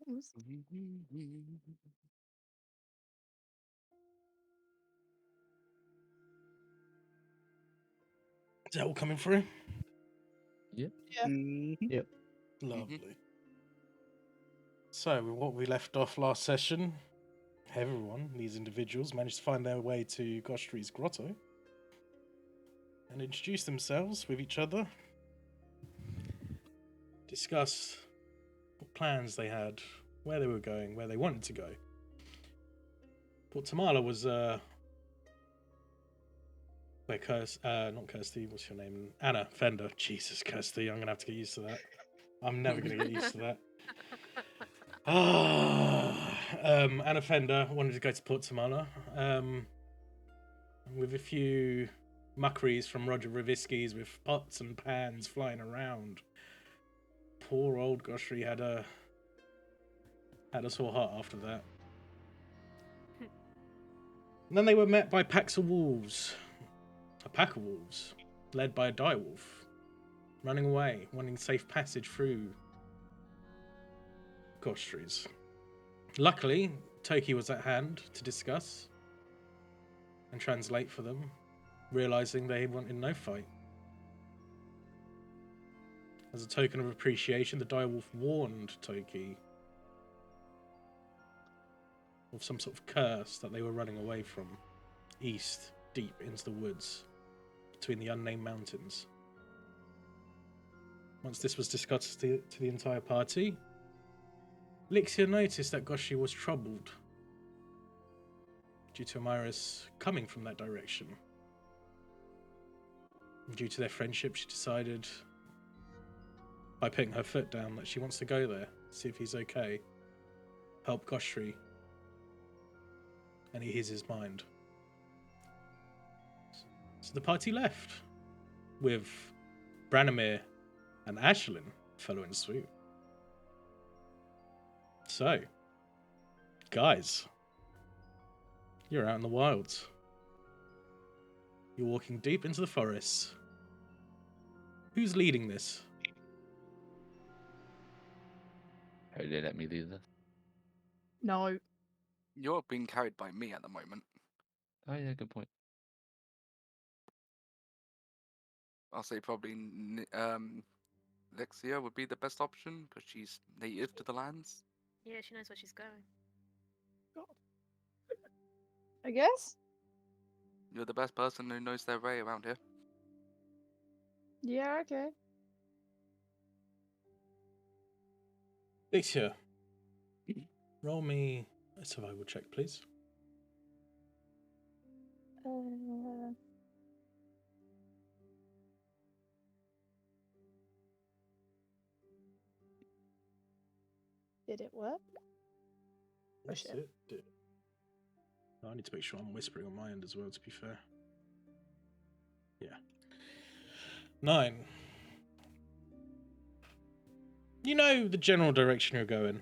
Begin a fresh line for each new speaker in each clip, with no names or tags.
Is that all coming through?
Yeah.
Yep.
Lovely. So, what we left off last session, everyone, these individuals, managed to find their way to Goshtri's grotto and introduce themselves with each other, discuss what plans they had, where they were going, where they wanted to go. Port Tamala was where not Kirsty, what's your name? Anna Fender. Jesus, Kirsty, I'm gonna have to get used to that. I'm never gonna get used to that. Anna Fender wanted to go to Port Tamala with a few muckeries from Roger Ravisky's with pots and pans flying around. Poor old Goshri had a sore heart after that. And then they were met by packs of wolves. A pack of wolves, led by a direwolf, running away, wanting safe passage through Goshtri's. Luckily, Toki was at hand to discuss and translate for them, realizing they wanted no fight. As a token of appreciation, the direwolf warned Toki of some sort of curse that they were running away from, east, deep into the woods, between the unnamed mountains. Once this was discussed to the entire party, Lixia noticed that Goshi was troubled due to Amira's coming from that direction. Due to their friendship, she decided, by putting her foot down, that she wants to go there, see if he's okay, help Goshri, and ease his mind. So the party left, with Branimir and Ashlyn following suit. So, guys, you're out in the wilds. You're walking deep into the forests. Who's leading this?
How they let me do this?
No.
You're being carried by me at the moment.
Oh yeah, good point.
I'll say probably Lexia would be the best option because she's native to the lands.
Yeah, she knows where she's going.
I guess?
You're the best person who knows their way around here.
Yeah, okay.
Lixia, roll me a survival check, please.
Did it work? Oh,
Yes,
shit.
it did. I need to make sure I'm whispering on my end as well, to be fair. Yeah. 9. You know the general direction you're going.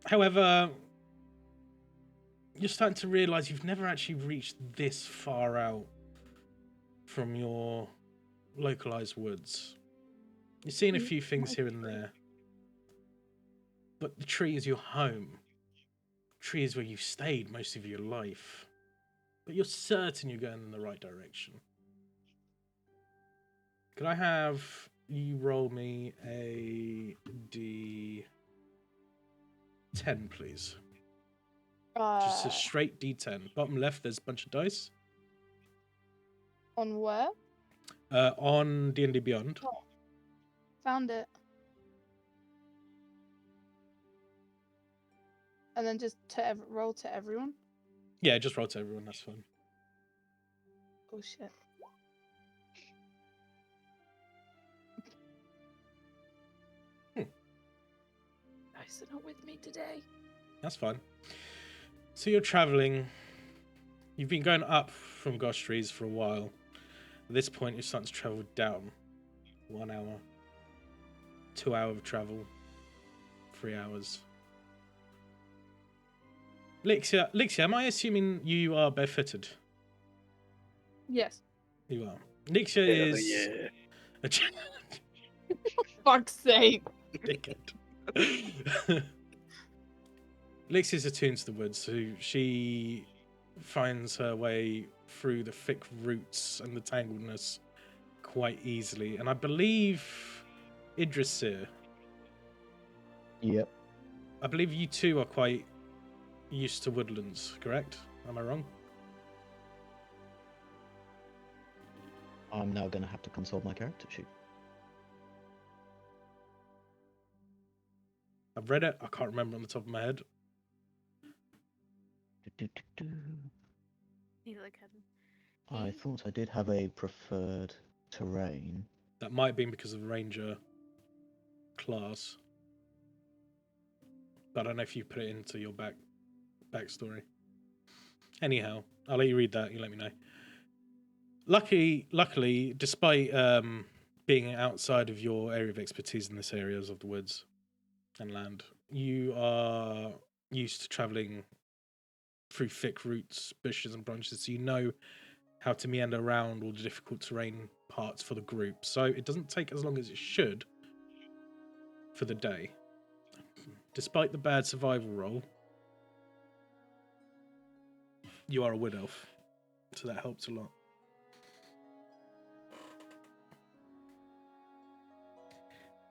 However, you're starting to realise you've never actually reached this far out from your localised woods. You've seen a few things here and there. But the tree is your home. The tree is where you've stayed most of your life. But you're certain you're going in the right direction. Could I have you roll me a D10, please? Just a straight D10. Bottom left, there's a bunch of dice.
On where?
On D&D Beyond.
Oh, found it. And then just to roll to everyone?
Yeah, just roll to everyone, that's fine.
Oh, shit. Dice are not with me today.
That's fine. So you're travelling. You've been going up from Goshtri's for a while. At this point, you're starting to travel down. 1 hour. 2 hours of travel. 3 hours. Lixia, am I assuming you are barefooted?
Yes.
You are. Lixia is...
Yeah.
a
Fuck's sake.
dickhead. Lixia's attuned to the woods, so she finds her way through the thick roots and the tangledness quite easily. And I believe Idrisir,
Yep.
I believe you two are quite used to woodlands, correct? Am I wrong?
I'm now going to have to consult my character sheet.
I've read it. I can't remember on the top of my head.
Do-do-do-do.
Neither can.
I thought I did have a preferred terrain.
That might have been because of the ranger class. But I don't know if you put it into your backstory. Anyhow, I'll let you read that. You let me know. Luckily, despite being outside of your area of expertise in this areas of the woods and land, you are used to traveling through thick roots, bushes, and branches, so you know how to meander around all the difficult terrain parts for the group. So it doesn't take as long as it should for the day. Despite the bad survival roll, you are a wood elf, so that helps a lot.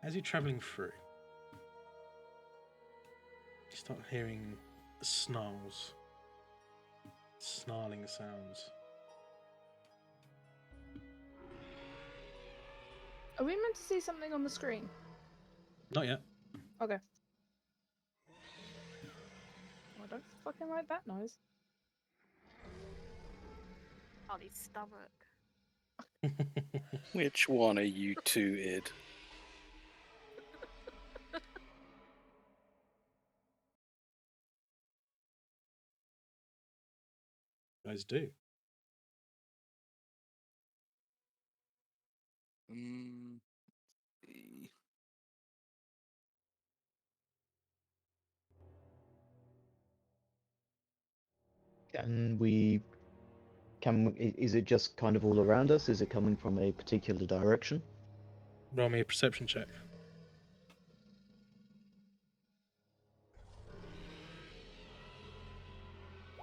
As you're travelling through, you start hearing snarls, snarling sounds.
Are we meant to see something on the screen?
Not yet.
Okay. I don't fucking like that noise.
Harley's stomach.
Which one are you two, Id?
Guys do.
See.
Is it just kind of all around us? Is it coming from a particular direction?
Roll me a perception check.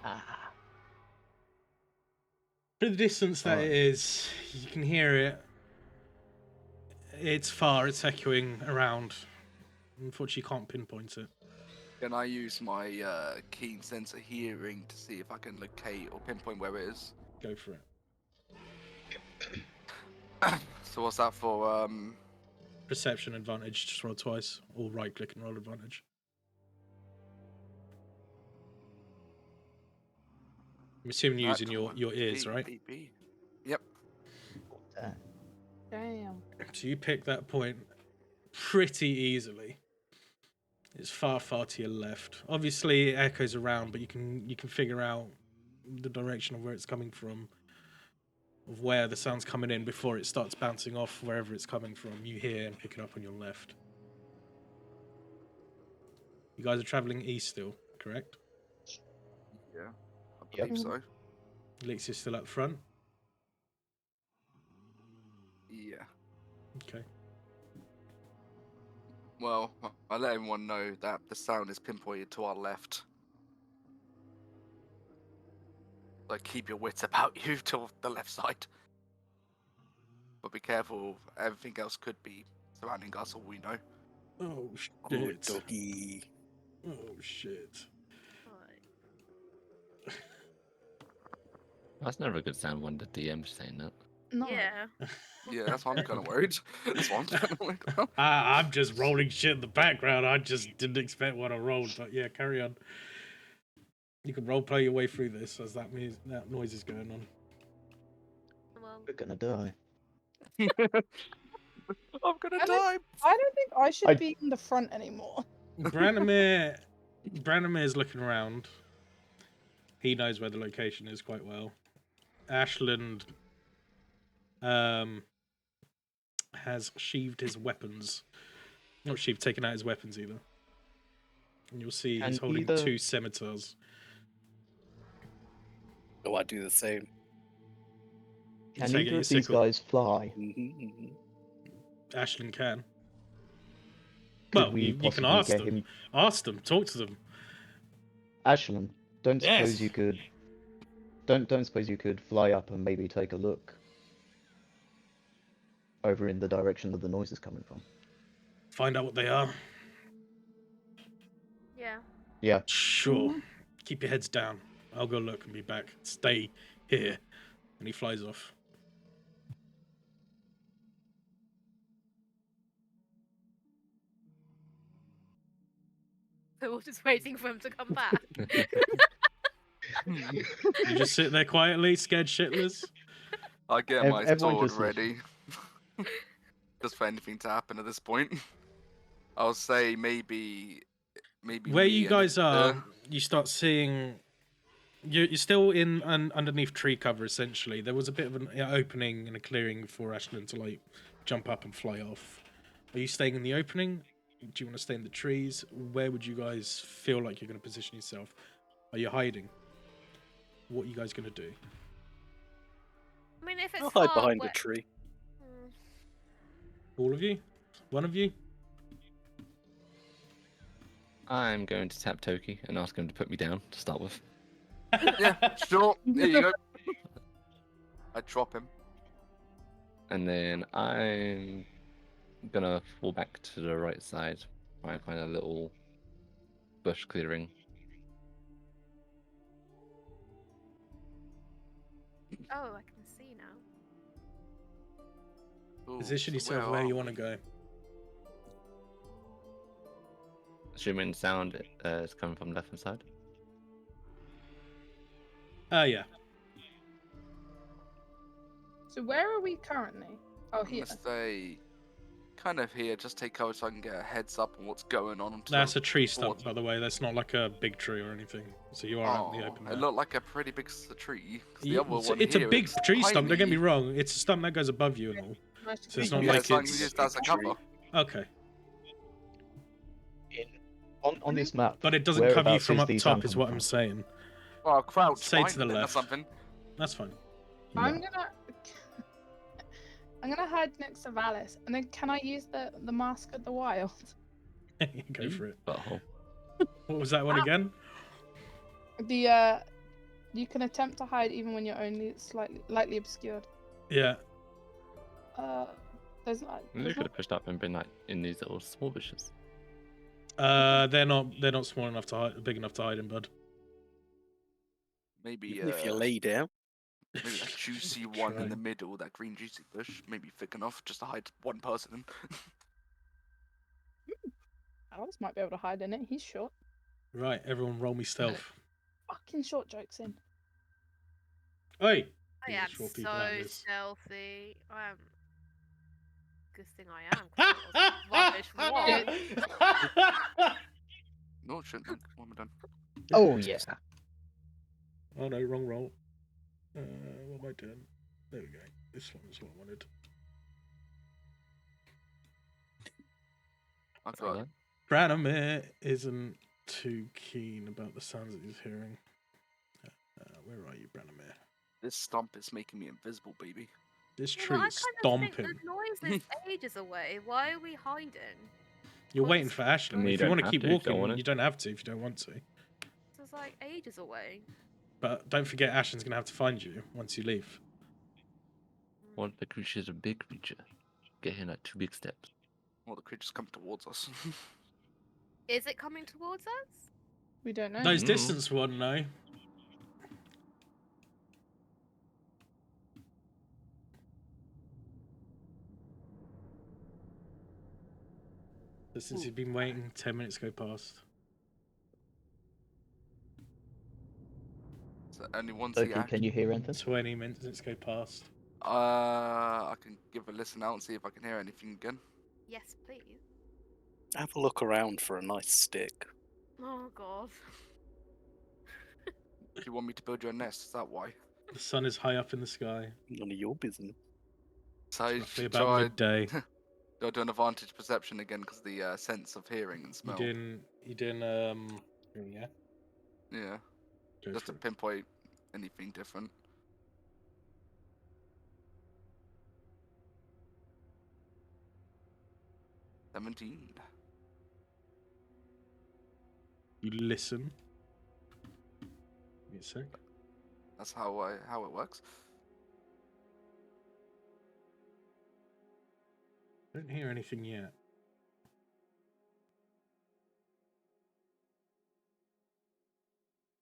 Ah.
For the distance that it is, you can hear it. It's far, it's echoing around. Unfortunately, you can't pinpoint it.
Can I use my keen sense of hearing to see if I can locate or pinpoint where it is?
Go for it.
So what's that for?
Perception advantage, just roll twice. Or right click and roll advantage. I'm assuming you're using your ears, right?
Yep.
Damn.
So you pick that point pretty easily. It's far, far to your left. Obviously, it echoes around, but you can figure out the direction of where it's coming from, of where the sound's coming in before it starts bouncing off wherever it's coming from. You hear and pick it up on your left. You guys are traveling east still, correct?
Yeah, I
Yep.
believe so.
Elixia's still up front.
Yeah.
Okay.
Well, I let everyone know that the sound is pinpointed to our left. Like, keep your wits about you to the left side. But be careful, everything else could be surrounding us, all we know.
Oh
Good
shit.
doggy.
Oh shit.
Right.
That's never a good sound when the DM's saying that.
No.
Yeah.
Yeah, that's why I'm kind of worried. That's why I'm kind of worried about.
I'm just rolling shit in the background. I just didn't expect what I rolled, but yeah, carry on. You can roleplay your way through this as that noise is going on.
Well,
We're gonna die.
I'm gonna
I don't-
die.
I don't think I should
I-
be in the front anymore.
Branimir is looking around. He knows where the location is quite well. Ashland has sheathed his weapons. Not sheathed, taken out his weapons either. And you'll see he's
And
holding
either-
2 scimitars.
Oh, I do the same.
Can
take it,
either
your
of these
sickle.
guys fly?
Mm-hmm.
Ashland can.
Could
Well,
we
you can
possibly
ask
get
them.
him?
Ask them. Talk to them.
Ashland, don't suppose
Yes.
you could. Don't suppose you could fly up and maybe take a look over in the direction that the noise is coming from?
Find out what they are.
Yeah.
Yeah.
Sure. Keep your heads down. I'll go look and be back. Stay here. And he flies off.
So we're just waiting for him to come back.
You just sit there quietly, scared shitless.
I get
Ev-
my
everyone
sword
just listen.
ready. Just for anything to happen at this point. I'll say maybe
Where
me
you
and
guys are,
the-
you start seeing. You're still in underneath tree cover. Essentially, there was a bit of an opening and a clearing for Ashland to like jump up and fly off. Are you staying in the opening? Do you want to stay in the trees? Where would you guys feel like you're going to position yourself? Are you hiding? What are you guys going to do?
I mean, if it's
I'll hide
far
behind
away...
a tree.
Hmm.
All of you? One of you?
I'm going to tap Toki and ask him to put me down to start with.
Yeah, sure. There you go. I drop him.
And then I'm gonna fall back to the right side, try and find a little bush clearing.
Oh, I can see now.
Ooh,
Position
so
yourself where
are
you want to
we?
go.
Assuming sound is coming from left hand side.
Yeah.
So where are we currently? Oh,
I'm
here.
gonna stay kind of here, just take cover so I can get a heads up on what's going on.
That's a tree stump,
towards-
by the way. That's not like a big tree or anything. So you are out in the open.
it
there.
looked like a pretty big tree. 'Cause the
Yeah,
other
it's
one
it's a
here,
big
it's
tree stump. Don't get me
tiny.
wrong. It's a stump that goes above you and all.
Nice to
So it's
meet
not
you.
like
so I can
it's-
use that as a cover.
Okay,
On this map.
but it doesn't cover you
whereabouts
from
is
up
the
top,
sound
is
coming
what
from?
I'm saying.
Well, crouch
Say to
behind
the
it or
left.
something.
That's fine.
I'm gonna hide next to Valis, and then can I use the mask of the wild?
Go for it.
Butthole.
What was that one again?
The you can attempt to hide even when you're only lightly obscured.
Yeah.
There's
You
there's
could
not
have pushed up and been like in these little small bushes.
They're not small enough to hide, big enough to hide in, bud.
Maybe
Even if you lay down.
maybe that juicy one in
Try.
the middle, that green juicy bush, maybe thick enough just to hide one person in.
Alice might be able to hide in it. He's short.
Right, everyone, roll me stealth.
Fucking short jokes in.
Oi.
I
You
am
short
so
people out of this.
stealthy. I am. Good thing I am. 'Cause that was a rubbish one.
No, it shouldn't. Have. What am I done?
Oh yeah.
Oh no, wrong roll. What am I doing? There we go. This one is what I wanted.
I got
Hello?
Branimir isn't too keen about the sounds that he's hearing. Where are you, Branimir?
this stump is making me invisible, baby.
This
Yeah,
tree
but I
is
kind of think
stomping.
the noise is ages away. Why are we hiding?
You're
Well,
waiting
it's-
for Ashley.
I mean, you
If you
don't
want to
have
keep
to if you don't
walking,
wanna.
you don't have to if you don't want to.
This is like ages away.
But don't forget, Ashton's going to have to find you once you leave.
One of the creature's a big creature. Get him like 2 big steps.
Well, the creature's coming towards us.
Is it coming towards us?
We don't know.
Those
Mm.
distance one, no. But since you've been waiting, 10 minutes go past.
So only once
Loki,
he act.
can you hear anything?
20 minutes go past.
I can give a listen out and see if I can hear anything again.
Yes, please.
Have a look around for a nice stick.
Oh god.
Do you want me to build you a nest? Is that why?
The sun is high up in the sky.
None of your business.
So I
Roughly
should
about
try
midday.
do I do an advantage perception again because the sense of hearing and
You
smell.
doing, yeah?
Yeah,
Go
just
for
to
it.
pinpoint anything different. $17.
You listen. Give me a sec.
That's how it works.
Don't hear anything yet.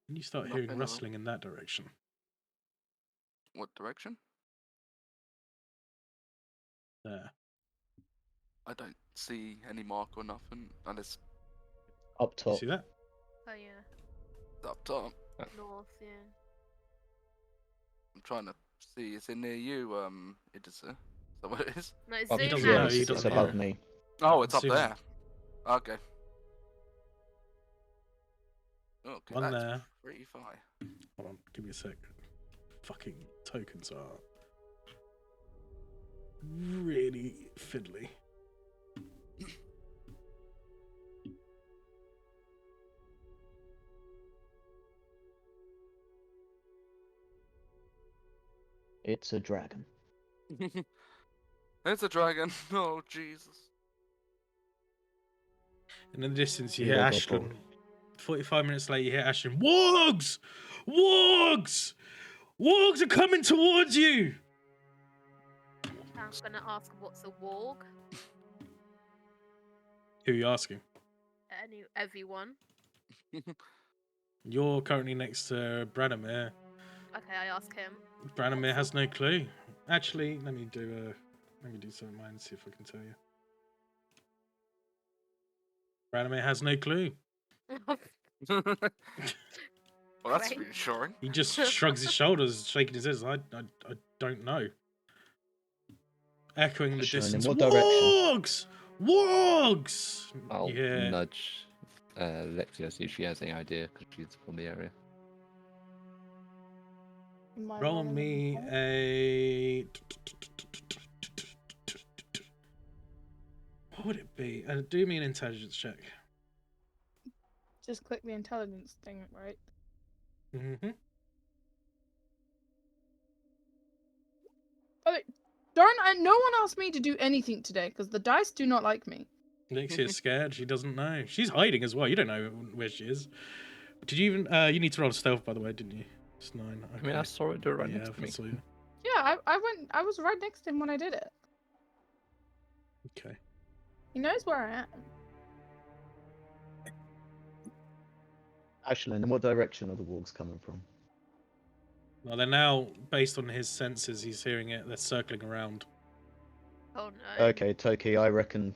And you start
Nothing
hearing
at all.
rustling in that direction.
What direction?
There.
I don't see any mark or nothing unless
Up
You
top.
see that?
Oh yeah,
it's up top.
north. Yeah.
I'm trying to see. Is it near you, Idisa? Is that what it is?
No,
Oh, he
zoom
doesn't know,
out.
he
Yes, it's
doesn't
above
know.
me.
Oh, it's up
Seems-
there. Okay. Okay,
One
that's
there.
pretty far.
Hold on, give me a sec. Fucking tokens are really fiddly.
It's a dragon.
It's a dragon. Oh, Jesus.
And in the distance, you
You
hear
all got
Ashton.
bored.
45 minutes later, you hear Ashton. Wargs! Wargs! Wargs are coming towards you!
I'm gonna ask what's a warg.
Who are you asking?
Everyone.
You're currently next to Branimir.
Okay, I ask him.
Branimir has no clue. Actually, let me do something mine and see if I can tell you. Branimir has no clue.
Well, that's
Great.
reassuring.
He just shrugs his shoulders, shaking his head. I don't know. Echoing the
Ashton, in
distance.
what direction?
Wargs! Wargs!
I'll
Yeah.
nudge Lexia, see if she has any idea, because she's from the area.
Am I
Roll
rolling
me
on
a. What would it be? Do me an intelligence check.
Just click the intelligence thing, right?
Mm-hmm.
No one asked me to do anything today because the dice do not like me.
Lixia's scared. She doesn't know. She's hiding as well. You don't know where she is. Did you even? You need to roll stealth, by the way, didn't you? It's 9.
I mean, I saw it do it right
yeah,
next to
I
me.
saw you.
Yeah, I was right next to him when I did it.
Okay.
He knows where I am.
Ashlyn, in what direction are the wargs coming from?
Well, they're now based on his senses. He's hearing it. They're circling around.
Oh no.
Okay, Toki, I reckon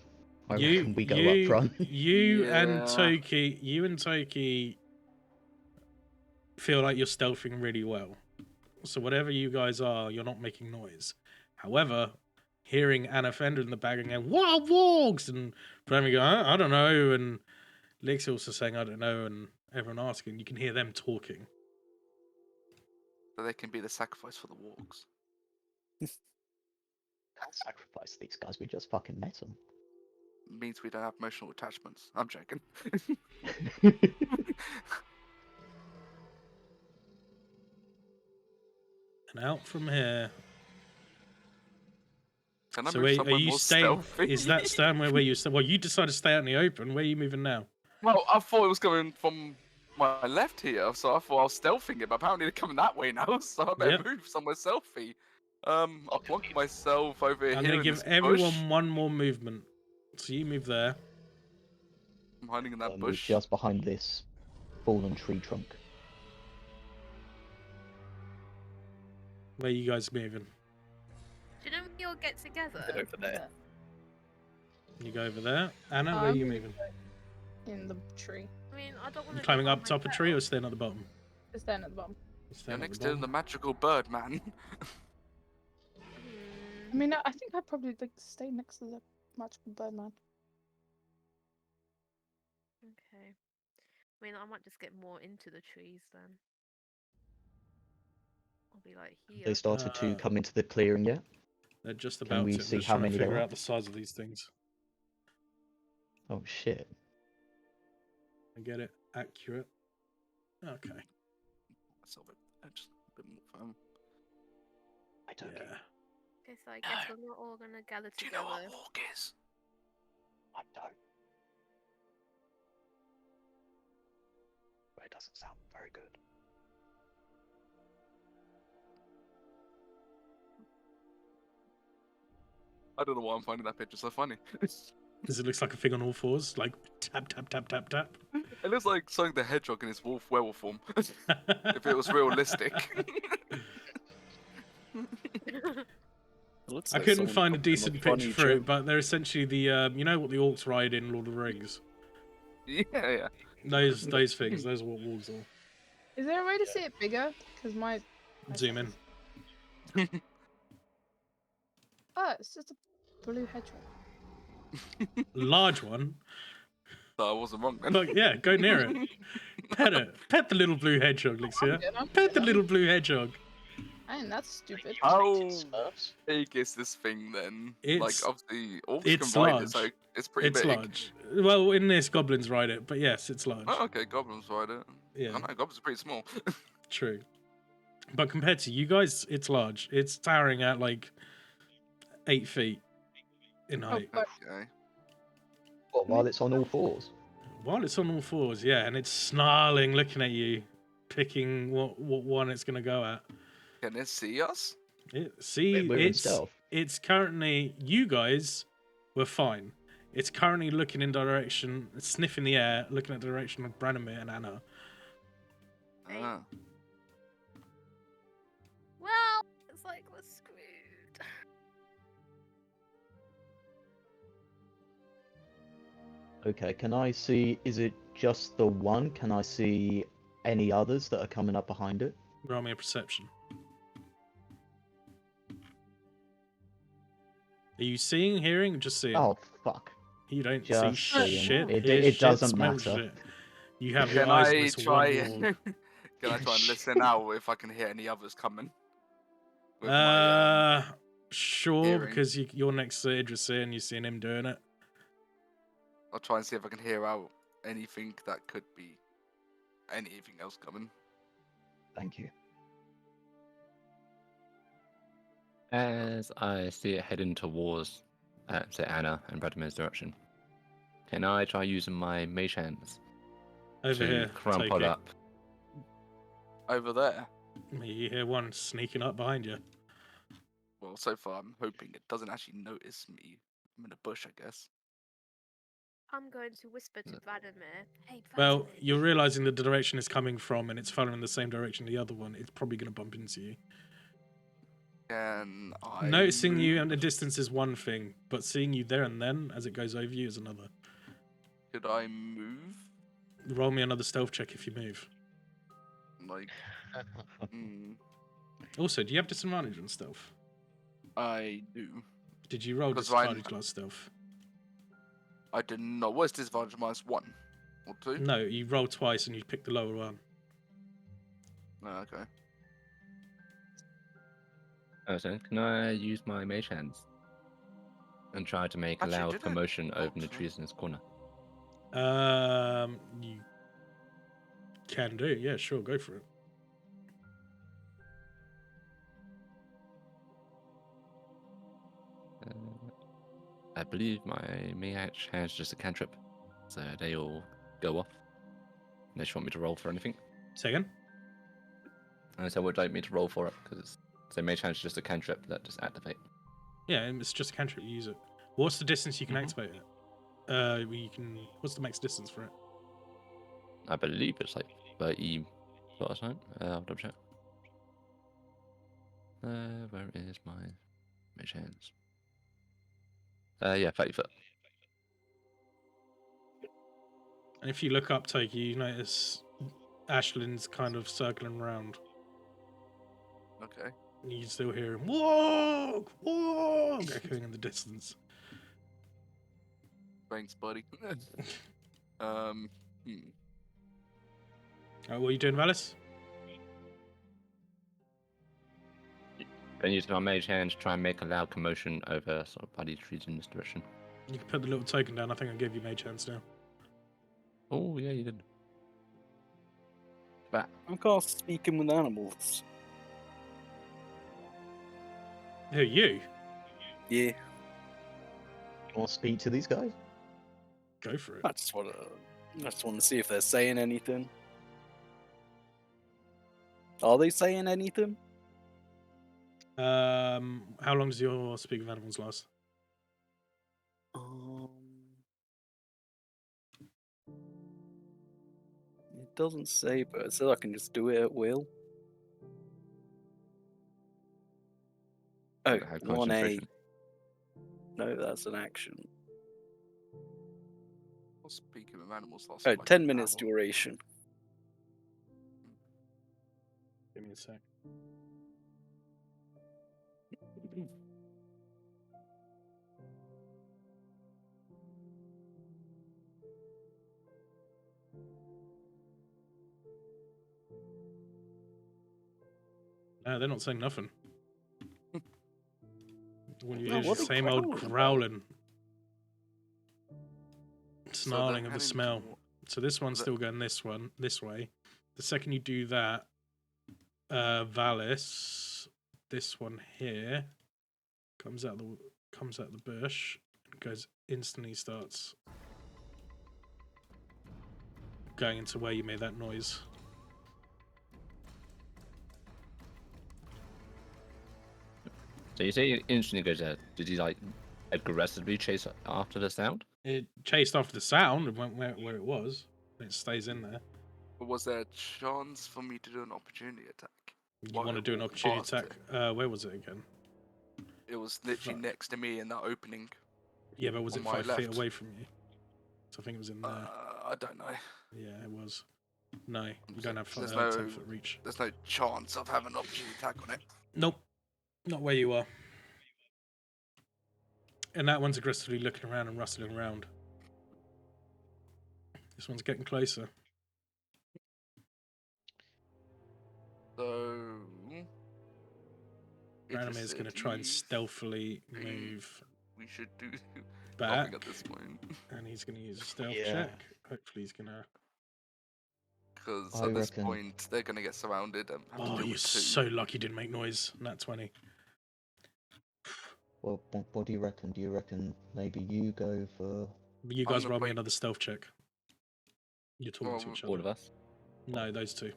we go up front.
You and
Yeah.
Toki feel like you're stealthing really well. So whatever you guys are, you're not making noise. However, hearing Anna Fender in the back and going, "What wargs?" and Bremy go, I don't know, and Lix also saying, "I don't know," and everyone asking, you can hear them talking.
So they can be the sacrifice for the wargs.
Can't sacrifice these guys, we just fucking met them.
Means we don't have emotional attachments. I'm joking.
And out from here.
Can I
So
move
wait, are
somewhere
you
more
staying?
stealthy?
Is that staying where you? Well, you decided to stay out in the open. Where are you moving now?
Well, I thought it was coming from my left here, so I thought I was stealthing it, but apparently they're coming that way now, so I better
Yep.
move somewhere stealthy. I'll block myself over
I'm
here
going
in
to give
this
everyone
bush.
one more movement. So you move there.
I'm hiding in that
We're
bush.
just behind this fallen tree trunk.
Where are you guys moving?
Do you know when we all get together?
Over there.
You go over there. Anna, where are you
I'm
moving?
in the tree.
I mean, I don't want
You
to.
climbing up top of a tree or staying at the bottom?
Just then at the bottom.
You're
Staying at
next
the
to the
bottom.
magical bird, man.
I mean, I think I'd probably like to stay next to the magical birdman.
Okay. I mean, I might just get more into the trees then. I'll be like here.
They started to
Uh,
come into the clearing yet?
They're just
Can
about
we
to.
see
Just
how
trying to
many there
figure
are?
out the size of these things.
Oh shit.
I get it. Accurate. Okay.
That's a bit, just a bit more fun.
I don't
Yeah.
get it.
Okay, so I guess we're not all gonna gather
Do you
together.
know what walk is?
I don't. doesn't sound very good.
I don't know why I'm finding that picture so funny.
Because it looks like a thing on all fours, like tap, tap, tap, tap, tap.
It looks like Sonic the Hedgehog in his werewolf form. If it was realistic.
Looks
I
like
couldn't
someone
find a
put them
decent
a funny
picture for it,
joke.
but they're essentially the you know what the orcs ride in Lord of the Rings.
Yeah.
Those things. Those are what wolves are.
Is there a way to see it bigger? Because my
Zoom in.
Oh, it's just a blue hedgehog.
Large one.
So I wasn't wrong then.
But yeah, go near it. Pet it. Pet the little blue hedgehog, Lixia.
I'm
Pet the
good.
little blue hedgehog.
I mean, that's stupid.
How
Smurfs?
big is this thing then?
It's-
like obviously all
it's
can ride it, so
large.
it's pretty
It's
big.
large. Well, in this, goblins ride it, but yes, it's large.
Oh, okay, goblins ride it.
Yeah,
I know goblins are pretty small.
true. But compared to you guys, it's large. It's towering at like 8 feet in height.
but-
Okay.
What, while it's on all fours?
While it's on all fours, yeah, and it's snarling, looking at you, picking what one it's gonna go at.
Can it see us?
See,
We're in
it's
stealth.
it's currently, you guys were fine. It's currently looking in direction, sniffing the air, looking at the direction of Branimir and Anna.
Ah.
Well, it's like we're screwed.
Okay, can I see, is it just the one? Can I see any others that are coming up behind it?
Roll me a perception. Are you seeing, hearing, or just seeing?
Oh, fuck.
You don't
just
see
seeing.
shit.
It-
hear
it
shit,
doesn't
smell
matter.
shit. You have your
Can
eyes on
I
this
try?
one wall.
Can I try and listen out if I can hear any others coming? With my,
Sure,
hearing.
because you're next to Idris and you're seeing him doing it.
I'll try and see if I can hear out anything that could be anything else coming.
Thank you.
As I see it heading towards, say, Anna and Radimir's direction, can I try using my mage hands
Over
to
here,
crumple
Toki.
up?
Over there.
You hear one sneaking up behind you.
Well, so far I'm hoping it doesn't actually notice me. I'm in a bush, I guess.
I'm going to whisper to Vladimir. Hey,
Well,
Vladimir.
you're realizing the direction it's coming from and it's following the same direction the other one. It's probably going to bump into you.
Can I
Noticing you
move?
at a distance is one thing, but seeing you there and then as it goes over you is another.
Could I move?
Roll me another stealth check if you move.
Like,
Also, do you have disadvantage on stealth?
I do.
Did you roll
'Cause I'm-
disadvantage class stealth?
I didn't know. What's disadvantage -1 or 2?
No, you roll twice and you pick the lower one.
Oh, okay.
Oh, so can I use my mage hands and try to make a
Actually,
loud
did it?
commotion over the
Actually.
trees in this corner?
You can do, yeah, sure, go for it.
I believe my mage hands just a cantrip, so they all go off. Unless you want me to roll for anything.
Second.
And so would you like me to roll for it? Because so mage hands is just a cantrip that just activate.
Yeah, it's just a cantrip, you use it. What's the distance you can
Mhm.
activate it? What's the max distance for it?
I believe it's like 30 foot or something. I'll double check. Where is my mage hands? Yeah, 30 foot.
And if you look up, Toki, you notice Ashlin's kind of circling around.
Okay.
And you still hear him, walk, walk, echoing in the distance.
Thanks, buddy. Hmm.
What are you doing, Valis?
Then use my mage hands to try and make a loud commotion over sort of bloody trees in this direction.
You can put the little token down. I think I gave you mage hands now.
Oh, yeah, you did.
I can't speaking with animals.
Who, you?
Yeah,
You want to speak to these guys?
Go for it.
I just want to see if they're saying anything. Are they saying anything?
How long does your Speak of Animals last?
It doesn't say, but it says I can just do it at will. Oh,
Have
1A.
concentration.
No, that's an action.
Well, speaking of animals, last
Oh,
like
10
an
minutes
hour.
duration.
Give me a sec. No, they're not saying nothing. When you
No,
hear the
what are
same
they
old
growling about?
growling,
So they're
snarling of a
heading
smell.
toward-
So this one's
the-
still going this way. The second you do that, Valis, this one here, comes out the bush, and goes instantly starts going into where you made that noise.
So you say it instantly goes there. Did he like aggressively chase after the sound?
It chased after the sound and went where it was. And it stays in there.
But was there a chance for me to do an opportunity attack?
You
While
want to do an
walking
opportunity
past
attack? Where was it again?
It was literally
Fuck.
next to me in that opening.
Yeah, but was
On
it
my
5 feet
left.
away from you? So I think it was in there.
I don't know.
Yeah, it was. No, you
So
don't have
there's
10-foot reach.
There's no chance of having an opportunity attack on it.
Nope, not where you are. And that one's aggressively looking around and rustling around. This one's getting closer.
So.
Ranimir's going to try and stealthily
Mm.
move
We should do
back,
nothing at this point.
and he's going to use a stealth
Yeah.
check. Hopefully he's going to...
Because
I
at this
reckon-
point, they're going to get surrounded and have to
Oh,
deal
you're
with two.
so lucky you didn't make noise. Nat 20.
Well, what do you reckon? Do you reckon maybe you go for?
You
I'm
guys
gonna
roll me
play-
another stealth check. You're talking to
Well,
each
All
other.
of us.
No, those two.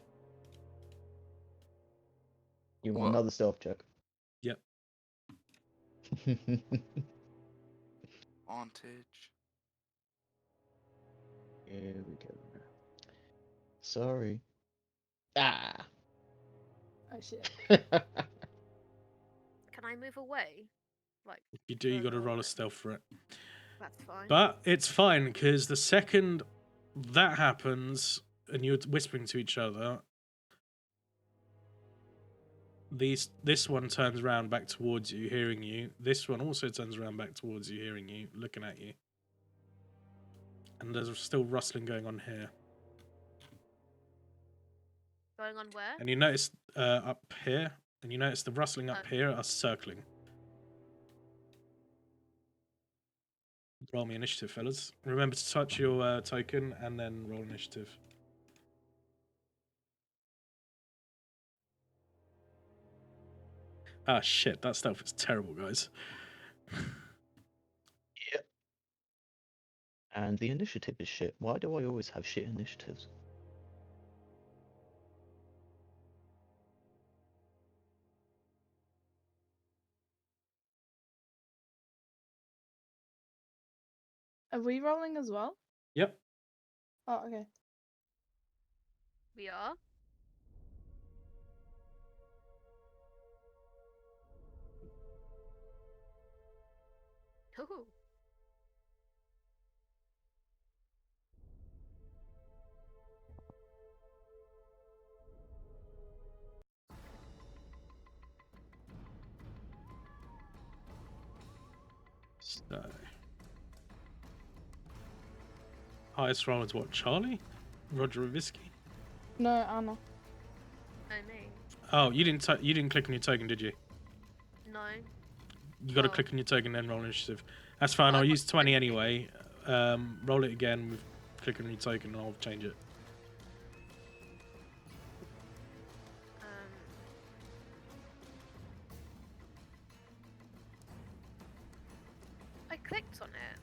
You want
What?
another stealth check?
Yep.
Advantage.
Here we go. Sorry. Ah.
Oh shit.
Can I move away? Like,
If you do, you got to
further
roll a
away?
stealth for it.
That's fine.
But it's fine, because the second that happens, and you're whispering to each other, this one turns around back towards you, hearing you. This one also turns around back towards you, hearing you, looking at you. And there's still rustling going on here.
Going on where?
And you notice up here, and you notice the rustling up
Oh.
here are circling. Roll me initiative, fellas. Remember to touch your token and then roll initiative. Ah, shit, that stealth is terrible, guys.
And the initiative is shit. Why do I always have shit initiatives?
Are we rolling as well?
Yep.
Oh, okay.
We are. Ooh.
So. Highest roll is what, Charlie? Roger Ravisky?
No, Anna.
No, me.
Oh, you didn't click on your token, did you?
No.
You got to
Oh.
click on your token and then roll initiative. That's fine.
Oh,
I'll
I
use
thought-
20 anyway. Roll it again with click on your token, and I'll change it.
I clicked on it.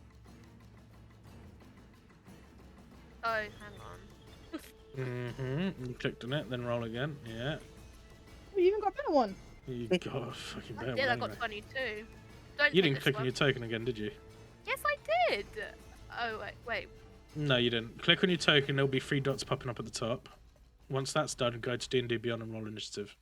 Oh, hang on.
Mm-hmm. You clicked on it, then roll again. Yeah.
Oh, you even got a better one.
You got a fucking
I
better
did. I
one
got
anyway.
22. Don't
You
take
didn't
this
click on
one.
your token again, did you?
Yes, I did. Oh wait.
No, you didn't. Click on your token. There'll be 3 dots popping up at the top. Once that's done, go to D&D Beyond and roll initiative.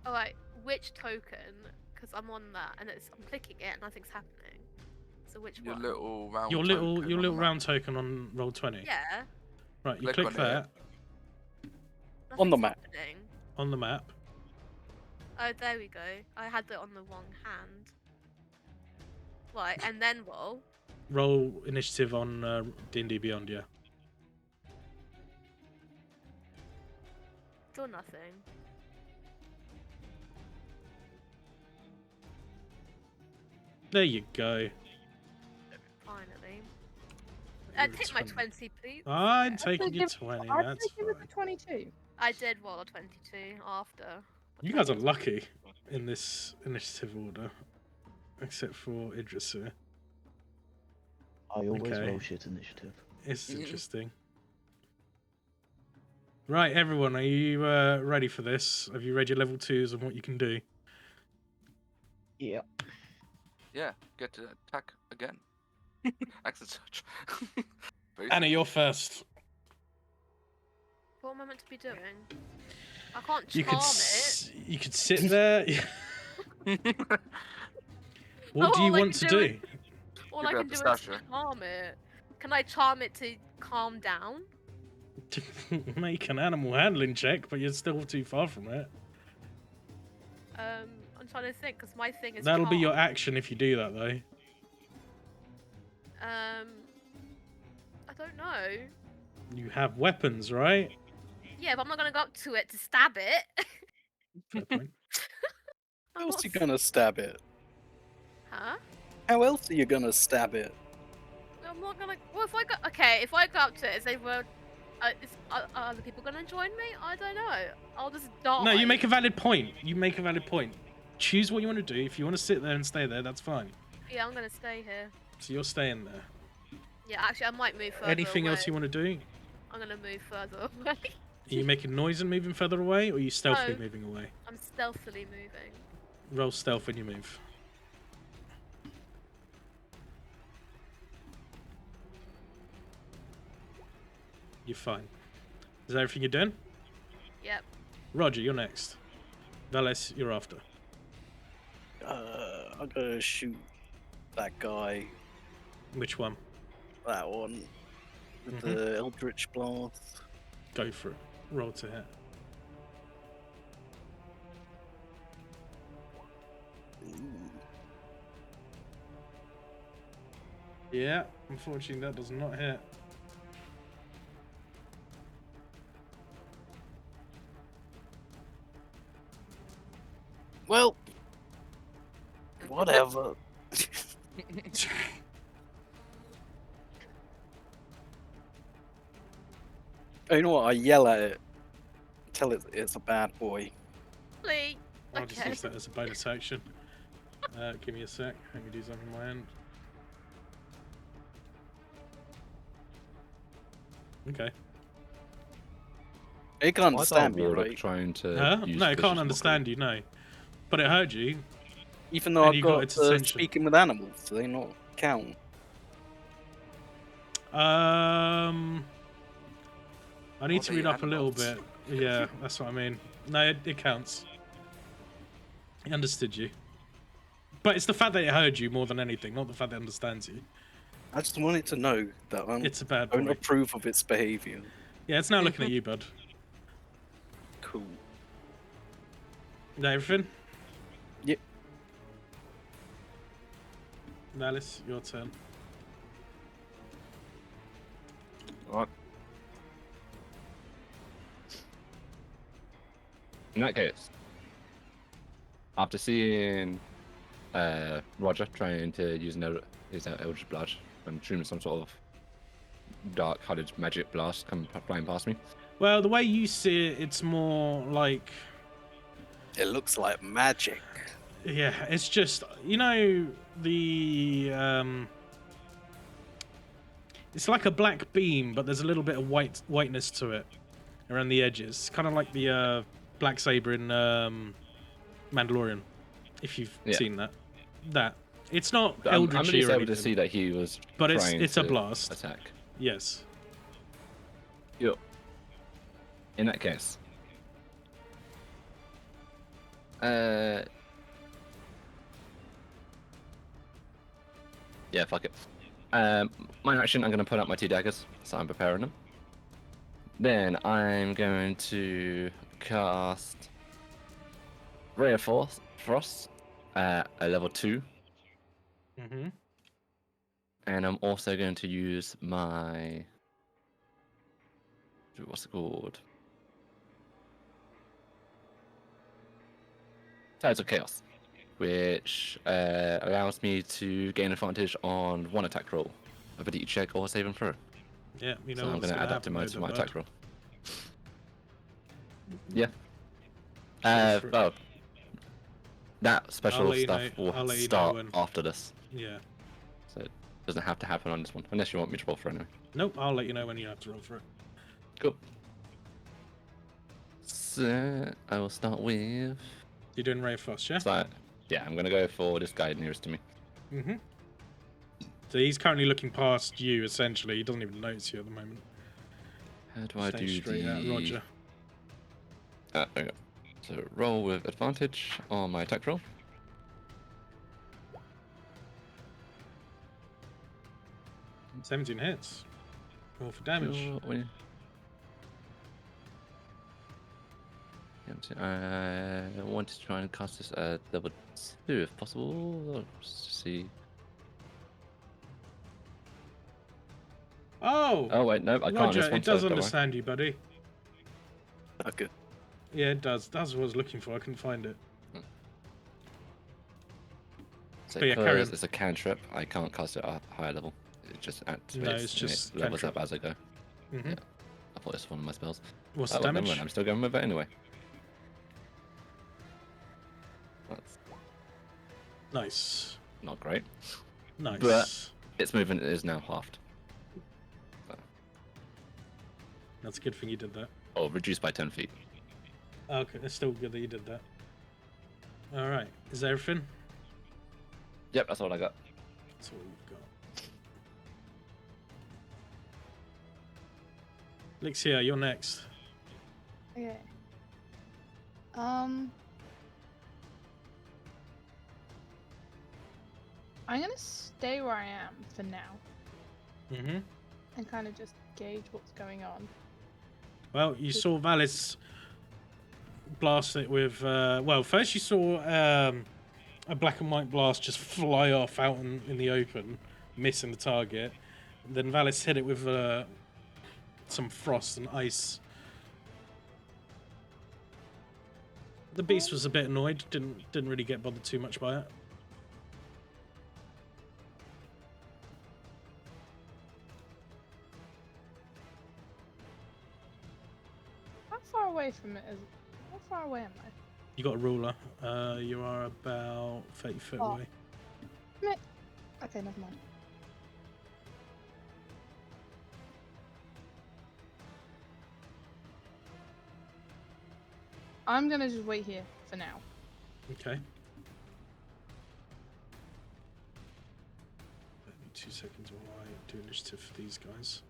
Alright, which token? Because I'm on that and I'm clicking it and nothing's happening. So which
Your
one?
little round.
Your little
token
your
on the
little
map.
round token on roll 20.
Yeah.
Right, you
Click
click
on it.
that
On the
nothing's
map.
happening.
on the map.
Oh, there we go. I had it on the wrong hand. Right, and then roll.
Roll initiative on D&D Beyond, yeah.
Still nothing.
There you go.
Finally.
You're
Take my
20.
20, please.
I'm
say
taking your
give-
20,
I'd
that's
say give it
fine.
a 22.
I did roll a 22 after.
You guys are lucky in this initiative order. Except for Idrisu.
I always
Okay.
roll shit initiative.
It's interesting. Right, everyone, are you ready for this? Have you read your level 2s and what you can do?
Yeah.
Yeah, get to attack again. Axe and such. Boost.
Anna, you're first.
What am I meant to be doing? I can't
You
charm
could
it.
you could sit there. What do
all
you
I
want
can
to
do
do?
is- All
Give
I
her a
can do is
pistachio.
charm it. Can I charm it to calm down?
Make an animal handling check, but you're still too far from it.
I'm trying to think because my thing is.
That'll be your
charm.
action if you do that, though.
I don't know.
You have weapons, right?
Yeah, but I'm not gonna go up to it to stab it.
Fair point.
How
I'm
else
not
are you gonna stab it?
Huh?
How else are you gonna stab it?
I'm not gonna. Well, if I go, okay, if I go up to it, is they were, are other people gonna join me? I don't know. I'll just die.
No, you make a valid point. You make a valid point. Choose what you want to do. If you want to sit there and stay there, that's fine.
Yeah, I'm gonna stay here.
So you're staying there.
Yeah, actually, I might move further.
Anything else you
away.
want to do?
I'm gonna move further away.
Are you making noise and moving further away, or are you stealthily
No.
moving away?
I'm stealthily moving.
Roll stealth when you move. You're fine. Is that everything you're doing?
Yep.
Roger, you're next. Valis, you're after.
I'm gonna shoot that guy,
Which one?
that one, with the Eldritch Blast.
Go for it. Roll to hit. Yeah, unfortunately that does not hit.
Well, whatever. Oh, you know what? I yell at it, tell it it's a bad boy.
Please.
I'll just
Okay.
use that as a bonus action. Give me a sec. Let me do something on my end. Okay.
It can't
Why is
understand me,
Warlock
right?
trying to
Huh?
use
No, it
vicious
can't understand you, no. But it heard you.
Even though
And
I've
you got
got
its attention.
speaking with animals, do they not count?
I need
Are
to
they
read up a little
animals?
bit. Yeah, that's what I mean. No, it counts. It understood you. But it's the fact that it heard you more than anything, not the fact that it understands you.
I just wanted to know that I
It's a bad
don't
boy.
approve of its behaviour.
Yeah, it's now looking at you, bud.
Cool.
Is that everything?
Yep.
Alice, your turn.
Alright. In that case, after seeing Roger trying to use an is that Eldritch Blood. I'm assuming some sort of dark-hearted magic blast come flying past me.
Well, the way you see it, it's more like,
It looks like magic.
yeah, it's just, you know, it's like a black beam, but there's a little bit of whiteness to it around the edges, kind of like the black saber in Mandalorian, if you've
Yeah.
seen that. It's not
But I'm at
eldritchy
least
or
able to
anything,
see that he was
but
trying
it's a
to
blast.
attack.
Yes.
Yo. In that case, yeah, fuck it. My action, I'm going to put out my 2 daggers, so I'm preparing them. Then I'm going to cast Ray of Frost at a level 2,
Mm-hmm.
and I'm also going to use my what's it called? Tides of Chaos, which allows me to gain advantage on 1 attack roll, ability check, or save and throw.
Yeah, you know
So I'm
what's
going to add that to
happen,
my
though,
attack
bud.
roll. Yeah.
Go for it.
Well, that special
let you
stuff
know-
will
I'll let you know
start
when.
after this,
Yeah.
so it doesn't have to happen on this one, unless you want me to roll for it anyway.
Nope, I'll let you know when you have to roll for it.
Cool. So I will start with.
You're doing Ray of Frost, yeah?
So, yeah, I'm gonna go for this guy nearest to me.
Mm-hmm. So he's currently looking past you, essentially. He doesn't even notice you at the moment.
How do I
Stay
do
straight
the?
at Roger.
There we go. So roll with advantage on my attack roll.
Mm. 17 hits. Roll for damage.
Sure, I want to try and cast this at level 2 if possible. Let's see.
Oh!
Oh wait, no, I can't.
Roger,
This one,
it does
so don't worry.
understand you, buddy.
Oh, good.
Yeah, it does. That's what I was looking for. I couldn't find it.
So
But yeah, carry
because
on.
it's a cantrip, I can't cast it at a higher level. It just activates.
No, it's
and
just
it levels
cantrip.
up as I go.
Mm-hmm.
Yeah. I thought it's one of my spells.
What's
Oh,
the
well, never
damage?
mind, I'm still going with it anyway. That's
Nice.
not great.
Nice.
But- Its movement is now halved.
That's a good thing you did that.
Or reduced by 10 feet.
Okay, it's still good that you did that. Alright, is that everything?
Yep, that's all I got.
That's all we've got. Lixia, you're next.
Okay. I'm gonna stay where I am for now
Mm-hmm.
and kind of just gauge what's going on.
Well, you saw Valis blast it with. Well, first you saw a black and white blast just fly off out in the open, missing the target. Then Valis hit it with some frost and ice. The beast was a bit annoyed. Didn't really get bothered too much by it.
How far away from it is? How far away am I?
You got a ruler. You are about 30 foot
Oh.
away.
Okay, never mind. I'm gonna just wait here for now.
Okay. 2 seconds while I do initiative for these guys.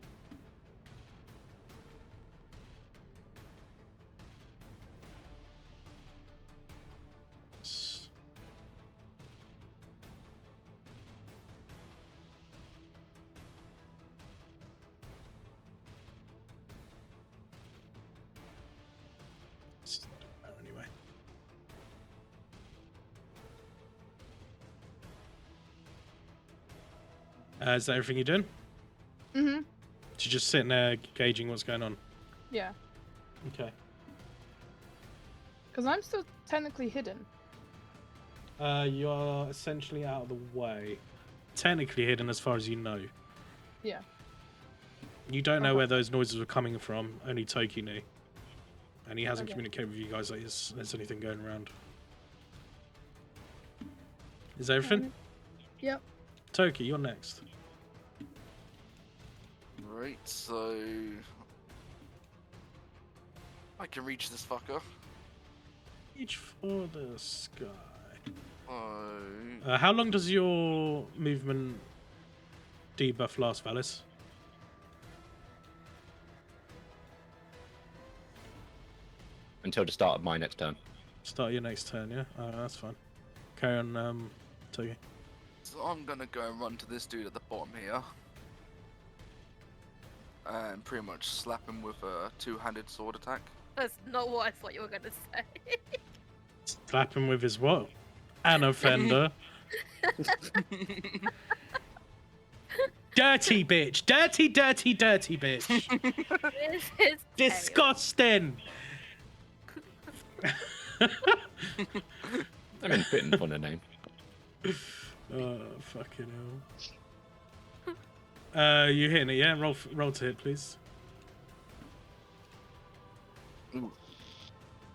Anyway. Is that everything you're doing?
Mm-hmm.
So you're just sitting there gauging what's going on.
Yeah.
Okay.
Because I'm still technically hidden.
You are essentially out of the way. technically hidden as far as you know.
Yeah.
You don't know where those noises were coming from. Only Toki knew, and he hasn't
Okay.
communicated with you guys like there's anything going around. Is that everything?
Yep.
Toki, you're next.
Right, so I can reach this fucker.
Reach for the sky.
Oh,
How long does your movement debuff last, Valis?
Until the start of my next turn.
Start your next turn, yeah? That's fine. Carry on, Toki.
so I'm gonna go and run to this dude at the bottom here. And pretty much slap him with a two-handed sword attack.
That's not what I thought you were going to say.
Slap him with his what? An offender. Dirty bitch. Dirty, dirty, dirty bitch.
This is
Disgusting.
I mean, fitting for the name.
Oh, fucking hell. You hitting it, yeah? Roll to hit, please.
Ooh.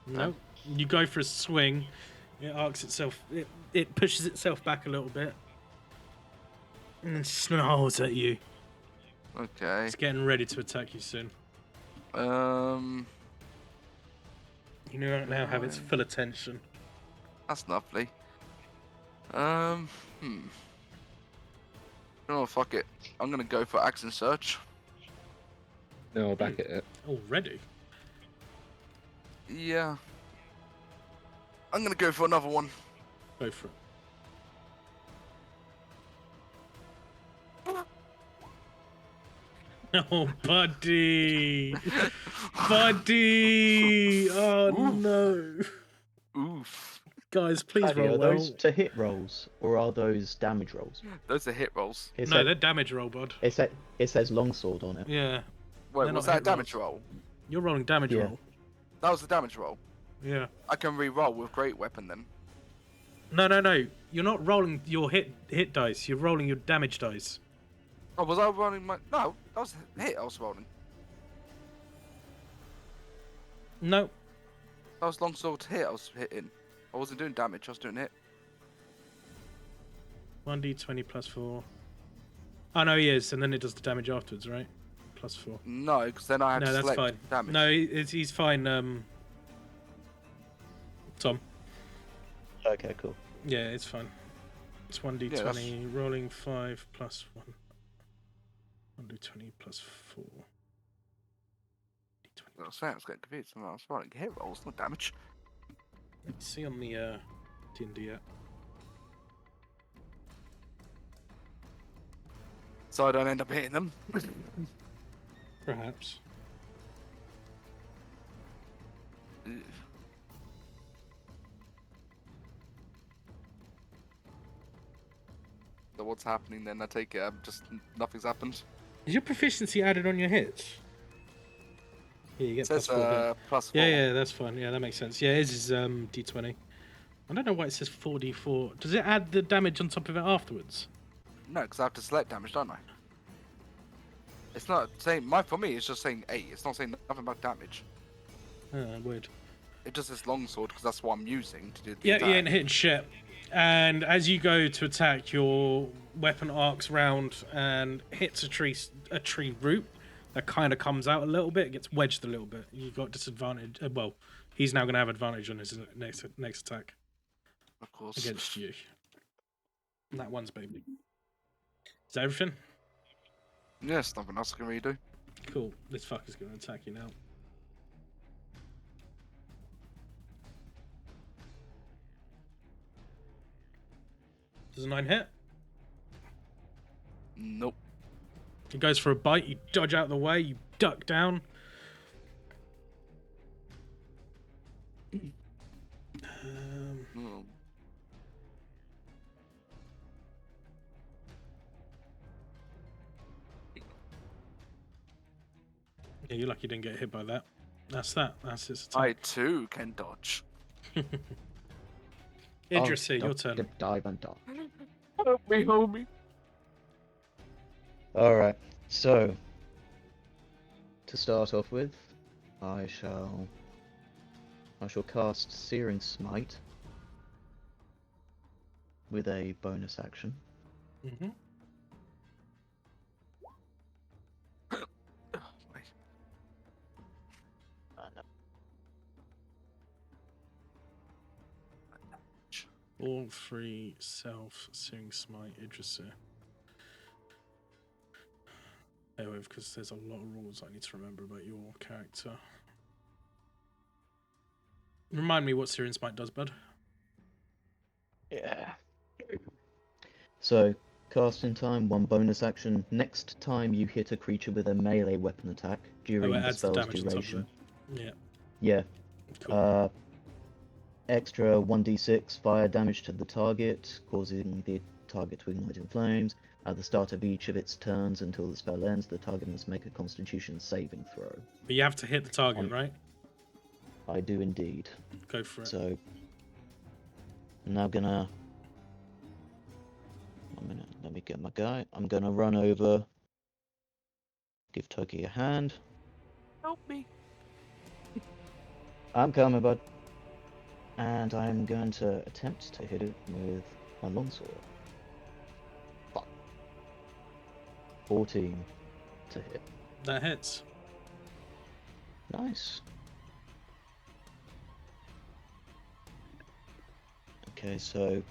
No. You go for a swing. It arcs itself. It pushes itself back a little bit. And then snarls at you.
Okay.
It's getting ready to attack you soon.
Um,
You now have its full attention.
that's lovely. Oh, fuck it. I'm gonna go for Axe and Search.
No, back at it.
Already?
Yeah. I'm gonna go for another one.
Go for it. Oh, buddy! Buddy! Oh, no.
Oof.
Guys, please
Paddy,
roll
are those
well.
to hit rolls or are those damage rolls?
Those are hit rolls.
It
No,
said-
they're damage roll, bud.
it says longsword on it.
Yeah.
Wait,
They're
was
not
that a
hit
damage roll?
You're rolling damage
Yeah.
roll.
That was the damage roll.
Yeah.
I can re-roll with Great Weapon then.
No. You're not rolling your hit dice. You're rolling your damage dice.
Oh, was I rolling my... No, that was a hit I was rolling.
No.
That was longsword hit I was hitting. I wasn't doing damage, I was doing hit.
1d20 plus 4. Oh, no, he is. And then it does the damage afterwards, right? Plus 4.
No, because then I had
No,
to
that's
select
fine.
damage.
No, he's fine, Tom.
Okay, cool.
Yeah, it's fine. It's 1d20,
Yeah, that's-
rolling 5 plus 1. 1d20 plus 4.
I was saying I was getting confused. I was rolling hit rolls, not damage.
Let me see on the D&D app.
So I don't end up hitting them.
Perhaps.
Ugh. So what's happening then? I take it just nothing's happened.
Is your proficiency added on your hits? Yeah, you
It
get
says
plus 4 hit.
+4.
Yeah, that's fine. Yeah, that makes sense. Yeah, his is d20. I don't know why it says 4d4. Does it add the damage on top of it afterwards?
No, because I have to select damage, don't I? It's not saying for me. It's just saying 8. It's not saying nothing about damage.
Weird.
It just says longsword because that's what I'm using to do. The
Yeah,
attack.
you ain't hitting shit. And as you go to attack, your weapon arcs round and hits a tree root that kind of comes out a little bit, gets wedged a little bit. You got disadvantage. Well, he's now going to have advantage on his next attack
Of course.
against you. And that one's baby. Is that everything?
Yes, nothing else I can really do.
Cool. This fucker's going to attack you now. Does a 9 hit?
Nope.
He goes for a bite, you dodge out of the way, you duck down.
Oh.
Yeah, you're lucky you didn't get hit by that. That's that. That's his
I
attack.
too can dodge.
Idris, your
Oh,
turn.
Dive and dodge.
Help me, homie.
Alright, so to start off with, I shall cast Searing Smite with a bonus action.
Mm-hmm.
Wait.
All 3 self-searing smite Idrisir. Bear with, because there's a lot of rules I need to remember about your character. Remind me what Searing Smite does, bud.
Yeah. So, casting time, 1 bonus action. Next time you hit a creature with a melee weapon attack during
Oh, it
the
adds the
spell's
damage on top of
duration.
it. Yeah,
Yeah.
cool.
Extra 1d6 fire damage to the target, causing the target to ignite in flames. At the start of each of its turns until the spell ends, the target must make a Constitution saving throw.
But you have to hit the target, right?
I do indeed.
Go for it.
So, I'm now gonna... 1 minute, let me get my guy. I'm gonna run over, give Toki a hand.
Help me.
I'm coming, bud. And I'm going to attempt to hit it with my longsword. Fuck. 14 to hit.
That hits.
Nice. Okay, so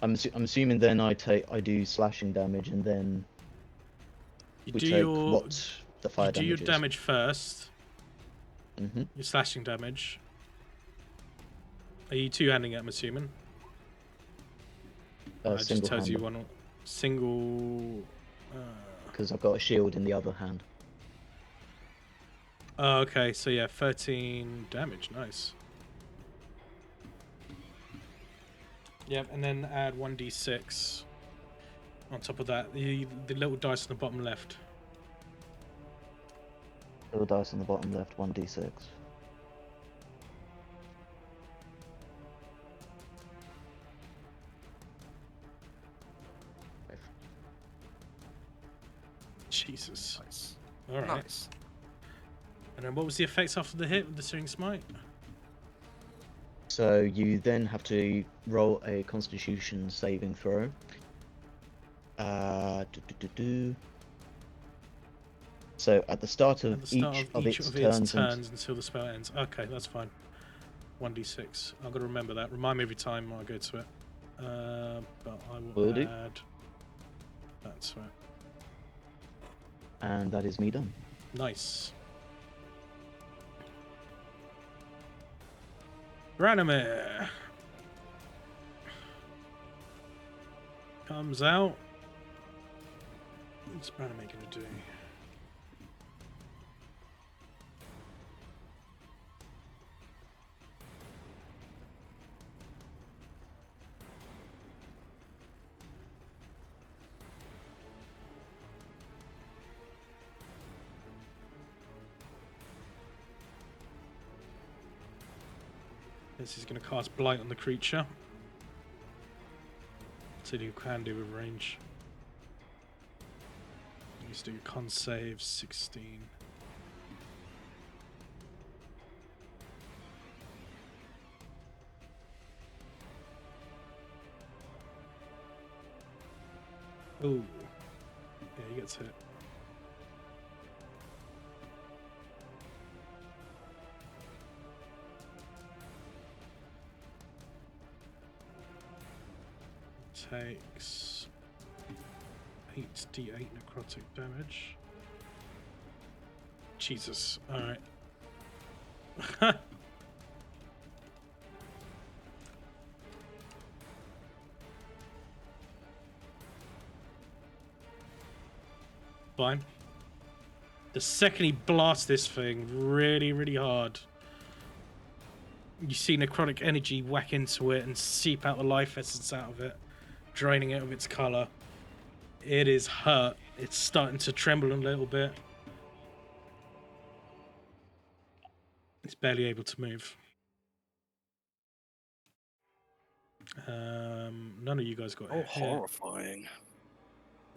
I'm assuming then I do slashing damage and then
You
we
do
take
your
what the fire
you do your
damage is.
damage first.
Mm-hmm.
Your slashing damage. Are you two-handing it? I'm assuming. I just
Single
tells you
hand,
one single.
because I've got a shield in the other hand.
Oh, okay. So yeah, 13 damage. Nice. Yep, and then add 1d6 on top of that. The little dice on the bottom left.
Little dice on the bottom left, 1d6.
Jesus.
Nice.
All right.
Nice.
And then what was the effects after the hit with the Searing Smite?
So you then have to roll a Constitution saving throw. So at the start
At
of
the start
each
of each
its
of its
turns,
turns until the spell ends. Okay, that's fine. 1d6. I've got to remember that. Remind me every time I go to it. But I will
Will do.
add that to it.
and that is me done.
Nice. Branimir comes out. What's Branimir gonna do? This is going to cast Blight on the creature. So you can do with range. Let's do con save 16. Oh, yeah, he gets hit. Takes 8d8 necrotic damage. Jesus, alright. Fine. The second he blasts this thing really, really hard, you see necrotic energy whack into it and seep out the life essence out of it, draining it of its colour. It is hurt. It's starting to tremble a little bit. It's barely able to move. None of you guys got
Oh,
hit.
horrifying.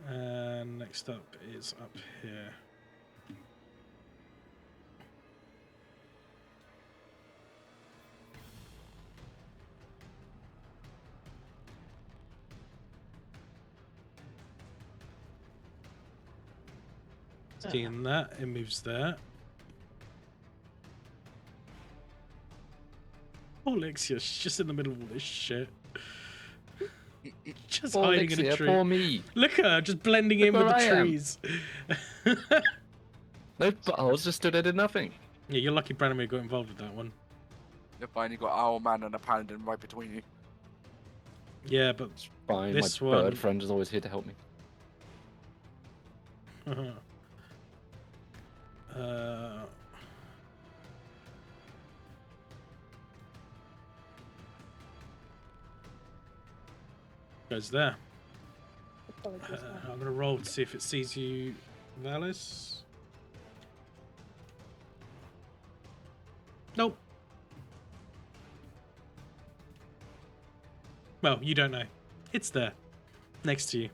And next up is up here. Seeing that, it moves there. Oh, Lexia, she's just in the middle of all this shit. Just
Poor
hiding in a
Lixia,
tree.
poor me.
Look at her, just blending in
Look
with the
where I am.
trees.
No buttholes, just stood there, did nothing.
Yeah, you're lucky Branimir got involved with that one.
You're fine. You got Owl Man and a Paladin right between you.
Yeah, but
Fine,
This
my
one-
bird friend is always here to help me.
goes there.
Apologies, man.
I'm gonna roll to see if it sees you, Valis. Nope. Well, you don't know. It's there, next to you.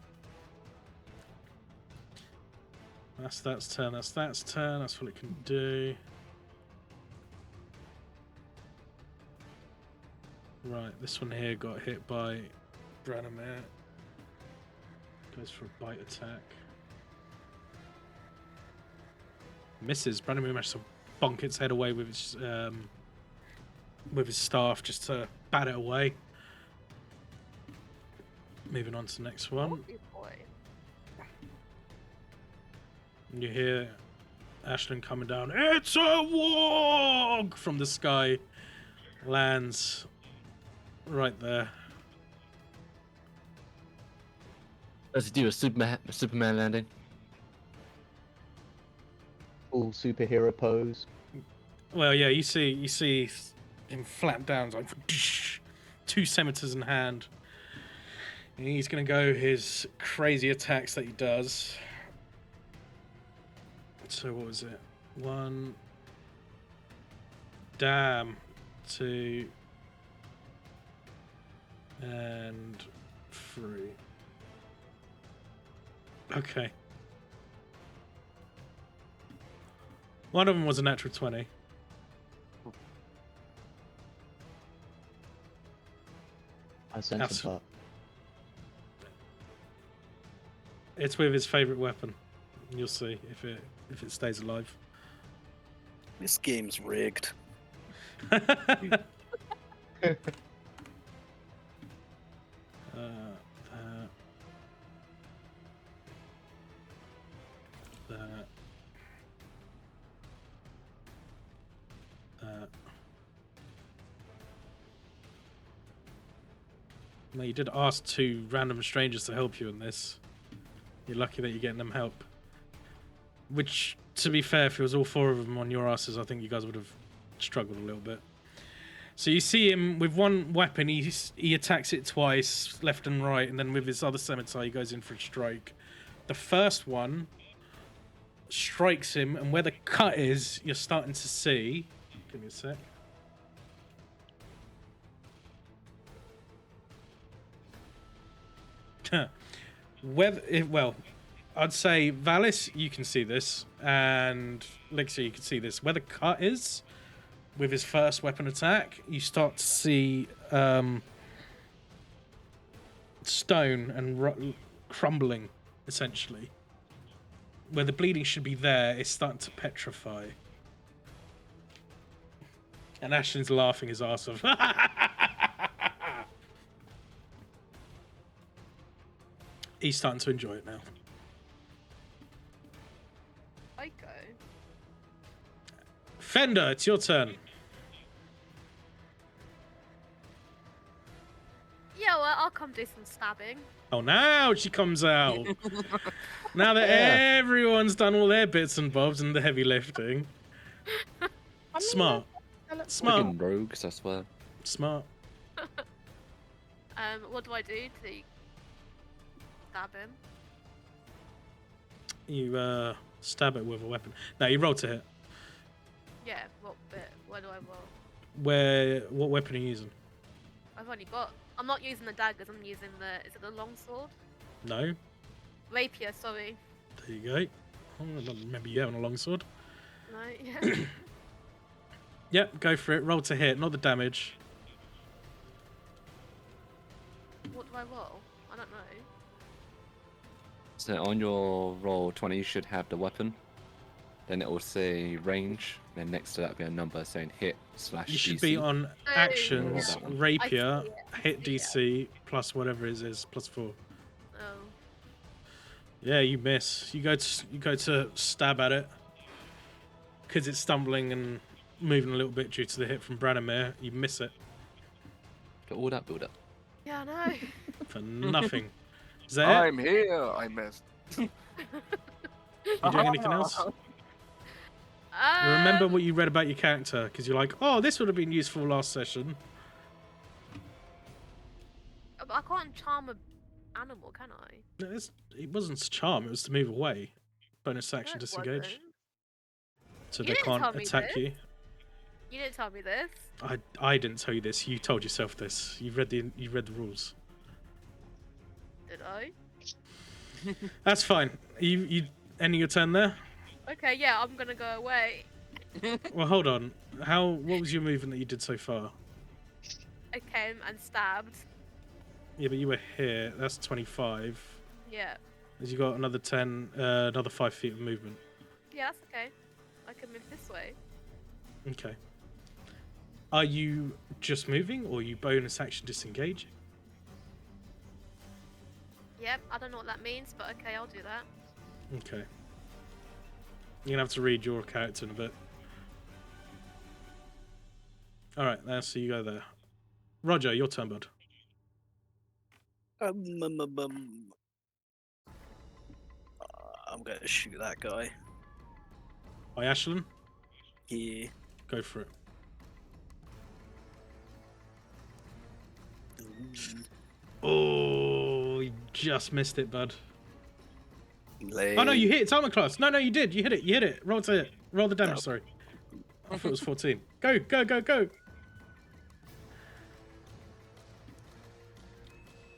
That's turn. That's turn. That's what it can do. Right, this one here got hit by Branimir. Goes for a bite attack. Misses. Branimir manages to bonk its head away with his staff just to bat it away. Moving on to the next one.
Oh, boy.
And you hear Ashlyn coming down. It's a warg from the sky. Lands right there.
Let's do a Superman landing.
Full superhero pose.
Well, yeah, you see him flat down, like 2 scimitars in hand. And he's gonna go his crazy attacks that he does. So what was it? 1. Damn. 2. And 3. Okay. One of them was a natural 20.
I sense
That's-
a butt.
It's with his favorite weapon. You'll see if it stays alive.
This game's rigged.
That. No, you did ask 2 random strangers to help you in this. You're lucky that you're getting them help. Which, to be fair, if it was all 4 of them on your asses, I think you guys would have struggled a little bit. So you see him with one weapon, he attacks it twice, left and right, and then with his other scimitar, he goes in for a strike. The first one strikes him, and where the cut is, you're starting to see. Give me a sec. Well, I'd say Valis, you can see this, and Lixia, you can see this. Where the cut is, with his first weapon attack, you start to see stone and crumbling, essentially. Where the bleeding should be there, it's starting to petrify. And Ashlyn's laughing his ass off. He's starting to enjoy it now.
I go.
Fender, it's your turn.
Yeah, well, I'll come do some stabbing.
Oh, now she comes out. Now that
Yeah.
everyone's done all their bits and bobs and the heavy lifting.
I mean,
Smart. Smart.
Fucking rogues, I swear.
Smart.
What do I do to stab him?
You stab it with a weapon. No, you roll to hit.
Yeah, what bit? Where do I roll?
What weapon are you using?
I've only got. I'm not using the daggers. I'm using the. Is it the long sword?
No.
Rapier, sorry.
There you go. Oh, I don't remember you having a longsword.
No, yeah.
Yep, go for it. Roll to hit, not the damage.
What do I roll? I don't know.
So on your roll 20, you should have the weapon. Then it will say range. Then next to that will be a number saying hit /
You should
DC.
be on
Oh,
actions,
that one.
rapier,
I see it, I
hit
see it.
DC, plus whatever it is, plus 4.
Oh.
Yeah, you miss. You go to stab at it. Because it's stumbling and moving a little bit due to the hit from Branimir, you miss it
Got all that build up.
Yeah, I know.
for nothing. Is that it?
I'm here. I missed.
You doing anything else?
Um,
Remember what you read about your character, because you're like, oh, this would have been useful last session.
I can't charm an animal, can I?
No, it wasn't to charm, it was to move away. Bonus
No,
action
it
disengage.
wasn't.
So
You
they
didn't
can't
tell me
attack
this.
you.
You didn't tell me this.
I didn't tell you this, you told yourself this. You read the rules.
Did I?
That's fine. You ending your turn there?
Okay, yeah, I'm gonna go away.
Well, hold on. What was your movement that you did so far?
I came and stabbed.
Yeah, but you were here. That's 25.
Yeah.
As you got another 10, another 5 feet of movement.
Yeah, that's okay. I can move this way.
Okay. Are you just moving, or are you bonus action disengaging?
Yep, I don't know what that means, but okay, I'll do that.
Okay. You're gonna have to read your character in a bit. All right, now so you go there. Roger, your turn, bud.
I'm gonna shoot that guy.
By Ashlyn,
Yeah.
go for it. Oh, you just missed it, bud. Oh no, you hit. It's armor class. No, you did. You hit it. You hit it. Roll to hit. Roll the damage.
No.
Sorry. I thought it was 14. Go, go, go, go.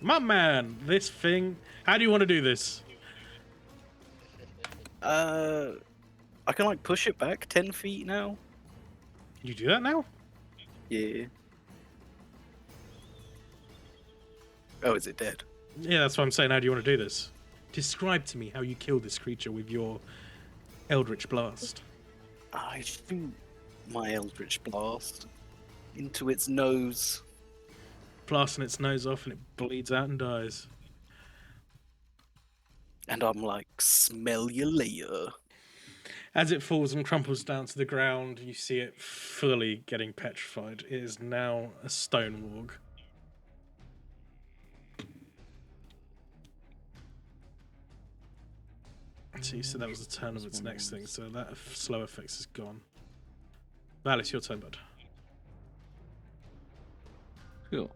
My man, this thing. How do you want to do this?
I can like push it back 10 feet now.
You do that now?
Yeah. Oh, is it dead?
Yeah, that's what I'm saying. How do you want to do this? Describe to me how you kill this creature with your Eldritch Blast.
I shoot my Eldritch Blast into its nose.
Blasting its nose off and it bleeds out and dies.
And I'm like, smell you later.
As it falls and crumples down to the ground, you see it fully getting petrified. It is now a stone warg. See, so that was the turn of its next thing, so that slow effects is gone. Valis, your turn, bud.
Cool.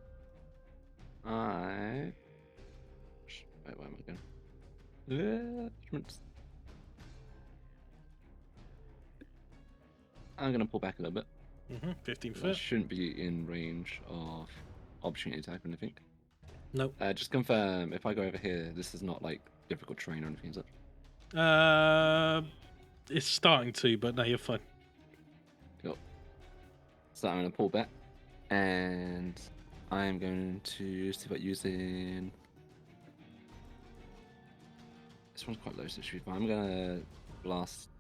Wait, where am I going? I'm gonna pull back a little bit.
15
'Cause I
foot.
shouldn't be in range of opportunity attack or anything.
Nope.
Just confirm if I go over here, this is not like difficult terrain or anything, is it?
It's starting to, but no, you're fine.
Cool. So I'm gonna pull back, and I'm going to see about using. This one's quite low, so it should be fine. I'm gonna blast.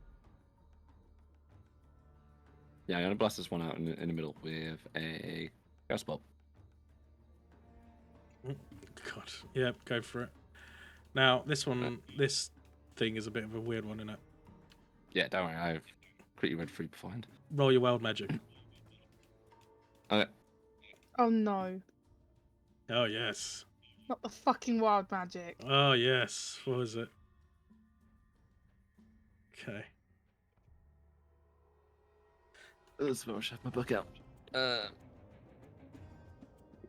Yeah, I'm gonna blast this one out in the middle with a ghost bolt.
God. Yep, go for it. Now, this one, this thing is a bit of a weird one, isn't it?
Yeah, don't worry, I've quickly read through beforehand.
Roll your wild magic.
Okay.
Oh no.
Oh, yes.
Not the fucking wild magic.
Oh, yes. What was it? Okay.
Let's have my book out.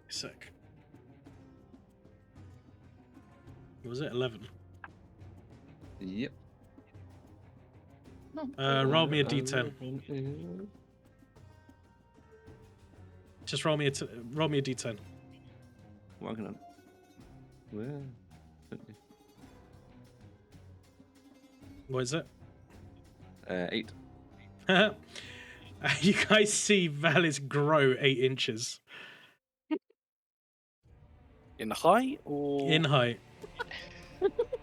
Sick. What was it? 11.
Yep.
Roll me a d10. Just roll me a d10.
Working on. Where?
What is it?
8.
You guys see Valis grow 8 inches
In height or
in height.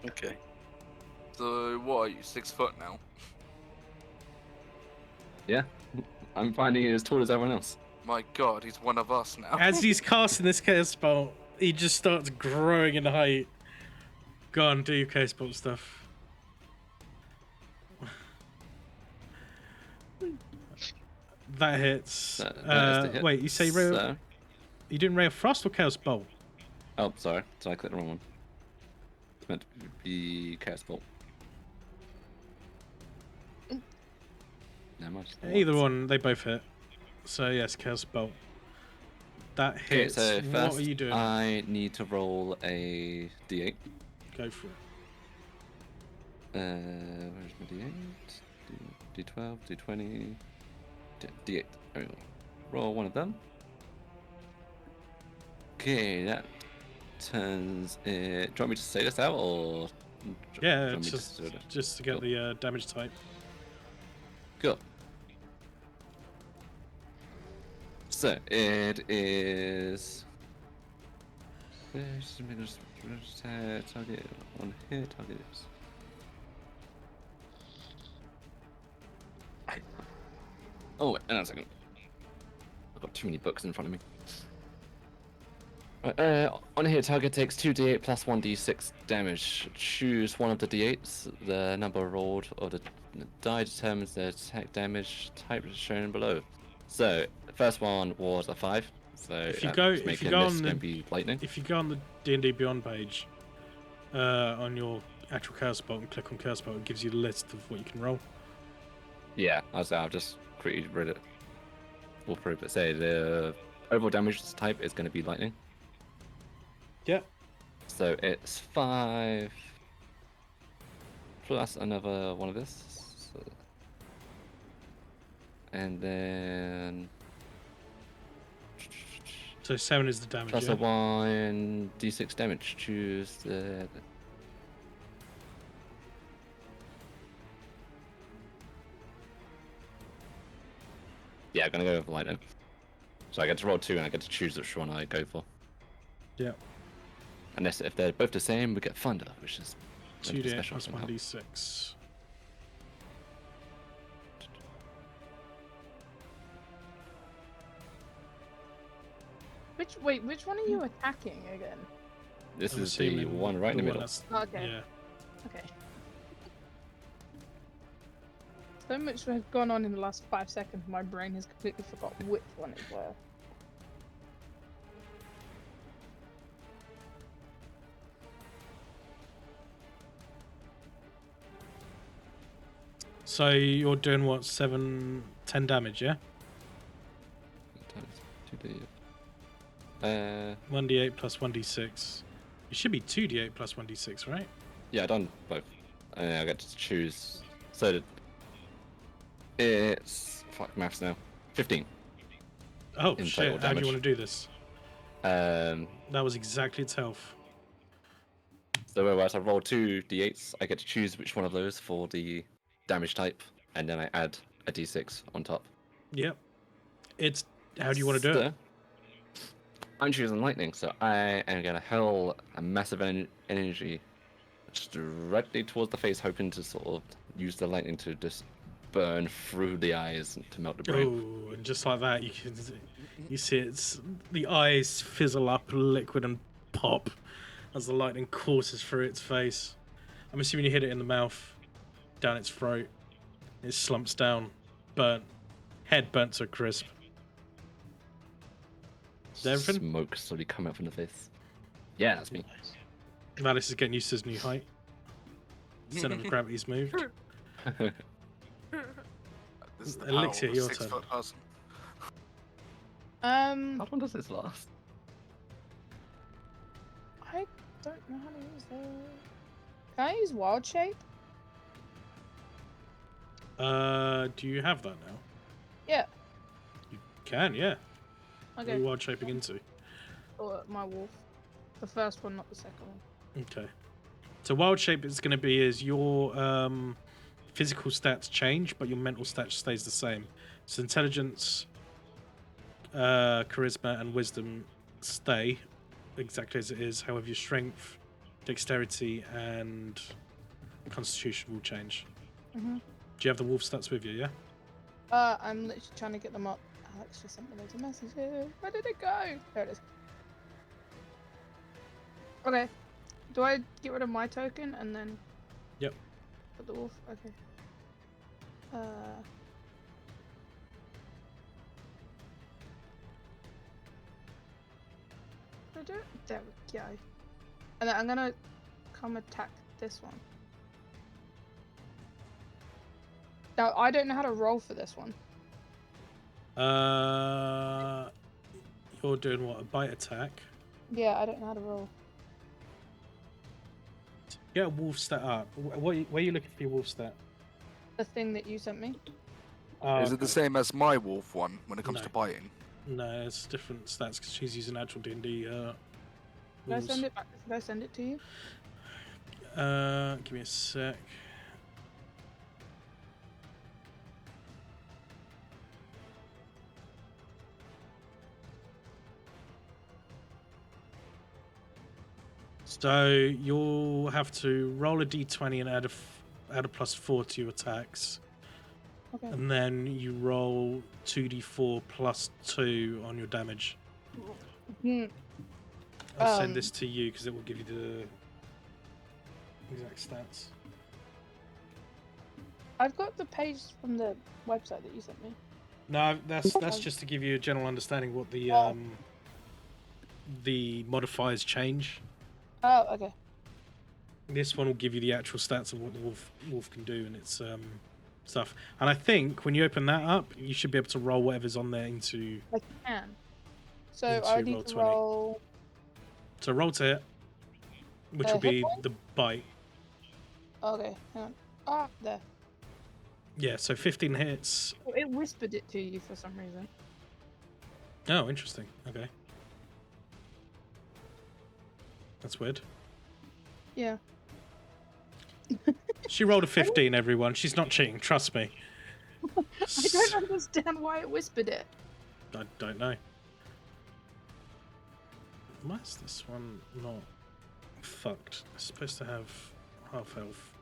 Okay.
So what are you, 6 foot now?
Yeah. I'm finding it as tall as everyone else.
My God, he's one of us now.
As he's casting this chaos bolt, he just starts growing in height. Go on, do your chaos bolt stuff. That hits.
That is the hit.
Wait, you say ray?
So-
You doing ray of frost or chaos bolt?
Oh, sorry. So I clicked the wrong one. It's meant to be Chaos Bolt. Never mind.
Either one, they both hit. So yes, chaos bolt. That
Okay,
hits.
so
What
first
are you doing?
I need to roll a d8.
Go for it.
Where's my d8? D12, d20, d8. There we go. Roll one of them. Okay, that turns it. Do you want me to say this out or? do you
Yeah,
want me
just
to do it?
just to get
Cool.
the damage type.
Cool. So it is. Target on here. Target is. Oh wait, hang on a second. I've got too many books in front of me. Right, on here, target takes 2d8 plus 1d6 damage. Choose one of the d8s. The number rolled or the die determines the attack damage type shown below. So the first one was a 5. So
If you
that
go-
makes
if
making
you go
this
on the-
gonna be lightning.
If you go on the D&D Beyond page, on your actual chaos bolt and click on chaos bolt, it gives you the list of what you can roll.
Yeah, I've just quickly read it. We'll prove it. Say the overall damage type is going to be lightning.
Yeah.
So it's 5 plus another one of this. And then
So 7 is the damage.
plus
Yeah?
a 1d6 damage. Choose the. Yeah, I'm gonna go with lightning. So I get to roll 2 and I get to choose which one I go for.
Yeah.
Unless if they're both the same, we get thunder, which is
2d8
special
plus
somehow.
1d6.
Which one are you attacking again?
This
I'm
is the
assuming
one right in the middle.
that's-
Okay.
Yeah.
Okay. So much has gone on in the last 5 seconds, my brain has completely forgot which one it was.
So you're doing what? 7, 10 damage, yeah?
Times 2d.
1d8 plus 1d6. It should be 2d8 plus 1d6, right?
Yeah, I done both. And I get to choose. So that it's fuck maths now. 15.
Oh
In
shit!
total
How do you
damage.
want to do this? That was exactly its health.
So whereas I roll 2 d8s, I get to choose which one of those for the damage type, and then I add a d6 on top.
Yep. It's. How do you want to do it?
So, I'm choosing lightning, so I am gonna hurl a massive energy directly towards the face, hoping to sort of use the lightning to just burn through the eyes and to melt the brain.
Oh, and just like that, you see it's the eyes fizzle up, liquid and pop as the lightning courses through its face. I'm assuming you hit it in the mouth, down its throat. It slumps down, burnt, head burnt to a crisp. Is that everything?
Smoke slowly coming up from the face. Yeah, that's me.
Valis is getting used to his new height. Center of gravity's moved.
This is the
Elixir,
power of a
your turn.
6 foot person.
How long does this last?
I don't know how to use that. Can I use wild shape?
Do you have that now?
Yeah.
You can, yeah. What are
Okay.
you wild shaping into?
Or my wolf. The first one, not the second one.
Okay. So wild shape is going to be is your physical stats change, but your mental stats stays the same. So intelligence, charisma, and wisdom stay exactly as it is. However, your strength, dexterity, and constitution will change.
Mm-hmm.
Do you have the wolf stats with you? Yeah.
I'm literally trying to get them up. Alex just sent me loads of messages. Where did it go? There it is. Okay. Do I get rid of my token and then?
Yep.
Put the wolf. Okay. Did I do it? There we go. And then I'm gonna come attack this one. Now I don't know how to roll for this one.
You're doing what? A bite attack.
Yeah, I don't know how to roll.
Get a wolf stat up. Where are you looking for your wolf stat?
The thing that you sent me.
Oh,
Is it the
okay.
same as my wolf one when it comes
No.
to biting?
No, it's different stats because she's using actual D&D
Did I
rules.
send it back? Did I send it to you?
Give me a sec. So you'll have to roll a d20 and add a +4 to your attacks,
Okay.
and then you roll 2d4 +2 on your damage.
Hmm.
I'll send this to you because it will give you the exact stats.
I've got the page from the website that you sent me.
No, that's just to give you a general understanding what the modifiers change.
Oh, okay.
This one will give you the actual stats of what the wolf can do and its stuff. And I think when you open that up, you should be able to roll whatever's on there into.
I can. So
Into
I need
roll
to
20.
roll.
So roll to hit, which will
hit
be
point?
the bite.
Okay, hang on. Ah, there.
Yeah, so 15 hits.
Oh, it whispered it to you for some reason.
Oh, interesting. Okay. That's weird.
Yeah.
She rolled a 15, everyone. She's not cheating, trust me.
I don't understand why it whispered it.
I don't know. Why is this one not fucked? It's supposed to have half health.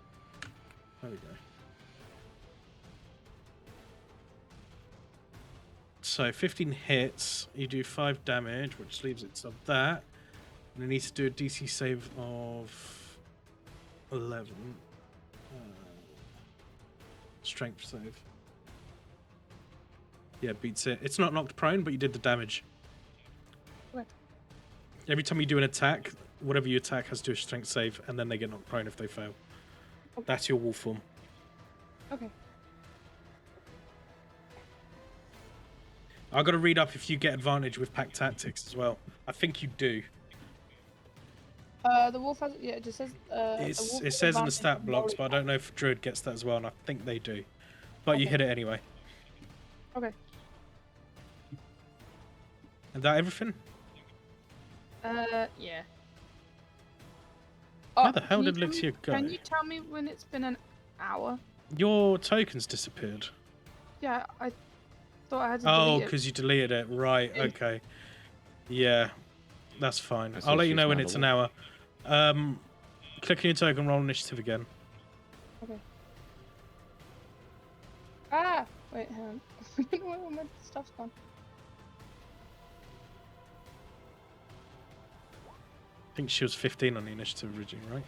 There we go. So 15 hits, you do 5 damage, which leaves it to that. And it needs to do a DC save of 11. Strength save. Yeah, beats it. It's not knocked prone, but you did the damage.
Okay.
Every time you do an attack, whatever you attack has to do a strength save, and then they get knocked prone if they fail.
Okay.
That's your wolf form.
Okay.
I got to read up if you get advantage with pack tactics as well. I think you do.
The wolf has. Yeah, it just says. A wolf
It
has
says in the
advantage
stat
on
blocks, but I
rolling
don't know if Druid gets that as well, and I think they do. But you
Okay.
hit it anyway.
Okay.
Is that everything?
Yeah.
How the hell
can you
did
tell me-
Lixia go?
Can you tell me when it's been an hour?
Your tokens disappeared.
Yeah, I thought I had to
Oh,
delete it.
because you deleted it. Right,
Yeah.
okay. Yeah, that's fine.
I
I'll
see
let you
she's
know when
now
it's
the
an hour. Click on your token, roll initiative again.
Okay. Ah! Wait, hang on. I don't know where all my stuff's gone.
I think she was 15 on the initiative originally, right?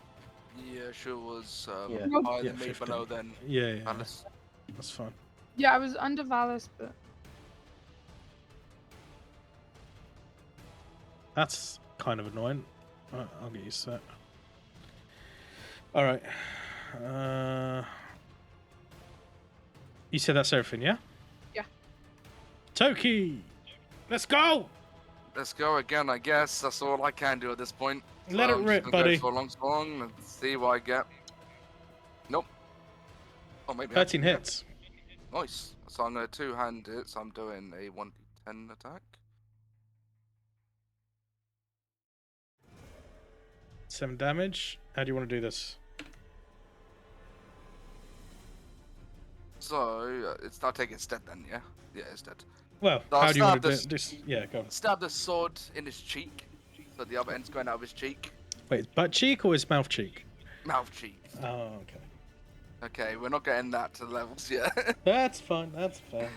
Yeah, sure was
Yeah.
higher
Yeah,
than me
15.
below then.
Yeah,
Alice.
that's fine.
Yeah, I was under Valis, but
That's kind of annoying. Alright, I'll get used to that. Alright. You said that's everything, yeah?
Yeah.
Toki! Let's go!
Let's go again, I guess. That's all I can do at this point.
Let it
I'm just
rip,
gonna go
buddy.
For so long and see what I get. Nope. Oh, maybe.
13
yeah.
hits.
Nice. So I'm going to two-hand it. So I'm doing a 1d10 attack.
7 damage. How do you want to do this?
So I take it's dead then, yeah? Yeah, it's dead.
Well,
I'll
how do you want to
stab
do this? Yeah, go on.
Stab the sword in his cheek, so the other end's going out of his cheek.
Wait, it's butt cheek or his mouth cheek?
Mouth cheek.
Oh, okay.
Okay, we're not getting that to the levels yet.
That's fine. That's fair.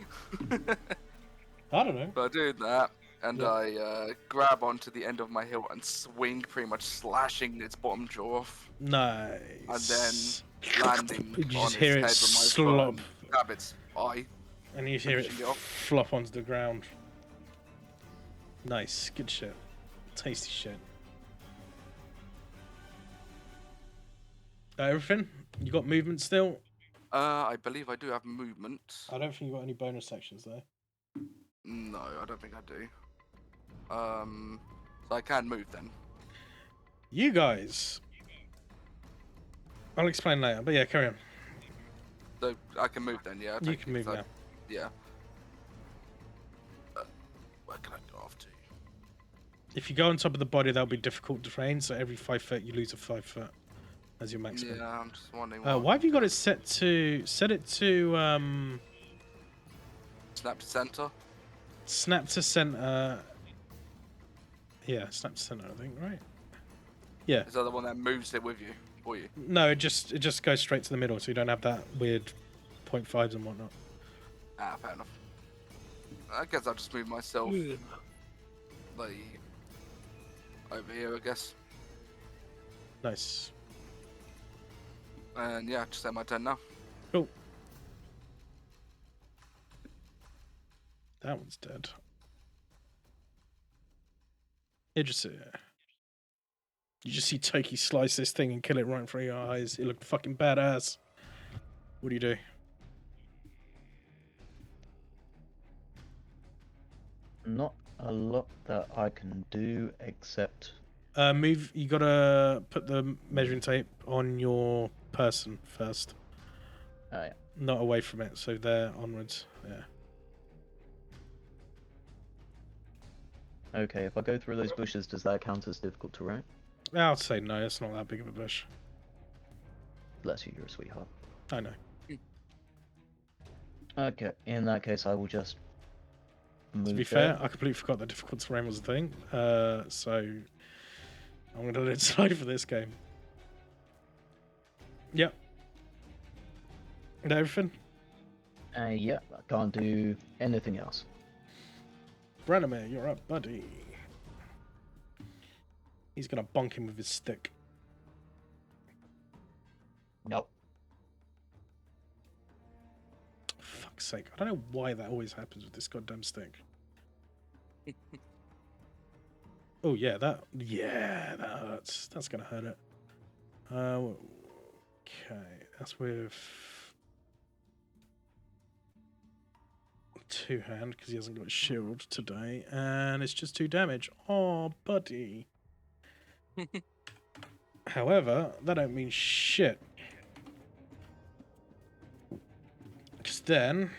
I don't know.
But I do that, and
Yeah.
I grab onto the end of my hilt and swing, pretty much slashing its bottom jaw off,
Nice.
landing
You
on
just
its
hear
head
it
with my
slop,
foot and stab its eye.
and you hear it
finishing it off.
flop onto the ground. Nice, good shit. Tasty shit. Everything? You got movement still?
I believe I do have movement.
I don't think you got any bonus sections though.
No, I don't think I do. So I can move then.
You guys. I'll explain later, but yeah, carry on.
So I can move then, yeah. I
You
take
can
it,
move
so-
now.
Yeah. Where can I go off to?
If you go on top of the body, that'll be difficult terrain, so every 5 foot you lose a 5 foot as your maximum.
Yeah, I'm just wondering.
Why have you got it set to
Snap to center?
snap to center? Yeah, snap to center, I think, right? Yeah.
Is that the one that moves it with you, for you?
No, it just goes straight to the middle, so you don't have that weird 0.5s and whatnot.
Ah, fair enough. I guess I'll just move myself, like, over here, I guess.
Nice.
And yeah, just end my turn now.
Cool. That one's dead. Idrisu. You just see Toki slice this thing and kill it right in front of your eyes. It looked fucking badass. What do you do?
Not a lot that I can do except
Move. You gotta put the measuring tape on your person first,
yeah.
not away from it. So there onwards. Yeah.
Okay, if I go through those bushes, does that count as difficult terrain?
I'll say no. It's not that big of a bush.
Bless you, you're a sweetheart.
I know.
Okay, in that case, I will just move
To be
there.
fair, I completely forgot that difficult terrain was a thing. So I'm gonna let it slide for this game. Yep. And everything.
Yeah, I can't do anything else.
Branimir, you're up, buddy. He's gonna bonk him with his stick.
Nope.
Fuck's sake. I don't know why that always happens with this goddamn stick. Oh yeah, that hurts. That's gonna hurt it. Okay, that's with two hand because he hasn't got shield today, and it's just 2 damage. Oh, buddy. However, that don't mean shit. Because then,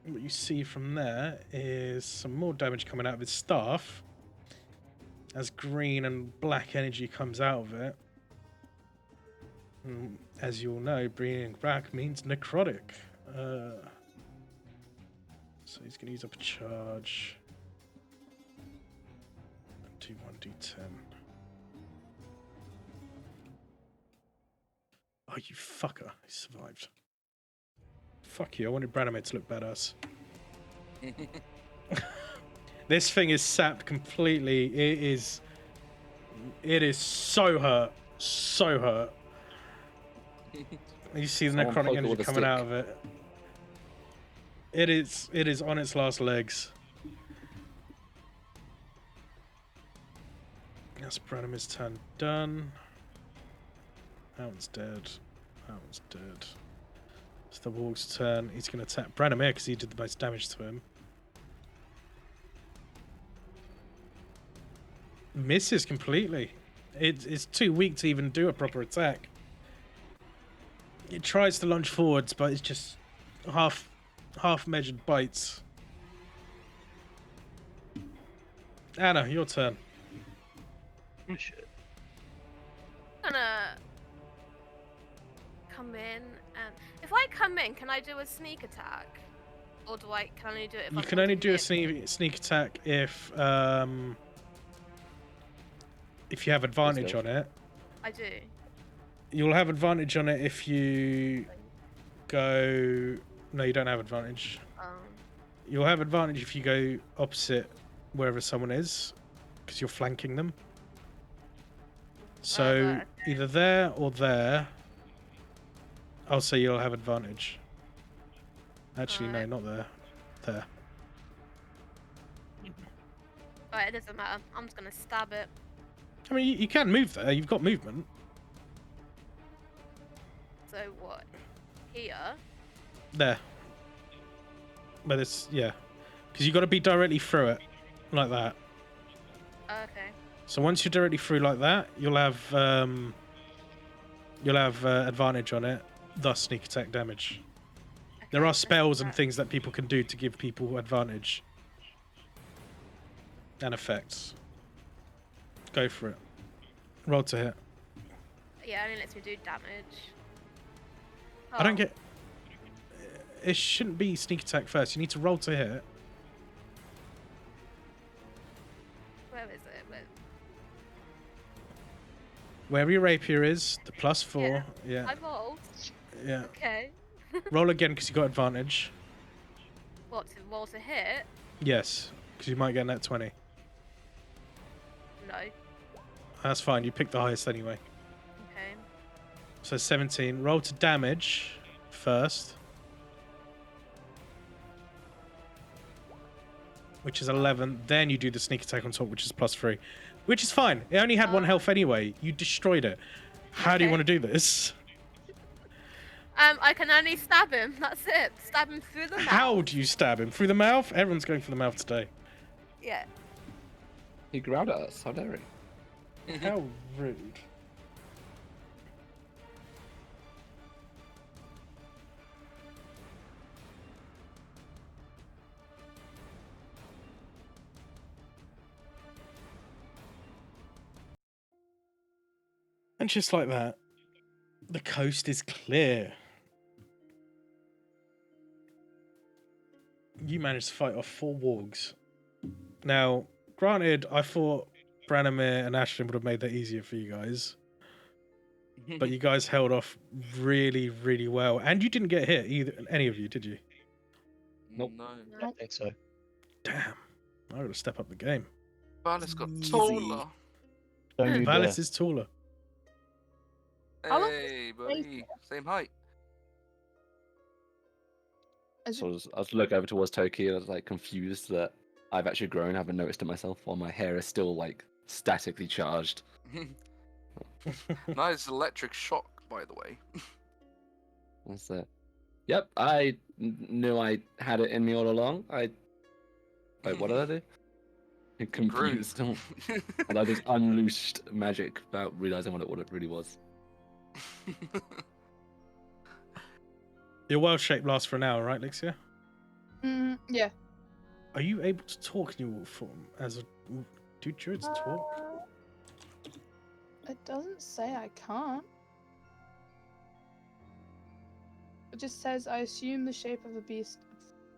what you see from there is some more damage coming out of his staff. As green and black energy comes out of it. And as you all know, bringing back means necrotic. So he's going to use up a charge. And do 1d10. Oh, you fucker. He survived. Fuck you. I wanted Branimir to look badass. This thing is sapped completely. It is so hurt. So hurt. You see the
Someone
necrotic
poke it
energy
with a
coming out
stick.
of it. It is on its last legs. That's Branimir's turn done. That one's dead. That one's dead. It's the Warg's turn. He's going to attack Branimir because he did the most damage to him. Misses completely. It's too weak to even do a proper attack. It tries to lunge forwards, but it's just half measured bites. Anna, your turn.
Shit.
Gonna come in and if If I come in, can I do a sneak attack? Or can I only do it if
You
I'm
can only do a
walking
sneak attack if you have advantage on it.
I do.
You'll have advantage on it if you go. No, you don't have advantage. You'll have advantage if you go opposite wherever someone is, because you're flanking them. So
okay.
either there or there. I'll say you'll have advantage. Actually, no,
Alright.
not there. There.
Right, it doesn't matter. I'm just gonna stab it.
I mean, you can move there. You've got movement.
So what? Here?
There. But it's, yeah. Because you've got to be directly through it. Like that.
Okay.
So once you're directly through like that, you'll have advantage on it. Thus sneak attack damage. There
Okay,
are
let's do
spells and
that.
things that people can do to give people advantage. And effects. Go for it. Roll to hit.
Yeah, it only lets me do damage.
I don't
Oh,
get... It shouldn't be sneak attack first. You need to roll to hit.
Where is it?
Wherever your rapier is, the +4. Yeah.
I rolled.
Yeah.
Okay.
Roll again because you got advantage.
What, to roll to hit?
Yes, because you might get that 20.
No.
That's fine. You picked the highest anyway.
Okay.
So 17. Roll to damage first. Which is 11. Then you do the sneak attack on top, which is +3. Which is fine. It only had 1 health anyway. You destroyed it. How do you
Okay.
want to do this?
I can only stab him. That's it. Stab him through the mouth.
How do you stab him? Through the mouth? Everyone's going for the mouth today.
Yeah.
He growled at us. How dare he?
How rude. And just like that, the coast is clear. You managed to fight off 4 wargs. Now, granted, I thought Branimir and Ashlyn would have made that easier for you guys. But you guys held off really, really well. And you didn't get hit, either. Any of you, did you?
Nope.
No.
I don't think so.
Damn. I gotta step up the game.
Valis got
Easy.
taller.
Don't you
Valis
dare.
is taller.
How long
Hey, buddy. Same height.
Mm-hmm.
So I was looking over towards Toki and I was like confused that I've actually grown. I haven't noticed it myself while my hair is still like statically charged.
Nice electric shock, by the way.
What's that? Yep, I knew I had it in me all along. Wait, what did I do? I confused. And I just unleashed magic without realizing what it really was.
Your wild shape lasts for an hour, right, Lixia?
Yeah.
Are you able to talk in your wolf form as a... Do druids talk?
It doesn't say I can't. It just says I assume the shape of a beast.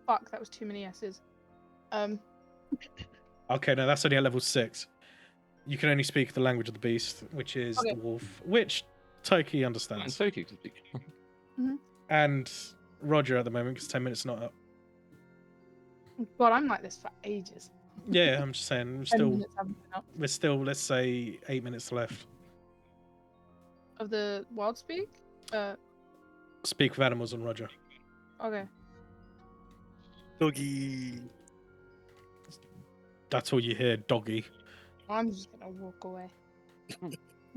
Fuck, that was too many S's.
Okay, no, that's only at level 6. You can only speak the language of the beast, which is
Okay.
the wolf, which Toki
And
understands.
Toki can speak.
And Roger at the moment, because 10 minutes not up.
God, I'm like this for ages.
Yeah, I'm just saying,
10
still,
minutes haven't been up.
we're still, let's say, 8 minutes left.
Of the wild speak?
Speak with animals on Roger.
Okay.
Doggy.
That's all you hear, doggy.
I'm just gonna walk away. I'm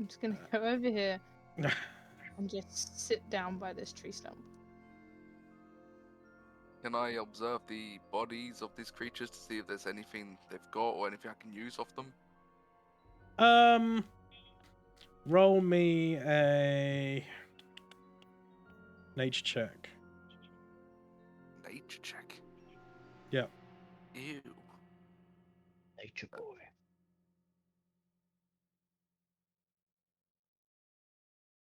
just gonna go over here and just sit down by this tree stump.
Can I observe the bodies of these creatures to see if there's anything they've got or anything I can use off them?
Roll me a nature check.
Nature check.
Yeah.
Ew.
Nature boy.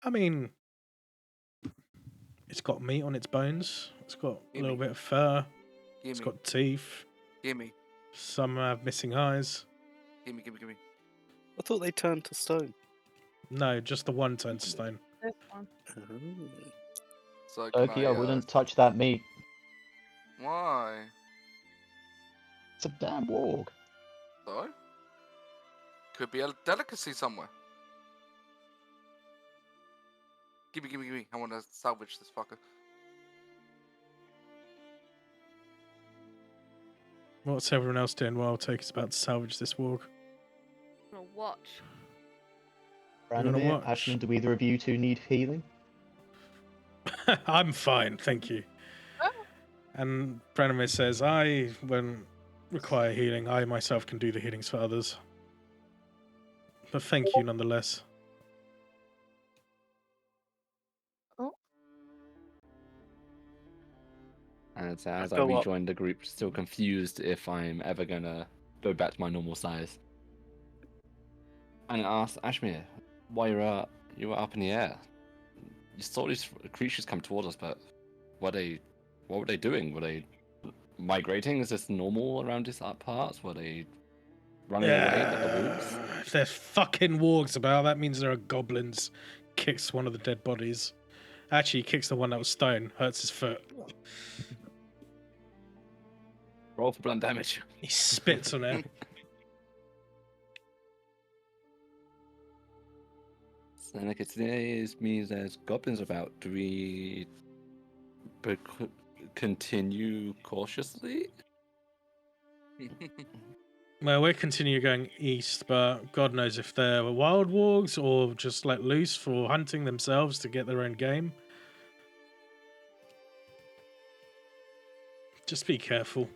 I mean, It's got meat on its bones. It's got a little
Gimme.
bit of fur. It's
Gimme.
got teeth.
Gimme.
Some have missing eyes.
Gimme.
I thought they turned to stone.
No, just the one turned to stone.
This one.
So can
Turkey, I
I,
wouldn't touch that meat.
Why?
It's a damn warg.
So? Could be a delicacy somewhere. Gimme. I want to salvage this fucker.
What's everyone else doing while Toki's about to salvage this warg?
I'm gonna watch.
wanna
Branimir,
watch?
Ashlyn, do either of you two need healing?
I'm fine, thank you.
Oh.
And Branimir says, I won't require healing. I myself can do the healings for others. But thank you nonetheless.
And so as I
Go up.
rejoin the group, still confused if I'm ever gonna go back to my normal size. And I asked Ashmir, why you were up in the air? You saw these creatures come towards us, but what were they doing? Were they migrating? Is this normal around these parts? Were they running away like the wolves?
If there's fucking wargs about, that means there are goblins. Kicks one of the dead bodies. Actually, he kicks the one that was stone. Hurts his foot.
Roll for blunt damage.
He spits on it.
Seneca, today means there's goblins about. Do we continue cautiously?
Well, we'll continue going east, but God knows if they're wild wargs or just let loose for hunting themselves to get their own game. Just be careful.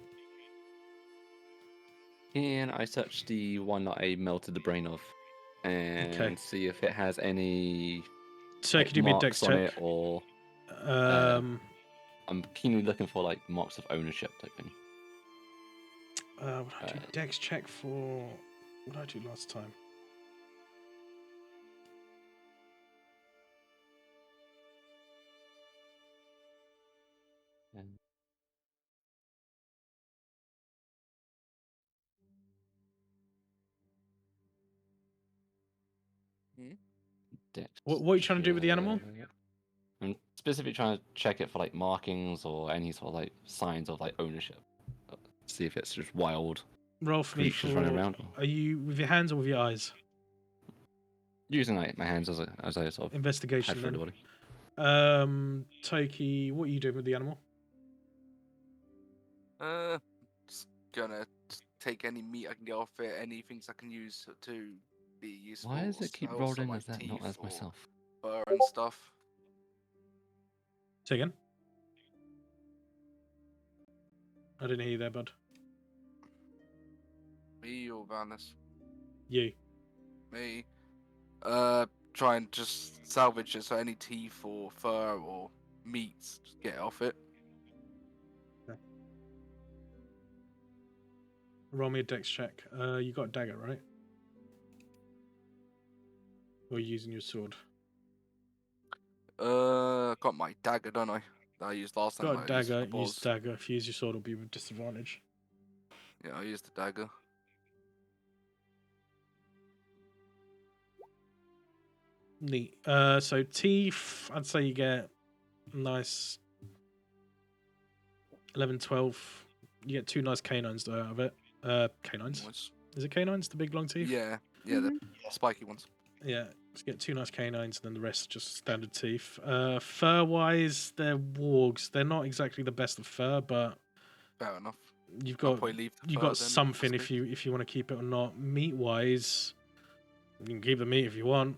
Can I search the one that I melted the brain of and see if it has any
So
like,
could you be a
marks
dex
on
check?
it, or I'm keenly looking for like marks of ownership type thing.
What did I do? Dex check for... What did I do last time?
Dex
What are you trying to do with the animal?
check. I'm specifically trying to check it for like markings or any sort of like signs of like ownership. See if it's just wild
Roll for me
creatures
for...
running around.
Are you with your hands or with your eyes?
Using like my hands as I sort of
Investigation
head through the
then.
body.
Toki, what are you doing with the animal?
Just gonna take any meat I can get off it, any things I can use to be useful.
Why does it keep
smells, so
rolling
like
as that, not
teeth
as
or
myself?
Fur and stuff.
Say again? I didn't hear you there, bud.
Me or Vanis?
You.
Me. Try and just salvage it, so any teeth or fur or meats, just get it off it.
Roll me a dex check. You got a dagger, right? Or are you using your sword?
Got my dagger, don't I? That I used last time.
Got a
I used for
dagger,
the
use
boss.
dagger. If you use your sword, it'll be with disadvantage.
Yeah, I used the dagger.
Neat. So teeth, I'd say you get nice 11, 12. You get 2 nice canines though out of it. Canines?
Once-
Is it canines, the big long teeth?
Yeah, the spiky ones.
Yeah, just get 2 nice canines, and then the rest just standard teeth. Fur-wise, they're wargs. They're not exactly the best of fur, but
Fair enough.
you've
I'll
got
probably leave the
you've
fur
got
then,
something
that's
if you want to keep it or not. Meat-wise, you can keep the meat if you want.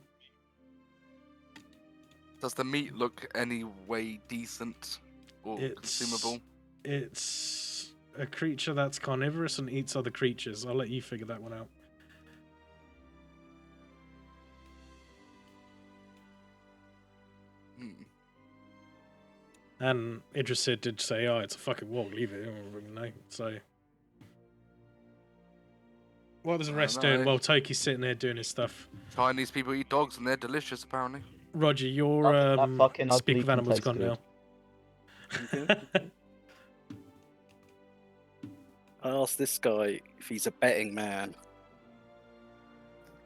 Does the meat look any way decent or consumable?
It's a creature that's carnivorous and eats other creatures. I'll let you figure that one out.
Hmm.
And Idrisid did say, "Oh, it's a fucking warg. Leave it." I don't really know. So, what is the
I
rest
don't
doing
know.
while Toki's sitting there doing his stuff?
Chinese people eat dogs and they're delicious, apparently.
Roger, your
That fucking
speak
ugly
of animals
can
gone
taste
now.
Okay. I asked this guy if he's a betting man.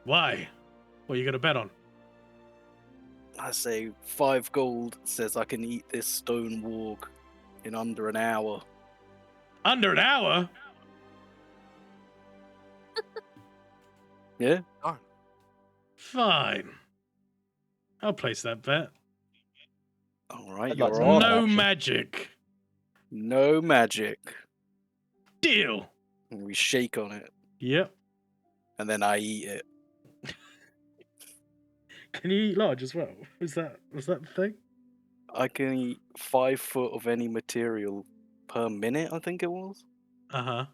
Why? What are you going to bet on?
I say 5 gold says I can eat this stone warg in under an hour.
Under an hour?
Yeah?
Darn.
Fine. I'll place that bet.
Alright,
I'd like
you're
to
on.
know
No
action.
magic.
No magic.
Deal.
And we shake on it,
Yep.
and then I eat it.
Can you eat large as well? Was that the thing?
I can eat 5 foot of any material per minute, I think it was.
Uh-huh.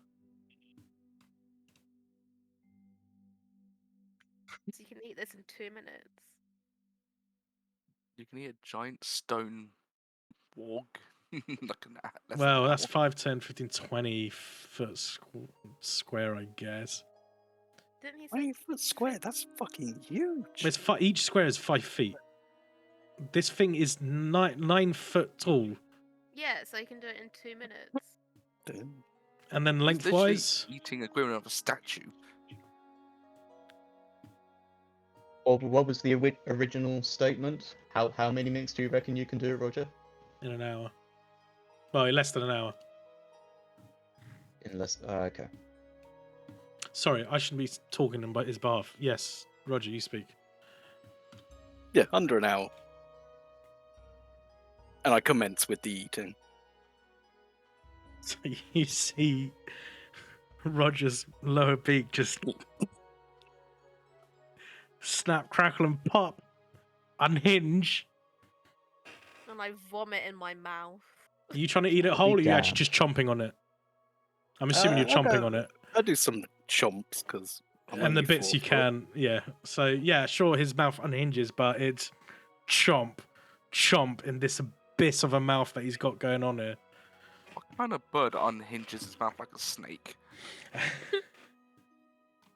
So you can eat this in 2 minutes.
You can eat a giant stone warg. Like less than
Well,
an
that's
hour.
5, 10, 15, 20 foot square, I guess.
Didn't he say?
20 foot square, that's fucking huge.
It's each square is 5 feet. This thing is 9 foot tall.
Yeah, so you can do it in 2 minutes.
Damn.
And then
It's literally
lengthwise,
eating equivalent of a statue.
What was the original statement? How many minutes do you reckon you can do, Roger?
in an hour. Well, in less than an hour.
In less. Okay.
Sorry, I shouldn't be talking on his behalf. Yes, Roger, you speak.
Yeah, under an hour. And I commence with the eating.
So you see Roger's lower beak just snap, crackle, and pop, unhinge.
And I vomit in my mouth.
Are you trying to eat it whole, or are you actually
Damn.
just chomping on it? I'm assuming you're chomping
okay.
on it.
I do some chomps because
And the bits you can, yeah. So, yeah, sure, his mouth unhinges, but it's chomp, chomp in this abyss of a mouth that he's got going on here.
What kind of bird unhinges its mouth like a snake?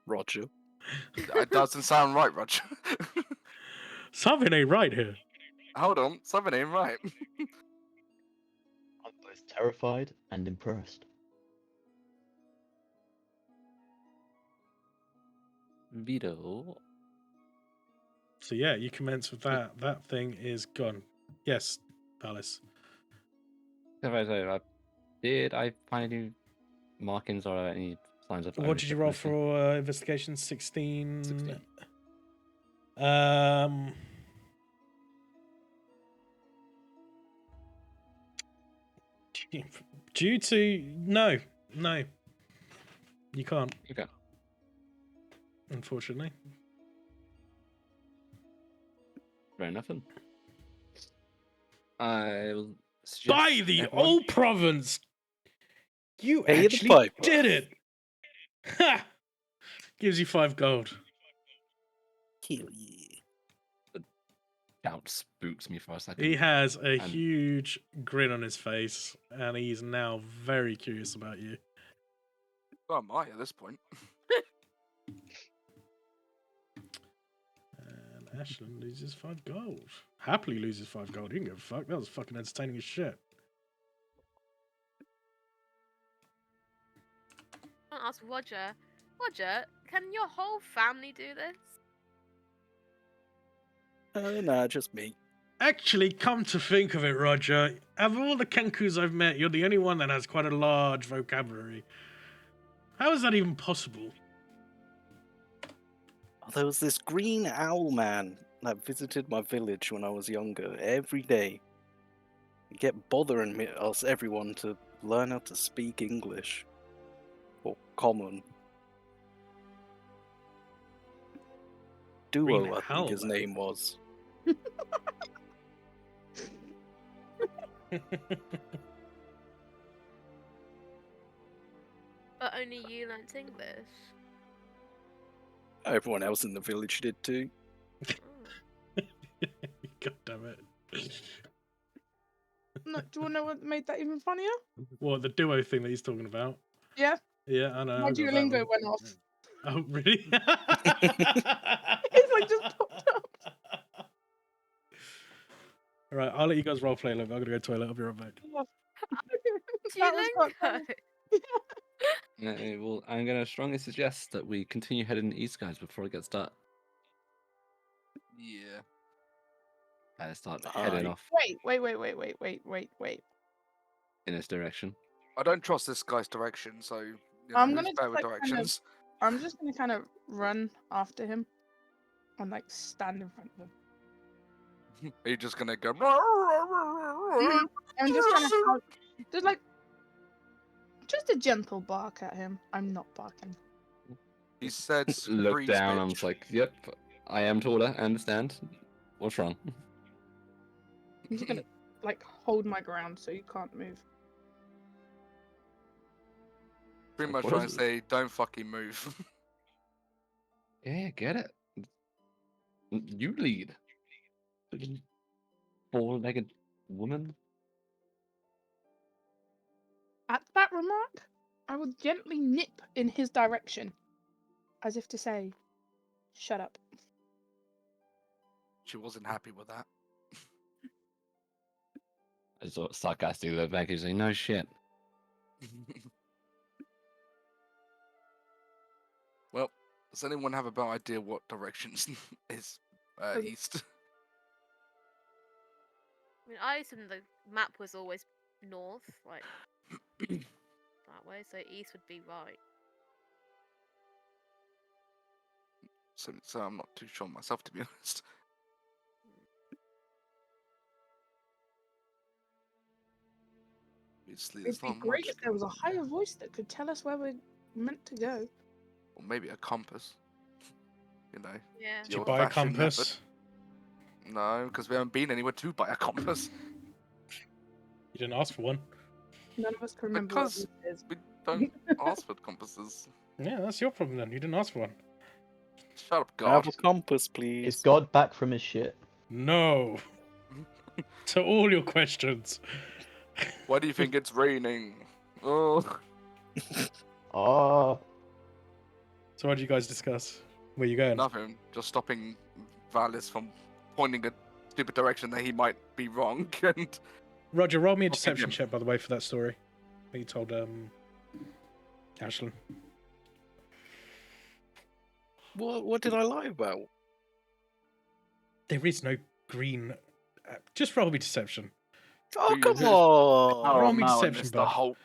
Roger.
That doesn't sound right, Roger.
Something ain't right here.
Hold on, something ain't right.
I'm both terrified and impressed.
Vito.
So, yeah, you commence with that. That thing is gone. Yes, Palace.
Did I find any markings or any signs of
What did you
ownership
roll
missing?
for investigation? 16.
16.
Due to no, you can't,
Okay.
unfortunately.
Fair enough. Then. I will suggest
By the
everyone-
old province, you
Pay the
actually
piper.
did it. Ha! Gives you 5 gold.
Hell yeah.
Count spooks me for a second.
He has a
And-
huge grin on his face, and he's now very curious about you.
Oh my, at this point.
And Ashland loses 5 gold. Happily loses 5 gold. He can give a fuck. That was fucking entertaining as shit.
I want to ask Roger. Roger, can your whole family do this?
Nah, just me.
Actually, come to think of it, Roger, of all the Kenkus I've met, you're the only one that has quite a large vocabulary. How is that even possible?
There was this green owl man that visited my village when I was younger every day. He kept bothering everyone to learn how to speak English. Or common.
Green
Duo, I
owl
think his
man.
name was.
But only you learnt English.
Everyone else in the village did too.
Oh.
God damn it.
No, do you want to know what made that even funnier?
What, the duo thing that he's talking about?
Yeah.
Yeah, I know.
My
I've got that
Duolingo
one.
went off.
Oh, really?
It's like just popped up.
All right, I'll let you guys roleplay a little bit. I'm gonna go to the toilet. I'll be right back.
That was quite funny.
Well, I'm going to strongly suggest that we continue heading east, guys, before it gets dark.
Yeah.
Start heading
Aye.
off
Wait.
in this direction.
I don't trust this guy's direction, so
I'm
who's
gonna
better with
just, like, kind of-
directions?
I'm just gonna kind of run after him and like stand in front of him.
Are you just gonna go?
I'm just trying to just like just a gentle bark at him. I'm not barking.
He said,
Look
"Freeze,
down. I'm
bitch."
just like, yep, I am taller. I understand. What's wrong?
I'm just gonna like hold my ground so you can't move.
Pretty much
What
trying
is
to say, "Don't fucking move."
Yeah, get it. You lead. Four-legged woman.
At that remark, I will gently nip in his direction, as if to say, "Shut up."
She wasn't happy with that.
I sort of sarcastically look back and say, no shit.
Well, does anyone have a better idea what directions is east?
I mean, I assume the map was always north, like that way, so east would be right.
So I'm not too sure myself, to be honest. Obviously,
It'd
there's
be
not
great
much.
if there was a higher voice that could tell us where we're meant to go.
Or maybe a compass. You know.
Yeah.
Did you
Your
buy a
fashion method.
compass?
No, because we haven't been anywhere to buy a compass.
You didn't ask for one.
None of us can remember
Because
what it is.
we don't ask for compasses.
Yeah, that's your problem then. You didn't ask for one.
Shut up,
Have
God.
a compass,
Is
please.
God back from his shit?
No. To all your questions.
Why do you think it's raining? Oh,
Ah,
So what did you guys discuss? Where you going?
nothing. Just stopping Valis from pointing a stupid direction that he might be wrong. And
Roger, roll me a
Okay,
deception
then.
check, by the way, for that story that you told Ashlyn.
What did I lie about?
There is no green. Just roll me deception.
Oh,
Who
come
is-
on!
Roll me
Mountain
deception,
is the
bud.
whole.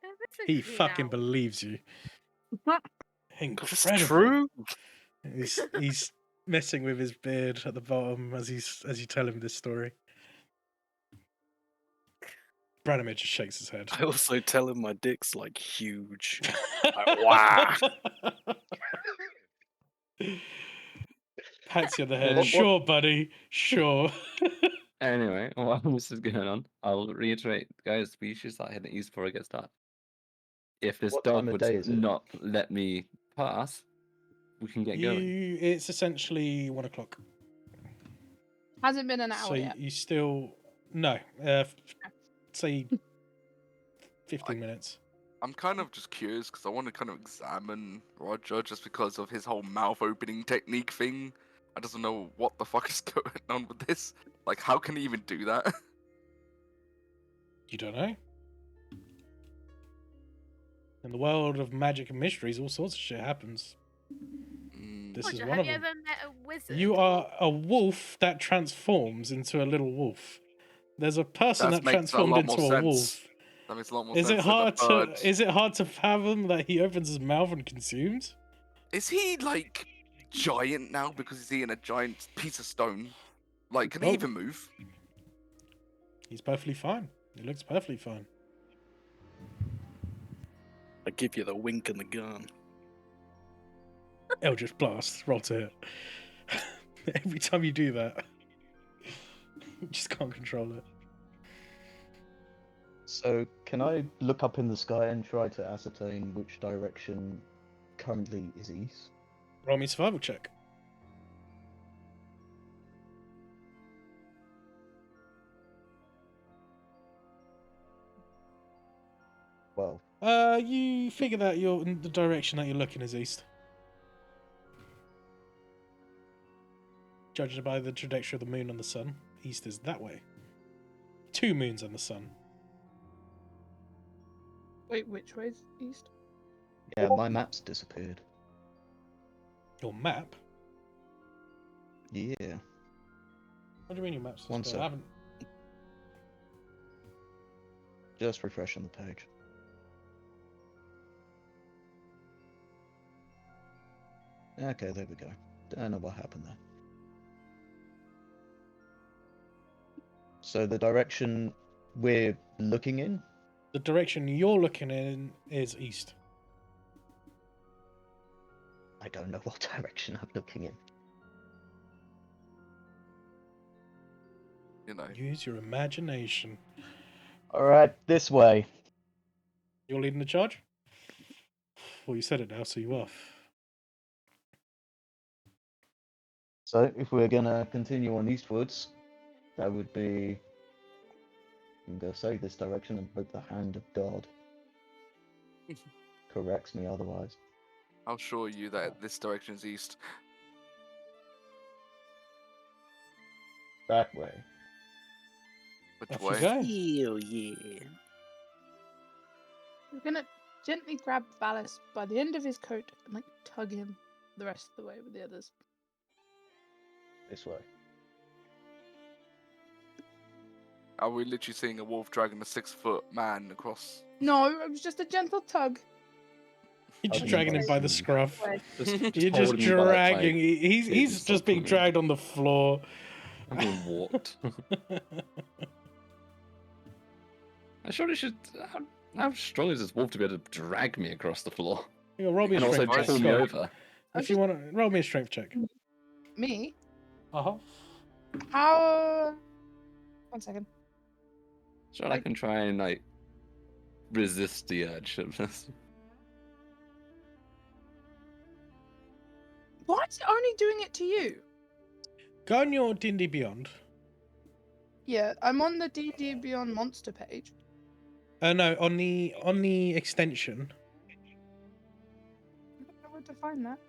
There is a
He
green
fucking
owl.
believes you.
It's
Incredible.
true.
He's messing with his beard at the bottom as you tell him this story. Branimir just shakes his head.
I also tell him my dick's like huge. Like, wow.
Pats you on the head.
What-
Sure, buddy. Sure.
Anyway, while this is going on, I'll reiterate, guys, we should start heading east before it gets dark. If this
What
dog
time of
would
day is it?
not let me pass, we can get going.
It's essentially 1 o'clock.
Hasn't been an hour
So
yet.
you still say 15 minutes.
I'm kind of just curious because I want to kind of examine Roger just because of his whole mouth opening technique thing. I just don't know what the fuck is going on with this. Like, how can he even do that?
You don't know. In the world of magic and mysteries, all sorts of shit happens. This is
Roger,
one
have
of
you
them.
ever met a wizard?
You
or-
are a wolf that transforms into a little wolf. There's a person
That
that
makes a
transformed
lot
into
more
a
sense.
wolf.
That makes a lot more
Is
sense
it
than a
hard to
bird.
is it hard to fathom that he opens his mouth and consumes?
Is he like giant now because he's eating a giant piece of stone? Like, can he
Oh.
even move?
He's perfectly fine. He looks perfectly fine.
I give you the wink and the gun.
Eldritch Blast, roll to hit. Every time you do that, you just can't control it.
so can I look up in the sky and try to ascertain which direction currently is east?
Roll me a survival check.
Well,
You figure that the direction that you're looking is east. Judging by the trajectory of the moon and the sun, east is that way. 2 moons and the sun.
Wait, which way's east?
Yeah, my map's disappeared.
Your map?
Yeah.
What do you mean your map's
One
disappeared? I
sec.
haven't.
Just refreshing the page. Okay, there we go. Don't know what happened there. So the direction we're looking in?
The direction you're looking in is east.
I don't know what direction I'm looking in.
You know.
Use your imagination.
Alright, this way.
You're leading the charge? Well, you said it now, so you off.
So if we're gonna continue on eastwards, that would be... I'm gonna say this direction and hope the hand of God corrects me otherwise.
I'll show you that this direction is east.
That way.
Which
Off you
way?
go.
Hell yeah.
We're gonna gently grab Valis by the end of his coat and like tug him the rest of the way with the others.
This way.
Are we literally seeing a wolf dragging a 6-foot man across?
No, it was just a gentle tug.
You're just
Okay.
dragging him by the scruff.
Way.
You're just
holding him by, like,
dragging. He's
yeah,
just
just
being
pulling.
dragged on the floor.
I'm being walked. I surely should. How strong is this wolf to be able to drag me across the floor
You know, roll me a
and also
strength check.
pull me
Scott.
over?
If you want to roll me a strength check.
Me?
Uh-huh.
How? 1 second.
Sure, I can try and like resist the urge of this.
Why is it only doing it to you?
Go on your D&D Beyond.
Yeah, I'm on the D&D Beyond monster page.
No, on the extension.
I don't know where to find that.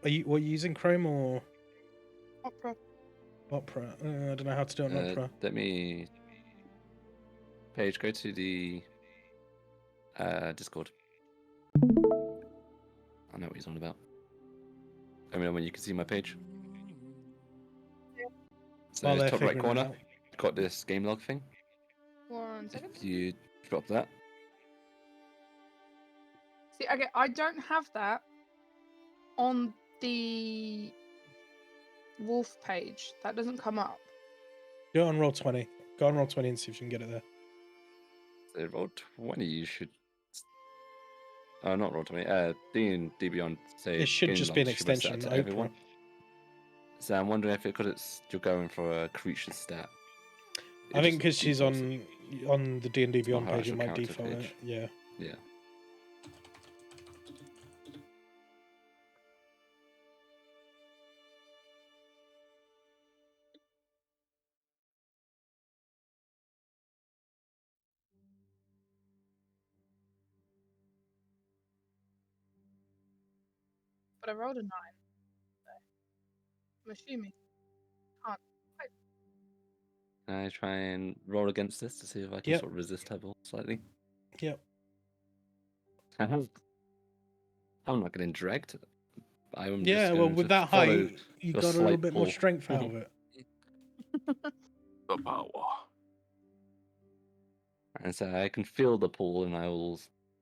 Are you using Chrome or
Opera.
Opera? I don't know how to do it on Opera.
Let me. Paige, go to the Discord. I know what he's on about. I mean, when you can see my page. So
While they're
top right
figuring it
corner,
out.
got this game log thing.
1 second.
If you drop that,
See, okay, I don't have that on the wolf page. That doesn't come up.
Do it on Roll20. Go on Roll20 and see if you can get it there.
so roll 20, you should. Oh, not roll 20. D&D Beyond say
It should
game
just be an
log should reset
extension.
to
Opera.
everyone. So I'm wondering if because you're going for a creature stat.
I think because
just
she's
defaults it.
on the D&D Beyond
her
page, it
actual
might
character
default
page.
it. Yeah.
Yeah.
But I rolled a 9. I'm assuming.
Can I try and roll against this to see if I can
Yep.
sort of resist her ball slightly?
Yep.
I'm not getting dragged. I'm
Yeah,
just
well,
going
with
to
that
follow
height, you
your
got a little
slight
bit more
pull.
strength out of it.
The power.
And so I can feel the pull, and I will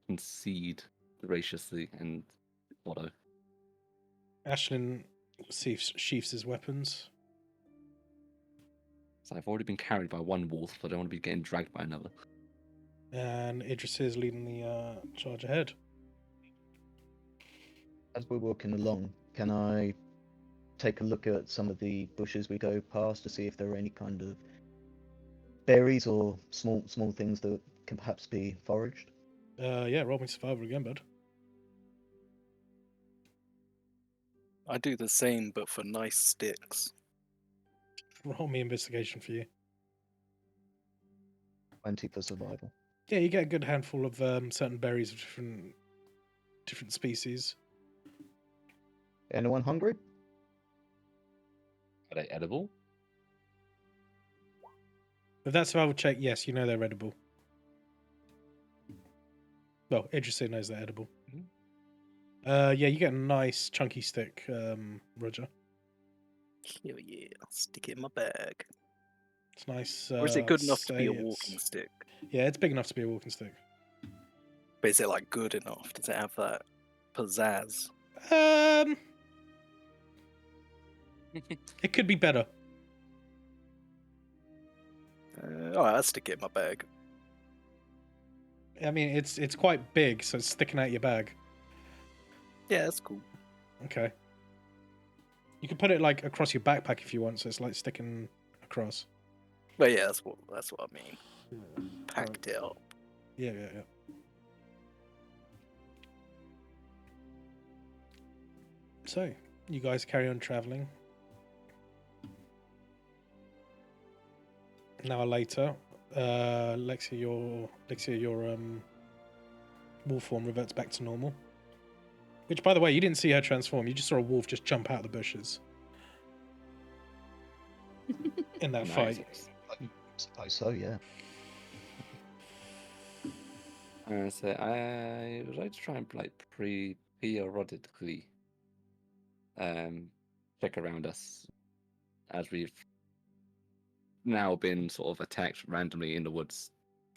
concede graciously and follow.
Ashlyn sheaths his weapons.
So I've already been carried by one wolf, but I don't want to be getting dragged by another.
And Idris is leading the charge ahead.
As we're walking along, can I take a look at some of the bushes we go past to see if there are any kind of berries or small things that can perhaps be foraged?
Yeah, roll me survival again, bud.
I do the same, but for nice sticks.
Roll me investigation for you.
20 for survival.
Yeah, you get a good handful of certain berries of different species.
Anyone hungry?
Are they edible?
With that survival check, yes, you know they're edible. Well, Idrisu knows they're edible.
Mhm.
Yeah, you get a nice chunky stick, Roger.
Hell yeah, I'll stick it in my bag.
It's nice.
Or is it
I'd
good enough to be
say
a
it's-
walking stick?
Yeah, it's big enough to be a walking stick.
But is it like good enough? Does it have that pizzazz?
It could be better.
Alright, I'll stick it in my bag.
I mean, it's quite big, so it's sticking out your bag.
Yeah, that's cool.
Okay. You could put it like across your backpack if you want, so it's like sticking across.
But yeah, that's what I mean. Packed it up.
Yeah. So, you guys carry on traveling. An hour later, Lexia, your wolf form reverts back to normal. Which, by the way, you didn't see her transform. You just saw a wolf just jump out of the bushes in that fight.
I suppose so, yeah.
So I would like to try and like periodically check around us as we've now been sort of attacked randomly in the woods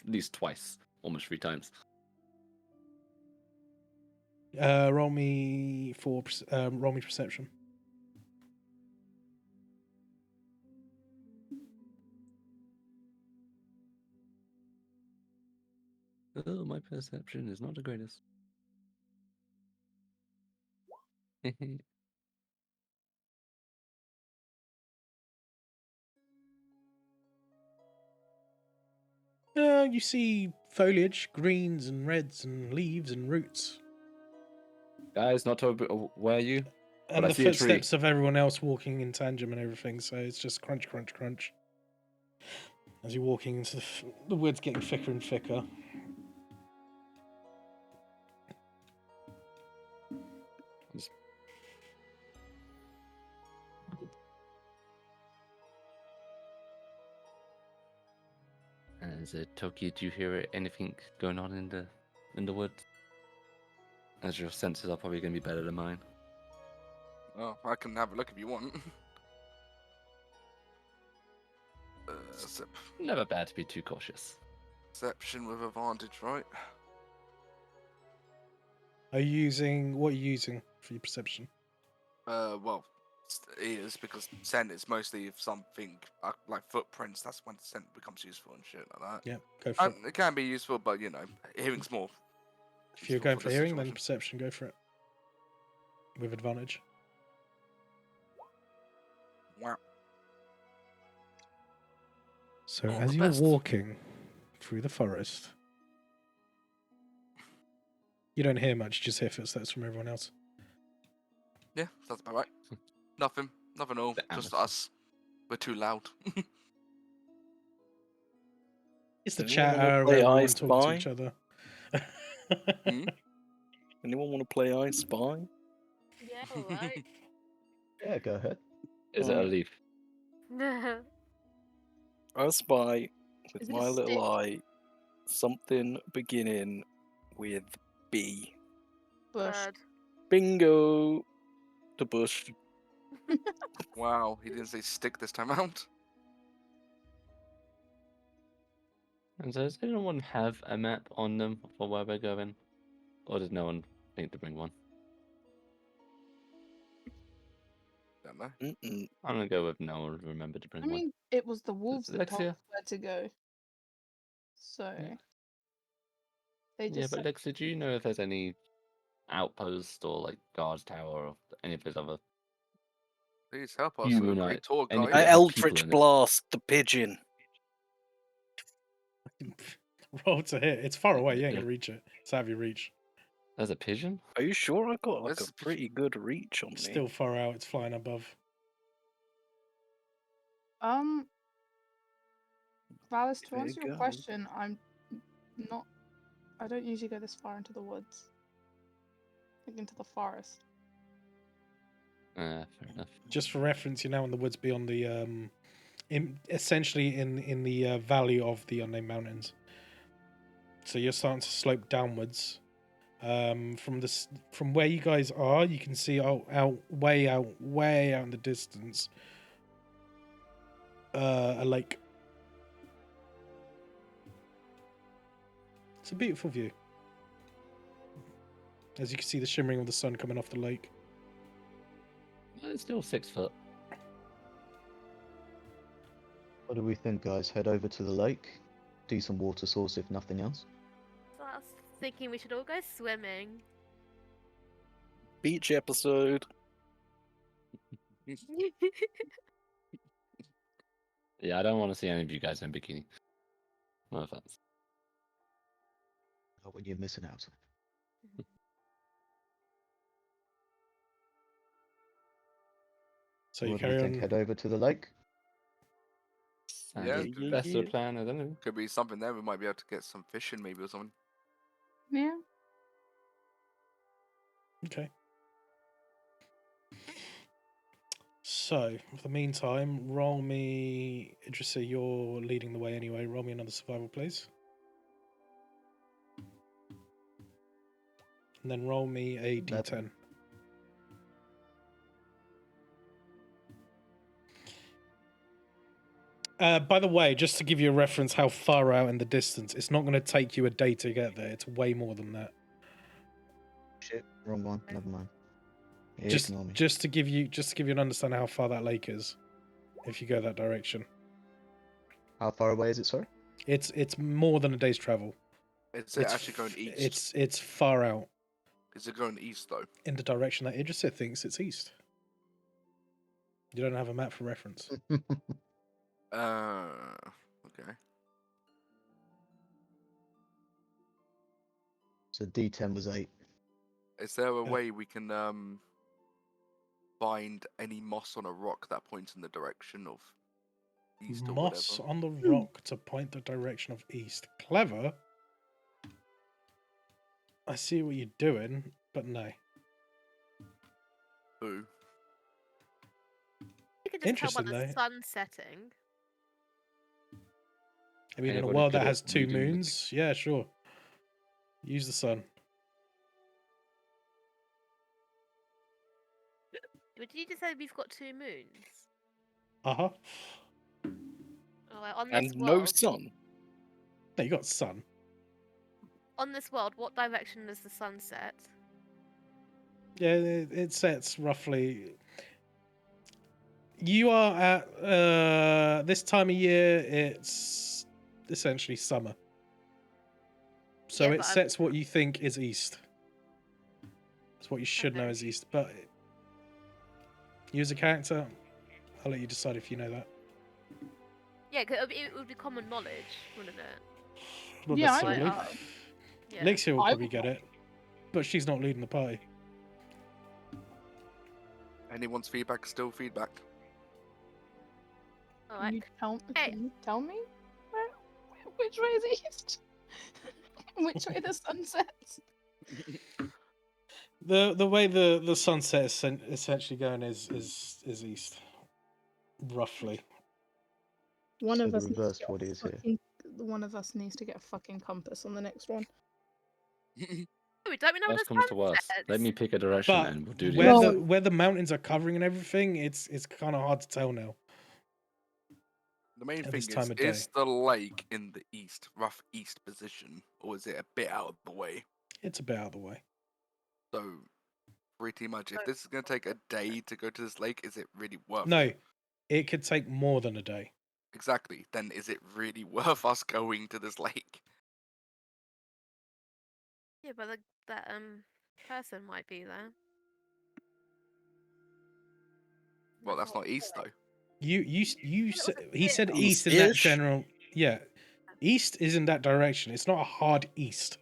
at least twice, almost 3 times.
Roll me perception.
Oh, my perception is not the greatest.
You see foliage, greens and reds and leaves and roots.
Guys, not to where you?
And
But I
the
see a tree.
footsteps of everyone else walking in tandem and everything, so it's just crunch, crunch, crunch. As you're walking into the woods getting thicker and thicker.
As Toki, do you hear anything going on in the woods? As your senses are probably going to be better than mine.
Oh, I can have a look if you want.
Never bad to be too cautious.
Perception with advantage, right?
What are you using for your perception?
Well, it is because scent is mostly if something like footprints. That's when scent becomes useful and shit like that.
Yeah, go for it.
It can be useful, but hearing's more.
If you're
useful
going
for
for
this
hearing, then
situation.
perception, go for it. With advantage.
Wow.
So
All
as
the
you're
best.
walking through the forest, you don't hear much, you just hear footsteps from everyone else.
Yeah, that's about right. Nothing at all.
The
Just
Amazon.
us. We're too loud.
It's the
Does anyone wanna
chatter,
play
everyone
I
talking to
Spy?
each other.
Hmm?
Anyone want to play I Spy?
Yeah, alright.
Yeah, go ahead.
Is it a
Alright.
leaf?
I spy with
Is it a
my little
stick?
eye something beginning with B.
Bush.
Bird.
Bingo! The bush.
Wow, he didn't say stick this time out.
And so does anyone have a map on them for where we're going? Or does no one think to bring one?
Don't know.
Mm-mm.
I'm going to go with no one remembered to bring
I
one.
mean, it was the wolves that told
Lexia?
us where to go. So
Yeah.
they
Yeah,
just
but
said,
Lexi, do you know if there's any outpost or like guard tower or any of those other
Please help us.
Human
We're a
eye-
great tour
any
guide.
Yeah,
I
the
Eldritch
people in it.
Blast the pigeon.
Roll to hit. It's far away, you ain't
Yeah.
gonna reach it. It's out of your reach.
There's a pigeon?
Are you sure I got like
Where's
a pretty good reach on me?
It's still far out, it's flying above.
Valis, to
There
answer
you
your
go.
question, I don't usually go this far into the woods. Like into the forest.
Fair enough.
Just for reference, you're now in the woods beyond the essentially in the valley of the unnamed mountains. So you're starting to slope downwards. From where you guys are, you can see way out in the distance, a lake. It's a beautiful view. As you can see the shimmering of the sun coming off the lake.
It's still 6 foot.
What do we think, guys? Head over to the lake, decent water source if nothing else.
So I was thinking we should all go swimming.
Beach episode.
Yeah, I don't want to see any of you guys in bikini. No offense.
Not when you're missing out.
So you
What do we
carry
think?
on.
Head over to the lake.
Sounds
Yeah,
like the best of plan, I don't know.
Could be something there. We might be able to get some fishing, maybe, or something.
Yeah.
Okay. So, for the meantime, roll me. Idrissa, you're leading the way anyway. Roll me another survival, please. And then roll me a d10. By the way, just to give you a reference how far out in the distance, it's not going to take you a day to get there. It's way more than that.
Shit, wrong one. Never mind.
Just
Ignore me.
to give you an understanding how far that lake is, if you go that direction.
How far away is it, sorry?
It's more than a day's travel.
Is it actually going east?
It's far out
Is it going east though?
in the direction that Idrissa thinks it's east. You don't have a map for reference.
Okay.
So D10 was 8.
Is there a
Yeah.
way we can find any moss on a rock that points in the direction of east or
Moss
whatever?
on the rock to point the direction of east. Clever. I see what you're doing, but no.
Ooh.
You can just tell by
Interesting,
the
though.
sun setting.
I mean, in a
Anybody
world
good
that
at
has 2
reading the-
moons, yeah, sure. Use the sun.
Did you just say we've got 2 moons?
Uh-huh.
Oh, well, on this
And no
world,
sun.
No, you got sun.
on this world, what direction does the sun set?
Yeah, it sets roughly. You are at this time of year. It's essentially summer, so
Yeah,
it
but I'm-
sets what you think is east. It's what you should know
Okay.
is east. But you as a character, I'll let you decide if you know that.
Yeah, 'cause it would be common knowledge, wouldn't it?
Not
Yeah,
necessarily.
Yeah.
Lixia will
I
probably
would
get it, but she's not leading the party.
Anyone's feedback is still feedback.
All
Can
right.
you tell,
Hey.
can you tell me which way is east? Which way the sun sets?
The way the sunset is essentially going is east, roughly.
One
So
of
the
us needs
reverse
to
to what
get
it
a
is here.
fucking, one of us needs to get a fucking compass on the next one.
We don't we know where
Worst
the
comes
sun
to worst.
sets?
Let me pick a direction
But
and we'll do
where
the
the where the mountains are covering and everything, it's kind of hard to tell now.
The main
At
thing
this time of
is
day.
the lake in the east, rough east position, or is it a bit out of the way?
It's a bit out of the way.
So, pretty much, if this is going to take a day to go to this lake, is it really worth
No,
it?
it could take more than a day.
Exactly. Then is it really worth us going to this lake?
Yeah, but that person might be there.
Well, that's not east, though.
You
was
said
a
he
bit
said east in that
east-ish.
general. Yeah, east is in that direction. It's not a hard east.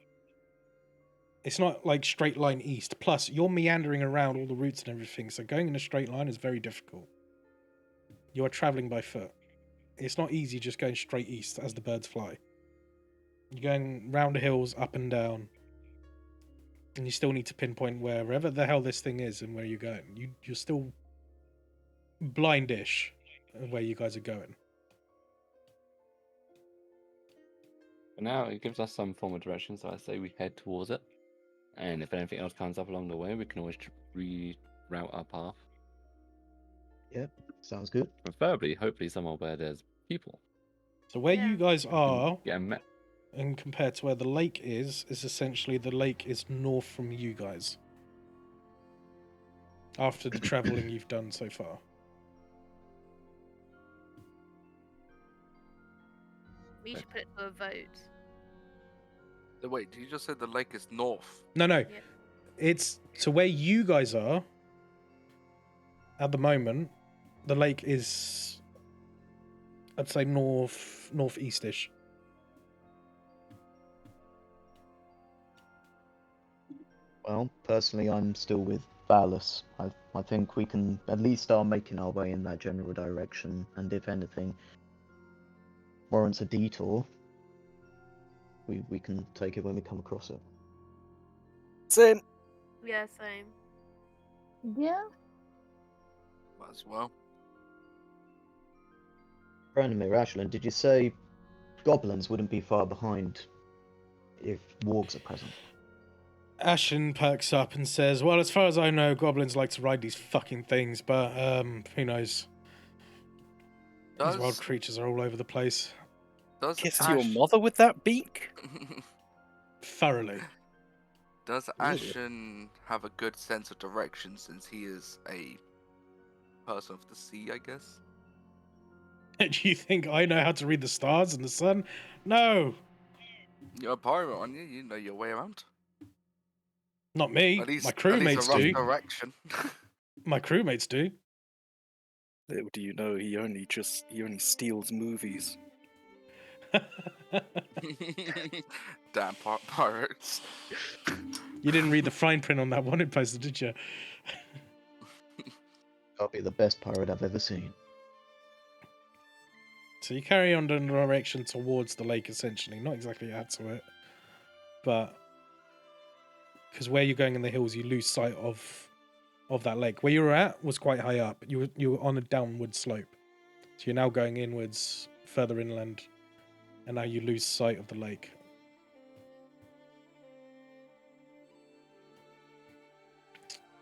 It's not like straight line east. Plus, you're meandering around all the routes and everything, so going in a straight line is very difficult. You are traveling by foot. It's not easy just going straight east as the birds fly. You're going round the hills, up and down, and you still need to pinpoint wherever the hell this thing is and where you're going. You're still blindish where you guys are going.
For now, it gives us some form of direction, so I say we head towards it. And if anything else comes up along the way, we can always reroute our path.
Yep, sounds good.
Preferably, hopefully, somewhere where there's people.
So where
Yeah.
you guys are,
Yeah, met.
and compared to where the lake is essentially the lake is north from you guys. After the travelling you've done so far.
We should put it to a vote.
Wait, did you just say the lake is north?
No,
Yeah.
it's to where you guys are at the moment. The lake is, I'd say, northeastish.
Well, personally, I'm still with Valus. I think we can at least start making our way in that general direction, and if anything warrants a detour, we can take it when we come across it.
Same.
Yeah, same.
Yeah.
Might as well.
Branimir, Ashland, did you say goblins wouldn't be far behind if wargs are present?
Ashen perks up and says, well, as far as I know, goblins like to ride these fucking things, but who knows? These wild
Does
creatures are all over the place.
does
Kiss
Ash...
your mother with that beak?
Thoroughly.
Does
Really?
Ashen have a good sense of direction since he is a person of the sea, I guess?
Do you think I know how to read the stars and the sun? No,
You're a pirate, aren't you? You know your way around.
not me.
At least,
My
at least
crewmates
a rough
do.
direction.
My crewmates do.
Little do you know, he only steals movies.
Damn pirates.
You didn't read the fine print on that wanted poster, did you?
I'll be the best pirate I've ever seen.
So you carry on in the direction towards the lake, essentially. Not exactly out to it, but because where you're going in the hills, you lose sight of that lake. Where you were at was quite high up. You were on a downward slope, so you're now going inwards, further inland, and now you lose sight of the lake.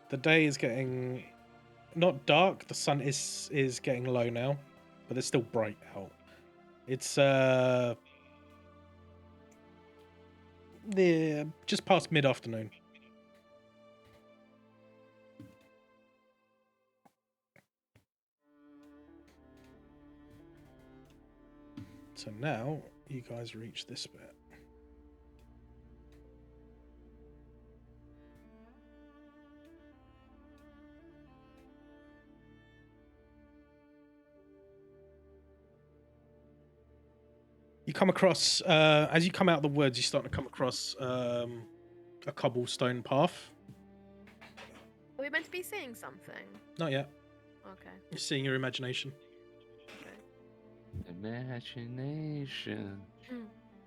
The day is getting not dark. The sun is getting low now, but it's still bright out. It's the just past mid-afternoon. So now you guys reach this bit. You come across, as you come out of the woods, you start to come across a cobblestone path.
Are we meant to be seeing something?
Not yet.
Okay.
You're seeing your imagination.
Imagination.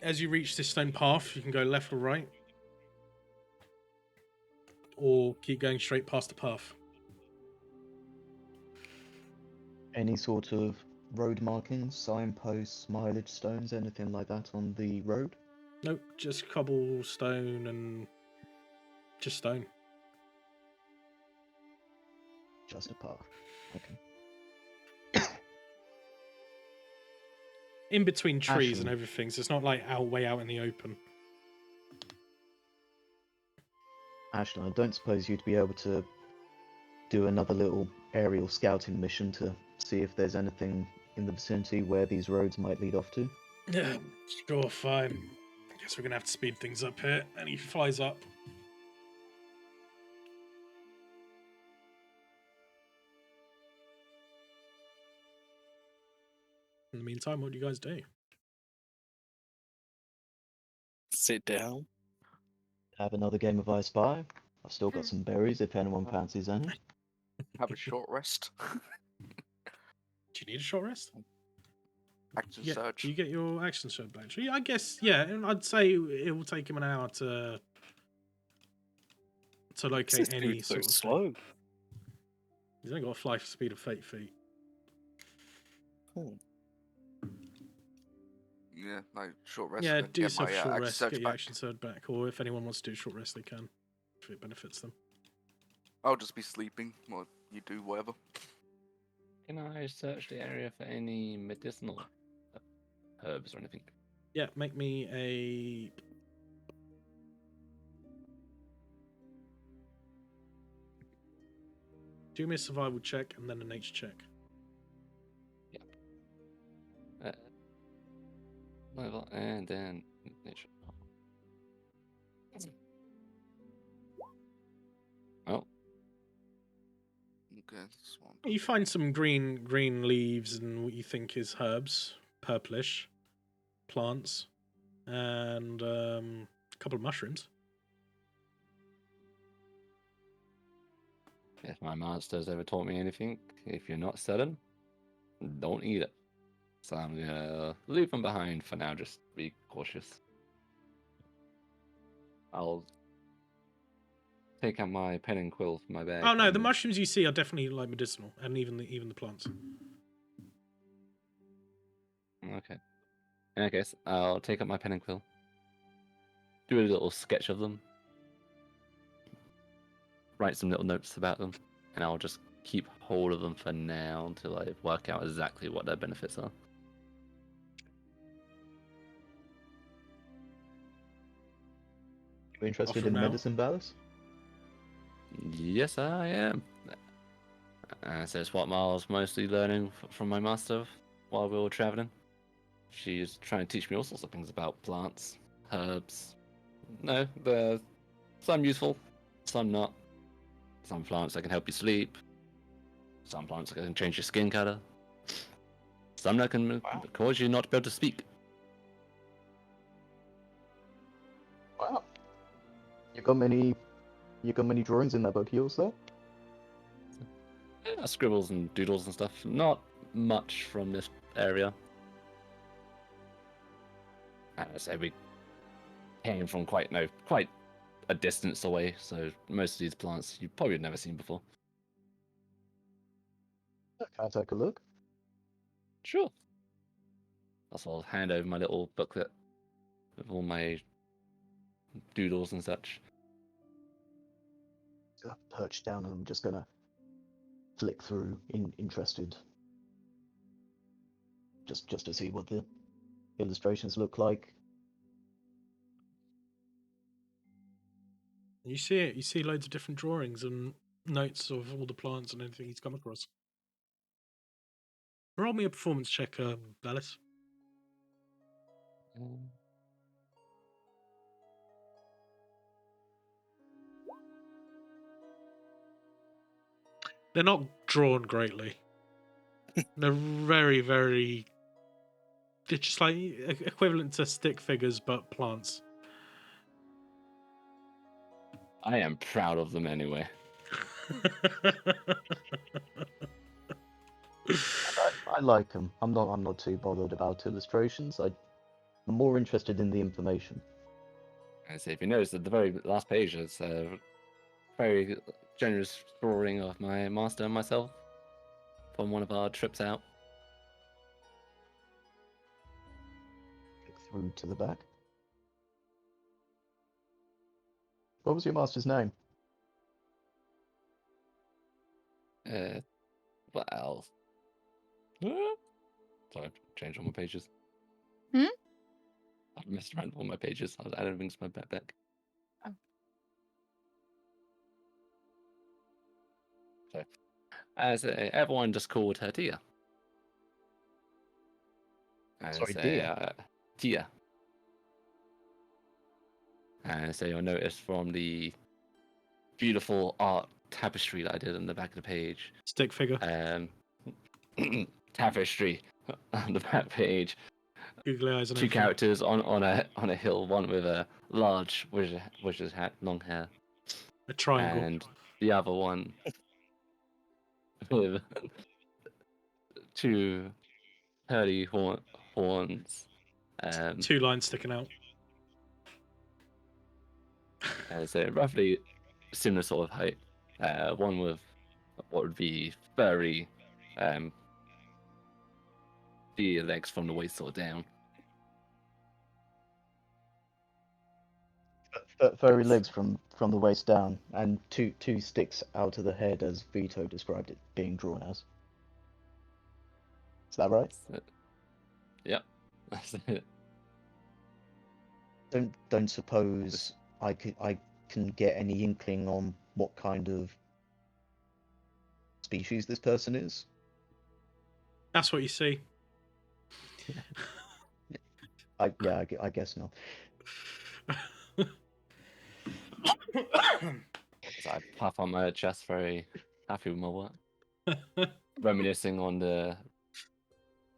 As you reach this stone path, you can go left or right, or keep going straight past the path.
Any sort of road markings, signposts, mileage stones, anything like that on the road?
Nope, just cobblestone and just stone.
Just a path. Okay.
In between trees and
Ashen.
everything, so it's not like way out in the open.
Ashton, I don't suppose you'd be able to do another little aerial scouting mission to see if there's anything in the vicinity where these roads might lead off to?
Yeah, sure, fine. I guess we're gonna have to speed things up here. And he flies up. In the meantime, what do you guys do?
Sit down.
Have another game of I Spy. I've still got some berries if anyone fancies any.
Have a short rest.
Do you need a short rest?
Action
Yeah,
search.
do you get your action shot back? Yeah, I guess, yeah, and I'd say it will take him an hour to
This
locate any
dude's so
sort of thing.
slow.
He's only got a fly speed of 8 feet.
Yeah, like short rest.
Yeah,
and
do
get
yourself
my,
a short
action
rest,
surge
get your
back.
action surge back, or if anyone wants to do a short rest, they can, if it benefits them.
I'll just be sleeping while you do whatever.
Can I search the area for any medicinal herbs or anything?
Yeah, make me a. Do me a survival check and then a nature check.
Level and then nature. Oh,
Okay, swamp.
You find some green leaves and what you think is herbs, purplish plants, and a couple of mushrooms.
if my master's ever taught me anything, if you're not certain, don't eat it. So I'm gonna leave them behind for now. Just be cautious. I'll take out my pen and quill from my bag.
Oh no, the
and-
mushrooms you see are definitely like medicinal, and even the plants.
Okay. In that case, I'll take up my pen and quill. Do a little sketch of them. Write some little notes about them. And I'll just keep hold of them for now until I work out exactly what their benefits are.
You interested
Offer
in
now.
medicine, Valis?
Yes, I am. So it's what I was mostly learning from my master while we were traveling. She's trying to teach me all sorts of things about plants, herbs. No, there's some useful, some not. Some plants that can help you sleep. Some plants that can change your skin color. Some that can cause you not to be able to speak.
Wow. You got many drawings in that book of yours there?
Yeah, scribbles and doodles and stuff. Not much from this area. As I say, we came from quite a distance away, so most of these plants you've probably never seen before.
Can I take a look?
Sure. I'll hand over my little booklet with all my doodles and such.
Perched down, and I'm just gonna flick through, interested, just to see what the illustrations look like.
You see it. You see loads of different drawings and notes of all the plants and anything he's come across. Roll me a performance check, Valis. They're not drawn greatly. They're very, very. They're just like equivalent to stick figures, but plants.
I am proud of them anyway.
I like them. I'm not too bothered about illustrations. I'm more interested in the information.
I say, if you notice at the very last page, it's a very generous drawing of my master and myself from one of our trips out.
Flick through to the back. What was your master's name?
What else? Sorry, I've changed all my pages.
Hmm?
I've messed around with all my pages. I was adding things to my backpack.
Oh.
So, as everyone just called her Tia. And
Sorry,
say,
Dia?
Tia. And so you'll notice from the beautiful art tapestry that I did on the back of the page.
Stick figure.
Tapestry on the back page.
Googly eyes and
Two
everything.
characters on a hill, one with a large wizard hat, long hair,
A triangle.
and the other one with two curly horns.
Two lines sticking out.
And so roughly similar sort of height. One with what would be furry the legs from the waist sort of down.
Furry legs from the waist down, and two sticks out of the head, as Vito described it being drawn as. Is that right?
That's it. Yep. That's it.
Don't suppose I can get any inkling on what kind of species this person is?
That's what you see.
I guess not.
So I puff on my chest, very happy with my work. Reminiscing on the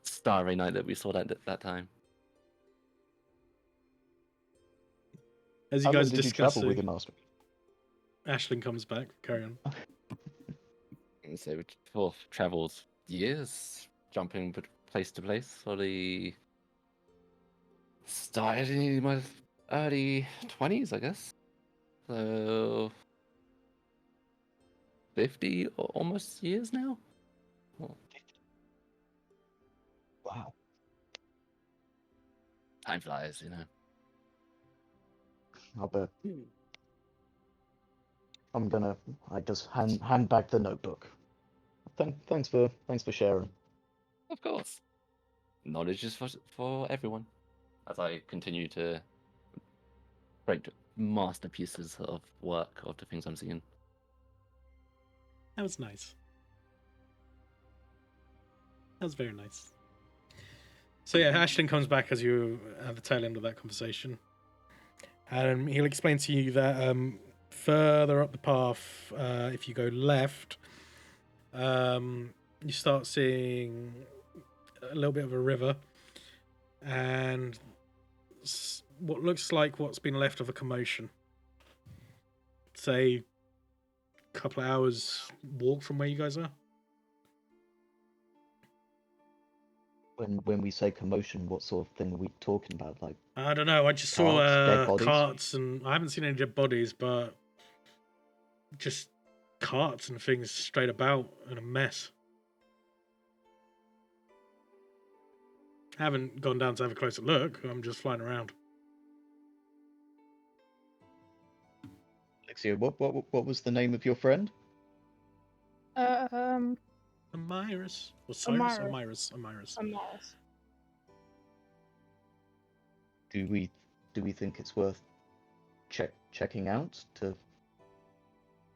starry night that we saw that time.
As you
How long
guys
did you travel with
discussing,
him, Master?
Ashlyn comes back. Carry on.
And so we travelled years, jumping place to place for the started in my early 20s, I guess. So 50 or almost years now.
Wow.
Time flies, you know.
I'll bet. I just hand back the notebook. Thanks for sharing.
Of course. Knowledge is for everyone. As I continue to create masterpieces of work of the things I'm seeing.
That was nice. That was very nice. So yeah, Ashlyn comes back as you at the tail end of that conversation, and he'll explain to you that further up the path, if you go left, you start seeing a little bit of a river, and what looks like what's been left of a commotion. Say, a couple of hours walk from where you guys are.
When we say commotion, what sort of thing are we talking about? Like,
I don't know. I just
Carts, dead
saw
bodies?
carts, and I haven't seen any dead bodies, but just carts and things straight about and a mess. I haven't gone down to have a closer look. I'm just flying around.
Alexia, what was the name of your friend?
Amiris. Or Cyrus?
Amiris.
Amiris.
Amaris.
Do we think it's worth checking out to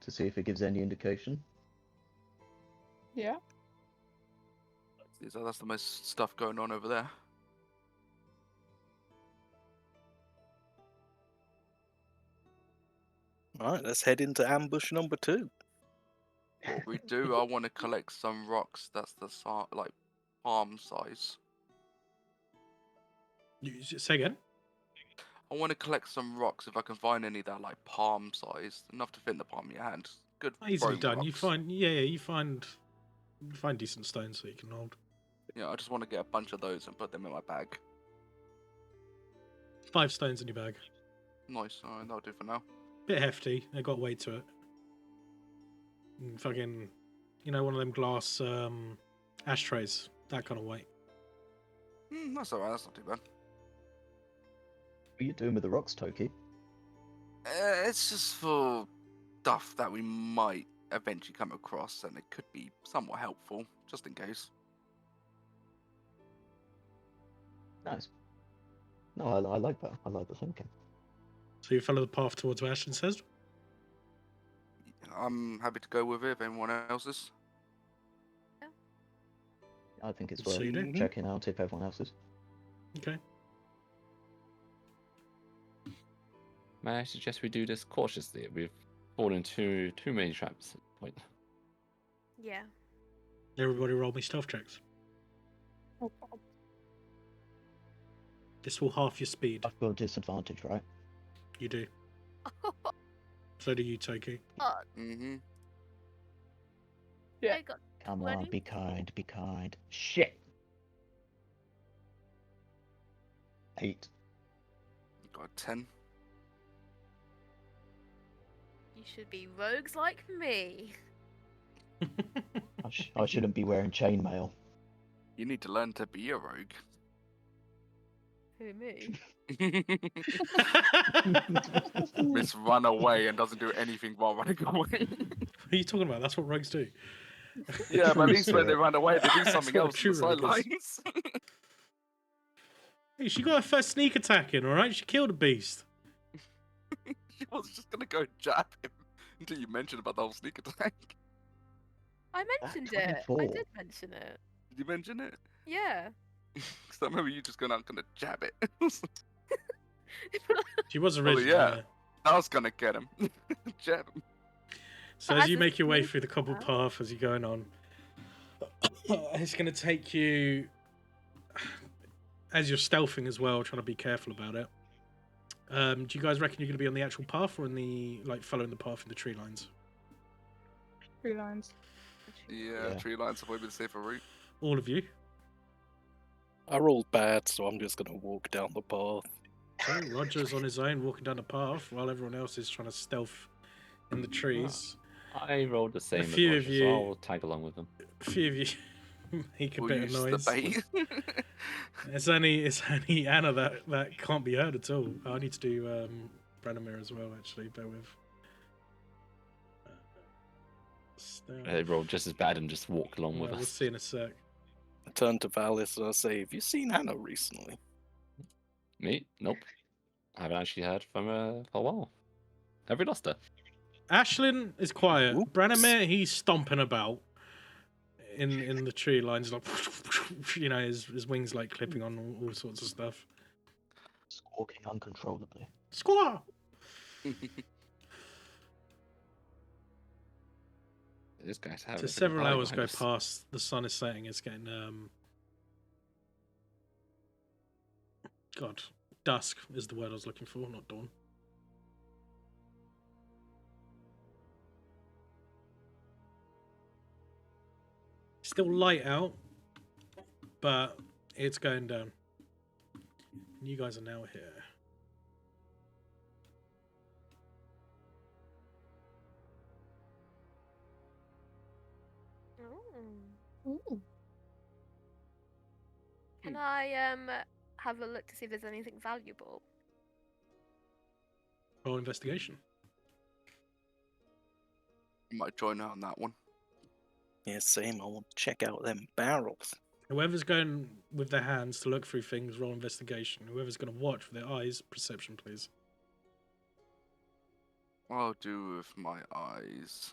see if it gives any indication?
Yeah.
So that's the most stuff going on over there.
Alright, let's head into ambush number 2.
What we do, I want to collect some rocks that's the like palm size.
Say again?
I want to collect some rocks if I can find any that are like palm sized, enough to fit in the palm of your hand. Good.
Easily
throwing
done. You
rocks.
find decent stones that you can hold.
Yeah, I just want to get a bunch of those and put them in my bag.
5 stones in your bag.
Nice. Alright, that'll do for now.
Bit hefty. They got weight to it. And fucking, one of them glass ashtrays. That kind of weight.
That's alright. That's not too bad.
What are you doing with the rocks, Toki?
It's just for stuff that we might eventually come across, and it could be somewhat helpful, just in case.
Nice. No, I like that. I like the thinking.
So you follow the path towards where Ashton says?
I'm happy to go with it if anyone else is.
I think it's
So
worth
you do?
checking out if everyone else is.
Okay.
May I suggest we do this cautiously? We've fallen into too many traps at this point.
Yeah.
Everybody roll me stealth checks.
Oh, God.
This will half your speed.
I've got a disadvantage, right?
You do. So do you, Toki.
Mm-hmm.
Yeah.
I got
Come on,
20.
be kind, be kind. Shit. 8.
Got a 10.
You should be rogues like me.
I shouldn't be wearing chainmail.
You need to learn to be a rogue.
Who, me?
Miss run away and doesn't do anything while running away.
What are you talking about? That's what rogues do.
Yeah, but at
True
least when they
spirit.
run away, they do
That's
something
what a
else on the
true rogue is.
sidelines.
Hey, she got her first sneak attack in, alright? She killed a beast.
She was just gonna go jab him until you mentioned about the whole sneak attack.
I mentioned it. I
24.
did mention it.
Did you mention it?
Yeah.
Because I remember you just going out gonna jab it.
She was
Oh,
originally
yeah.
there.
I was gonna get him. Jab him.
So
But
as you
as a
make your way
sneak
through the cobbled
attack-
path as you're going on, it's going to take you, as you're stealthing as well, trying to be careful about it. Do you guys reckon you're going to be on the actual path or in the following the path in the tree lines?
Tree lines.
Yeah,
Yeah.
tree lines are probably the safer route.
All of you.
I rolled bad, so I'm just gonna walk down the path.
So Roger's on his own walking down the path while everyone else is trying to stealth in the trees.
I rolled the same as
few
Roger,
of you-
so I'll tag along with them.
A few of you make a
We'll
bit of
use
noise.
the bait.
It's only Anna that can't be heard at all. I need to do Branimir as well, actually. Bear with. Stealth.
They rolled just as bad and just walk along
Yeah,
with
we'll
us.
see in a sec.
I turn to Valis and I say, "Have you seen Hannah recently?"
Me? Nope. I haven't actually heard from her for a while. Have we lost her?
Ashlyn is quiet.
Oops.
Branimir, he's stomping about in the tree lines, like his wings like clipping on all sorts of stuff.
Squawking uncontrollably.
Squaw!
This guy's having
So
a
several
party
hours go
behind us.
past. The sun is setting. It's getting God, dusk is the word I was looking for, not dawn. Still light out, but it's going down. You guys are now here.
Oh.
Ooh.
Can I have a look to see if there's anything valuable?
Roll investigation.
Might join her on that one.
Yeah, same. I want to check out them barrels.
Whoever's going with their hands to look through things, roll investigation. Whoever's going to watch with their eyes, perception, please.
I'll do with my eyes.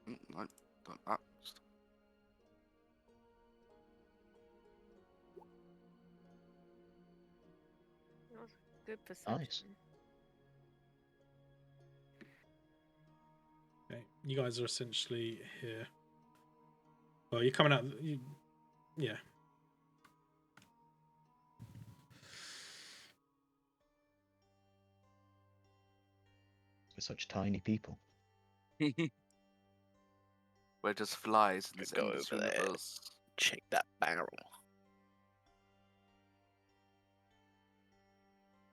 No, done that.
That's good perception.
Okay, you guys are essentially here. Well, you're coming out. Yeah.
We're such tiny people.
We're just flies in this
Go
endless
over there.
universe.
Check that barrel.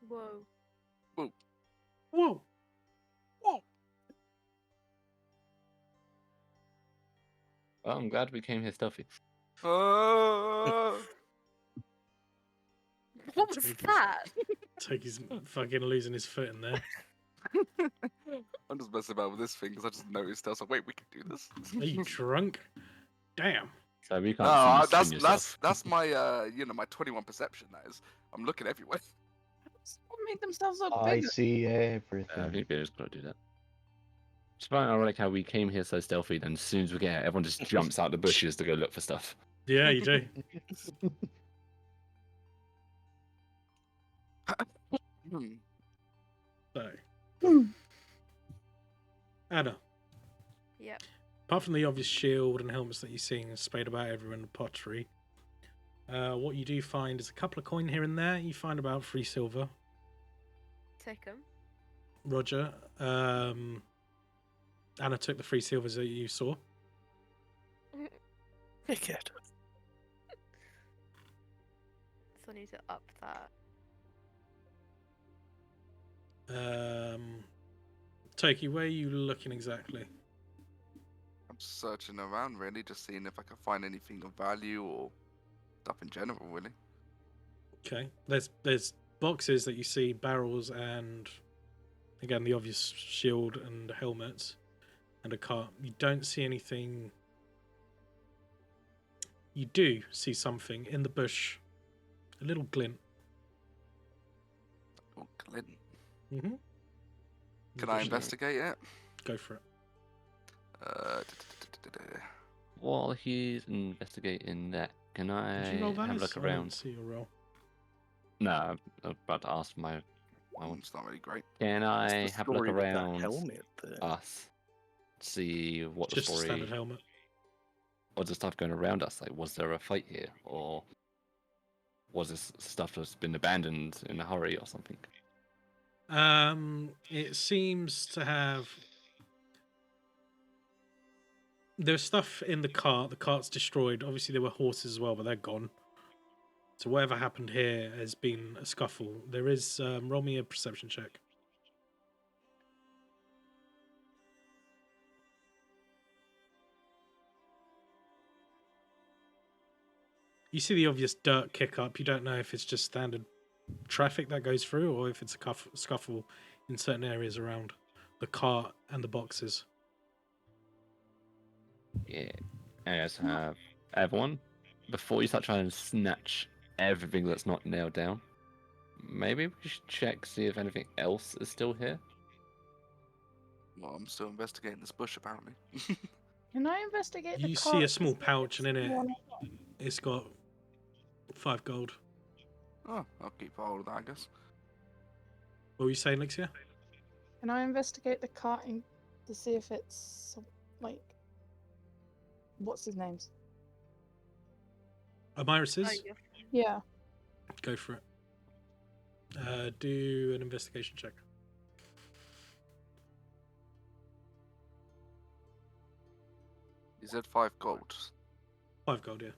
Whoa.
Whoa.
Well, I'm glad we came here stealthy.
Ah!
What was
Take his-
that?
Toki's fucking losing his foot in there.
I'm just messing about with this thing because I just noticed. I was like, wait, we can do this.
Are you drunk? Damn.
So we can't
No,
see
that's
between
that's
yourself.
that's my my 21 perception. That is, I'm looking everywhere.
What made themselves look
I
bigger?
see
I
everything.
think Beer's got to do that. It's fine. I like how we came here so stealthy, then as soon as we get here, everyone just jumps out the bushes to go look for stuff.
Yeah, you do.
Hmm.
So. Anna,
Yep.
apart from the obvious shield and helmets that you're seeing sprayed about everywhere in the pottery, what you do find is a couple of coin here and there. You find about 3 silver.
Take them.
Roger. Anna took the 3 silvers that you saw.
Dickhead.
So I need to up that.
Toki, where are you looking exactly?
I'm searching around, really, just seeing if I can find anything of value or stuff in general, really.
Okay. There's boxes that you see, barrels, and again the obvious shield and helmets, and a cart. You don't see anything. You do see something in the bush, a little glint.
Oh, Clint.
Mm-hmm.
Can I investigate it?
Go for it.
Uh,
While he's investigating that, can
Did you
I
roll
have a
Valis?
look
I didn't
around?
see your roll.
No, I'm about to ask my one.
It's not really great.
Can
What's
I
the
have a look
story with that
around
helmet there?
us? See what the
Just a
story
standard helmet.
was. The stuff going around us? Like, was there a fight here, or was this stuff that's been abandoned in a hurry or something?
It seems to have. There's stuff in the cart. The cart's destroyed. Obviously, there were horses as well, but they're gone. So whatever happened here has been a scuffle. There is. Roll me a perception check. You see the obvious dirt kick up. You don't know if it's just standard traffic that goes through or if it's a scuffle in certain areas around the cart and the boxes.
Yeah. I guess have everyone before you start trying to snatch everything that's not nailed down. Maybe we should check, see if anything else is still here.
Well, I'm still investigating this bush, apparently.
Can I investigate the
You
cart
see a
to
small
if
pouch, and in
it's
it,
one-
it's got 5 gold.
Oh, I'll keep hold of that, I guess.
What were you saying, Lixia?
Can I investigate the cart to see if it's like what's his name's?
Amiris's?
Oh, yeah.
Yeah.
Go for it. Do an investigation check.
You said 5 gold.
5 gold, yeah.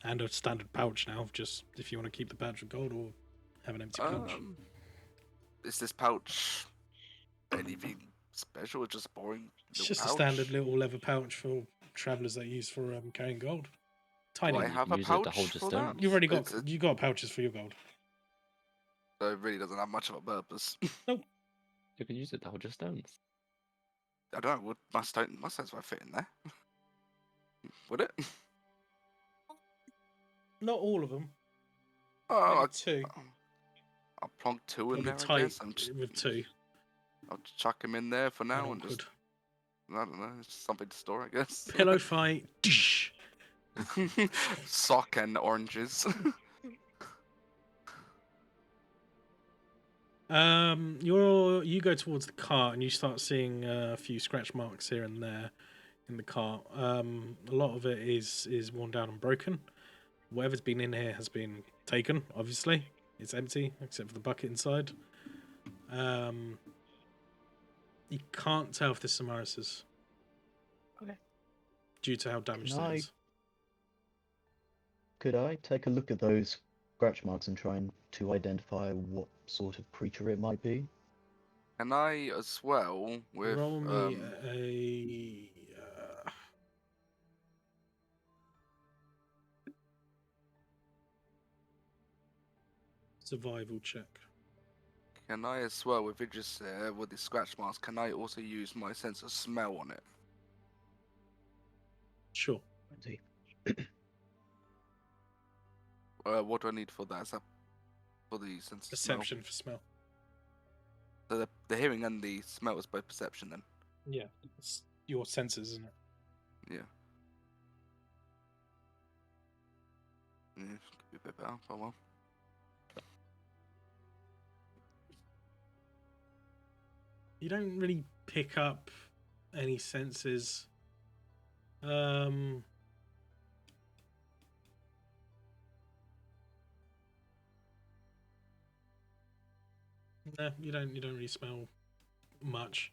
And a standard pouch now, just if you want to keep the pouch of gold or have an empty pouch.
Is this pouch anything special or just boring?
It's
little
just a
pouch?
standard little leather pouch for travellers that use for carrying gold.
Do
Tiny.
I have a
use it to
pouch
hold your
for that?
stones.
You've already got
It's-
you got pouches for your gold.
So it really doesn't have much of a purpose.
You could use it to hold your stones.
I don't know. Would my stones might fit in there? Would it?
Not all of them.
Oh,
Maybe 2.
I'll plonk 2 in
It'll be
there. I
tight
guess. I'm just,
with 2.
I'll just chuck him in there for now and
Awkward.
just. I don't know. It's just something to store, I guess.
Pillow fight. Dish.
Sock and oranges.
You go towards the cart and you start seeing a few scratch marks here and there in the cart. A lot of it is worn down and broken. Whatever's been in here has been taken. Obviously, it's empty except for the bucket inside. You can't tell if this is Samaris's.
Okay.
Due to how damaged
Can
it
I-
is.
Could I take a look at those scratch marks and try to identify what sort of creature it might be?
And I as well with
Roll me a survival check.
can I as well with Idris with the scratch marks, can I also use my sense of smell on it?
Sure.
20.
What do I need for that? Is that for the sense of smell?
Perception for smell.
So the hearing and the smell is both perception then.
Yeah, it's your senses, isn't it?
Yeah. Yeah, could be a bit better, but well.
You don't really pick up any senses. No, you don't really smell much.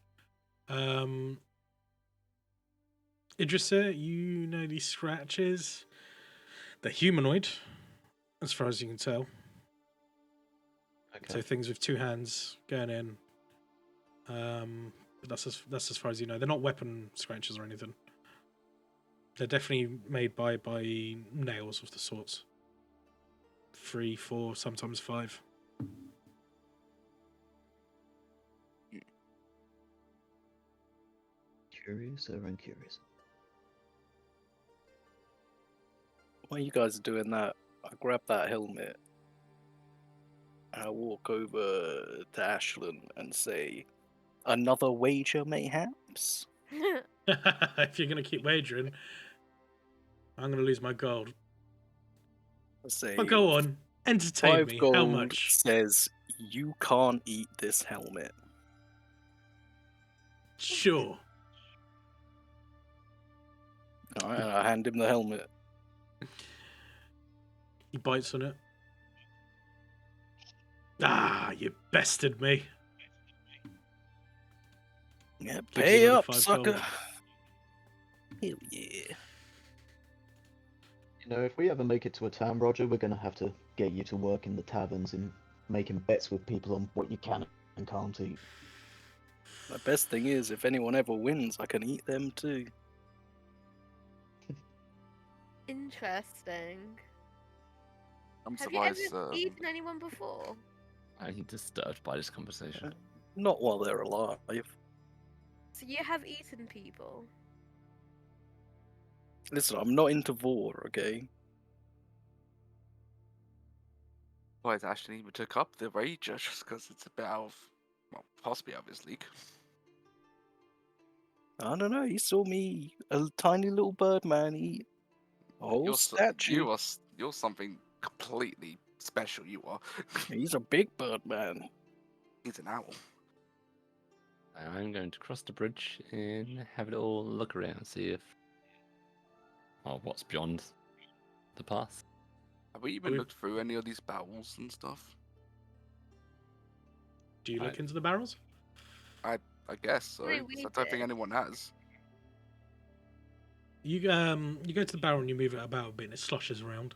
Idrissa, you know these scratches. They're humanoid, as far as you can tell.
Okay.
So things with two hands going in. But that's as far as you know. They're not weapon scratchers or anything. They're definitely made by nails of the sorts. 3, 4, sometimes 5.
Curious or uncurious?
While you guys are doing that, I grab that helmet and I walk over to Ashland and say, "Another wager, mayhaps?"
If you're going to keep wagering, I'm going to lose my gold.
I say,
But go on, entertain
5
me.
gold
How much?
says you can't eat this helmet.
Sure.
Alright, and I hand him the helmet.
He bites on it. Ah, you bested me.
Yeah,
Gives
pay
you another
up,
5
sucker.
gold.
Hell yeah.
You know, if we ever make it to a town, Roger, we're gonna have to get you to work in the taverns and making bets with people on what you can and can't eat.
The best thing is, if anyone ever wins, I can eat them too.
Interesting.
I'm
Have you ever
surprised.
eaten anyone before?
I'm disturbed by this conversation.
Not while they're alive.
So you have eaten people?
Listen, I'm not into vor, okay?
Why is Ashton even took up the wager just because it's a bit out of, well, possibly out of his league.
I don't know. He saw me, a tiny little bird man, eat a whole
You're
statue.
you're something completely special. You are.
He's a big bird man.
He's an owl.
I'm going to cross the bridge and have a little look around, see if, well, what's beyond the path.
Have we even
we-
looked through any of these barrels and stuff?
Do you look
Right.
into the barrels?
I guess so.
Wait,
'Cause
we
I don't think
did.
anyone has.
You go to the barrel and you move it about a bit and it sloshes around.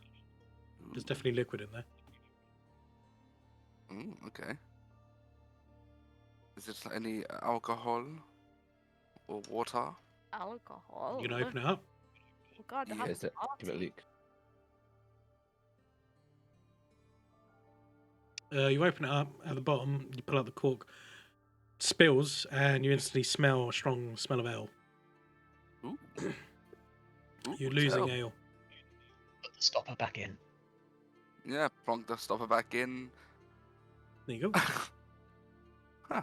There's definitely liquid in there.
Okay. Is it any alcohol or water?
Alcohol?
You can open it up.
Oh god,
Yeah,
have
Is it? Give it a look.
You open it up at the bottom, you pull out the cork, spills, and you instantly smell a strong smell of ale.
Ooh. Ooh,
You're
what's
losing
that?
ale.
Put the stopper back in.
Yeah, plonk the stopper back in.
There you go.
Huh.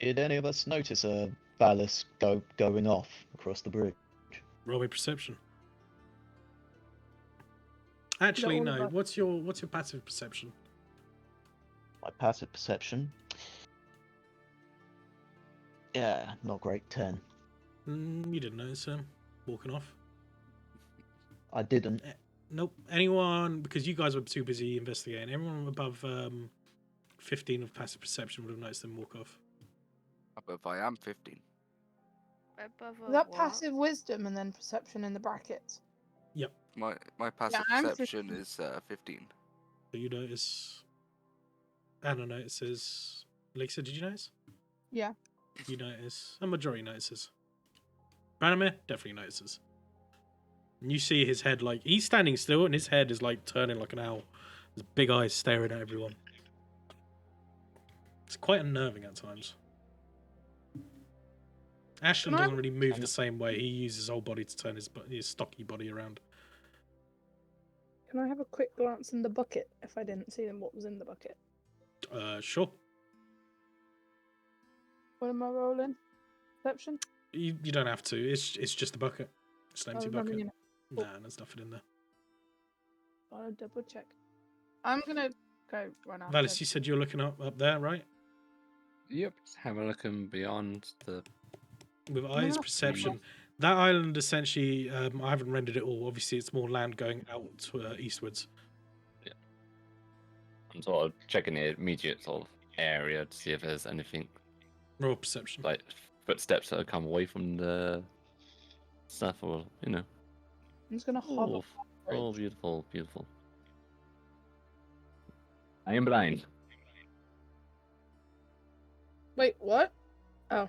Did any of us notice a ballast going off across the bridge?
Roll me perception. Actually,
all
no.
of us?
What's your passive perception?
My passive perception. Yeah, not great. 10.
You didn't notice him walking off.
I didn't.
Nope. Anyone, because you guys were too busy investigating. Everyone above 15 of passive perception would have noticed them walk off.
But if I am 15.
above
Is that
what?
passive wisdom and then perception in the brackets?
My passive
I'm
perception
15.
is 15.
So you notice. Anna notices. Lisa, did you notice?
Yeah.
You notice. A majority notices. Branimir definitely notices. And you see his head, like, he's standing still and his head is like turning like an owl. His big eyes staring at everyone. It's quite unnerving at times. Ashton
Can I-
doesn't really move the same way. He uses his whole body to turn his stocky body around.
Can I have a quick glance in the bucket if I didn't see them? What was in the bucket?
Sure.
What am I rolling? Perception?
You don't have to. It's just a bucket. It's an empty
Oh, no,
bucket.
you know.
Nah, there's nothing in there.
Gotta double check. I'm gonna go run out.
Valis, you said you're looking up there, right?
Yep. Just have a look and beyond the.
With eyes
Yeah.
perception. That island essentially, I haven't rendered it all. Obviously, it's more land going out to eastwards.
I'm sort of checking the immediate sort of area to see if there's anything
Raw perception.
like footsteps that have come away from the stuff, or
I'm just gonna hover
or Beautiful, beautiful, beautiful. I am blind.
Wait, what? Oh,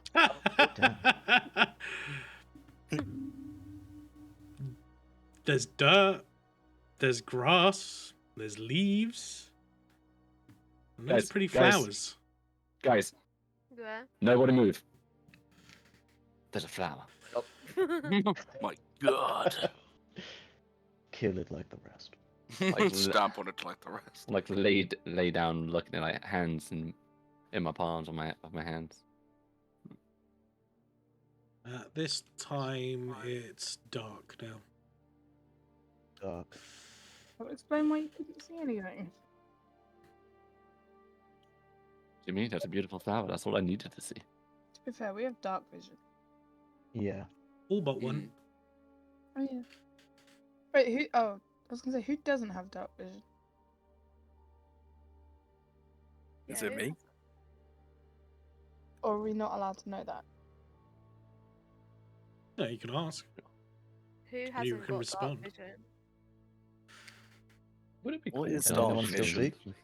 There's dirt, there's grass, there's leaves, and there's
Guys,
pretty
guys.
flowers.
Guys,
Yeah.
nobody move. There's a flower.
My God.
Kill it like the rest.
Like,
Stamp on it like the rest.
Like lay down, looking at like hands in my palms, on my hands.
At this time, it's dark now.
Dark.
that would explain why you couldn't see anything.
Jimmy, that's a beautiful flower. That's all I needed to see.
To be fair, we have dark vision.
Yeah.
All but one.
Oh yeah. Wait, who? Oh, I was gonna say, who doesn't have dark vision?
Is
Yeah,
it me?
Or are we not allowed to know that?
No, you can ask.
Who
You
hasn't
can
got
respond.
dark vision?
Would it be
What
cool
is
to
dark
have
vision?
vision?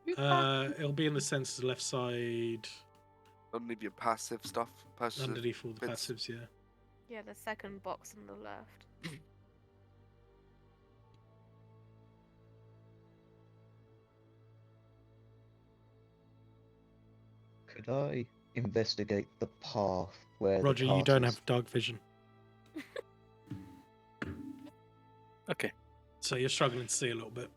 Who can't-
It'll be in the sensor's left side,
Don't leave your passive stuff. Passive.
underneath all the
bits.
passives. Yeah.
Yeah, the second box on the left.
Could I investigate the path where
Roger,
the
you don't
cart is?
have dark vision,
Okay.
so you're struggling to see a little bit.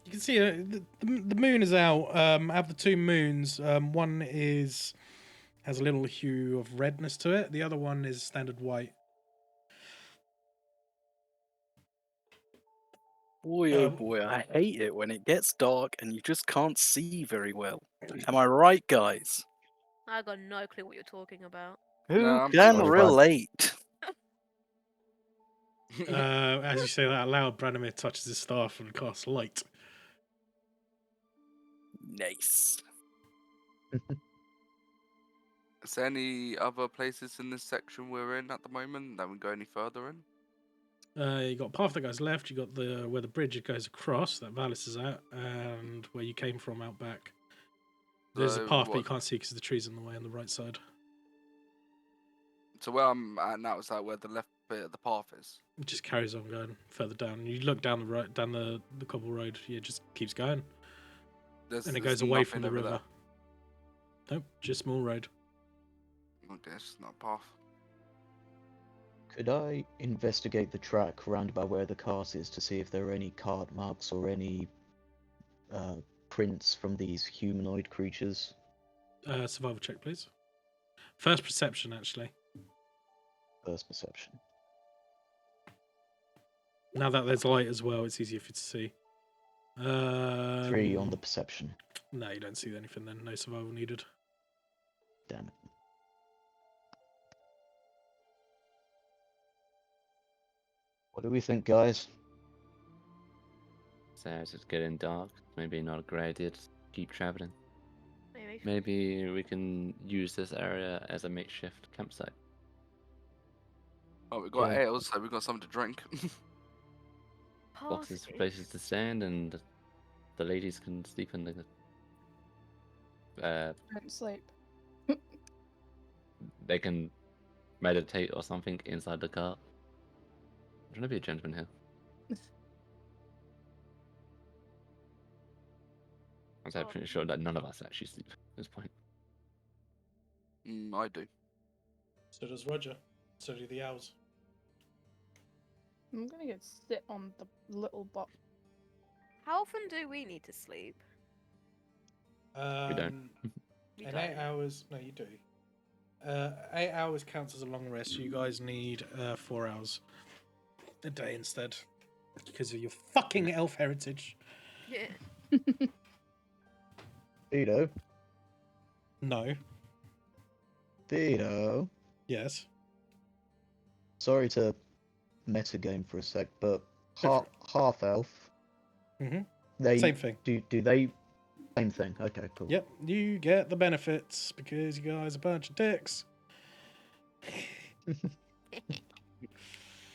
You can see the moon is out. Out of the two moons, one has a little hue of redness to it. The other one is standard white.
Boy, oh
Um,
boy, I hate it when it gets dark and you just can't see very well. Am I right, guys?
I got no clue what you're talking about.
Who
Nah, I'm
can
pretty much
relate?
As you say that out loud, Branimir touches his staff and casts light.
Nice.
Is there any other places in this section we're in at the moment that we go any further in?
You got path that goes left. You got the where the bridge goes across that Valis is at, and where you came from out back. There's a
So
path, but you
what-
can't see because the tree's in the way on the right side.
So where I'm at now is that where the left bit of the path is.
It just carries on going further down. You look down the road, down the cobble road. Yeah, it just keeps going, and it
There's
goes away from the
nothing over
river. Nope, just small road.
there. Okay, it's just not a path.
Could I investigate the track round about where the cart is to see if there are any cart marks or any prints from these humanoid creatures?
Survival check, please. First perception, actually.
First perception.
Now that there's light as well, it's easier for you to see.
3 on the perception.
No, you don't see anything then. No survival needed.
Damn it. What do we think, guys?
So it's just getting dark. Maybe not a great idea to keep traveling.
Maybe.
Maybe we can use this area as a makeshift campsite.
Oh, we got
Yeah.
ales, so we got something to drink.
Boxes,
Party.
places to stand, and the ladies can sleep in the.
Don't sleep.
They can meditate or something inside the car. I'm trying to be a gentleman here. I'm pretty sure that none of us actually sleep at this point.
I do.
So does Roger. So do the owls.
I'm gonna go sit on the little box.
How often do we need to sleep?
don't.
We
In
don't.
8 hours, no, you do. 8 hours counts as a long rest. So you guys need 4 hours a day instead, because of your fucking elf heritage.
Yeah.
Vito?
No.
Vito?
Yes.
Sorry to metagame for a sec, but
Go
half elf.
Mhm.
They
Same thing.
Do they same thing? Okay, cool.
Yep. You get the benefits because you guys are a bunch of dicks.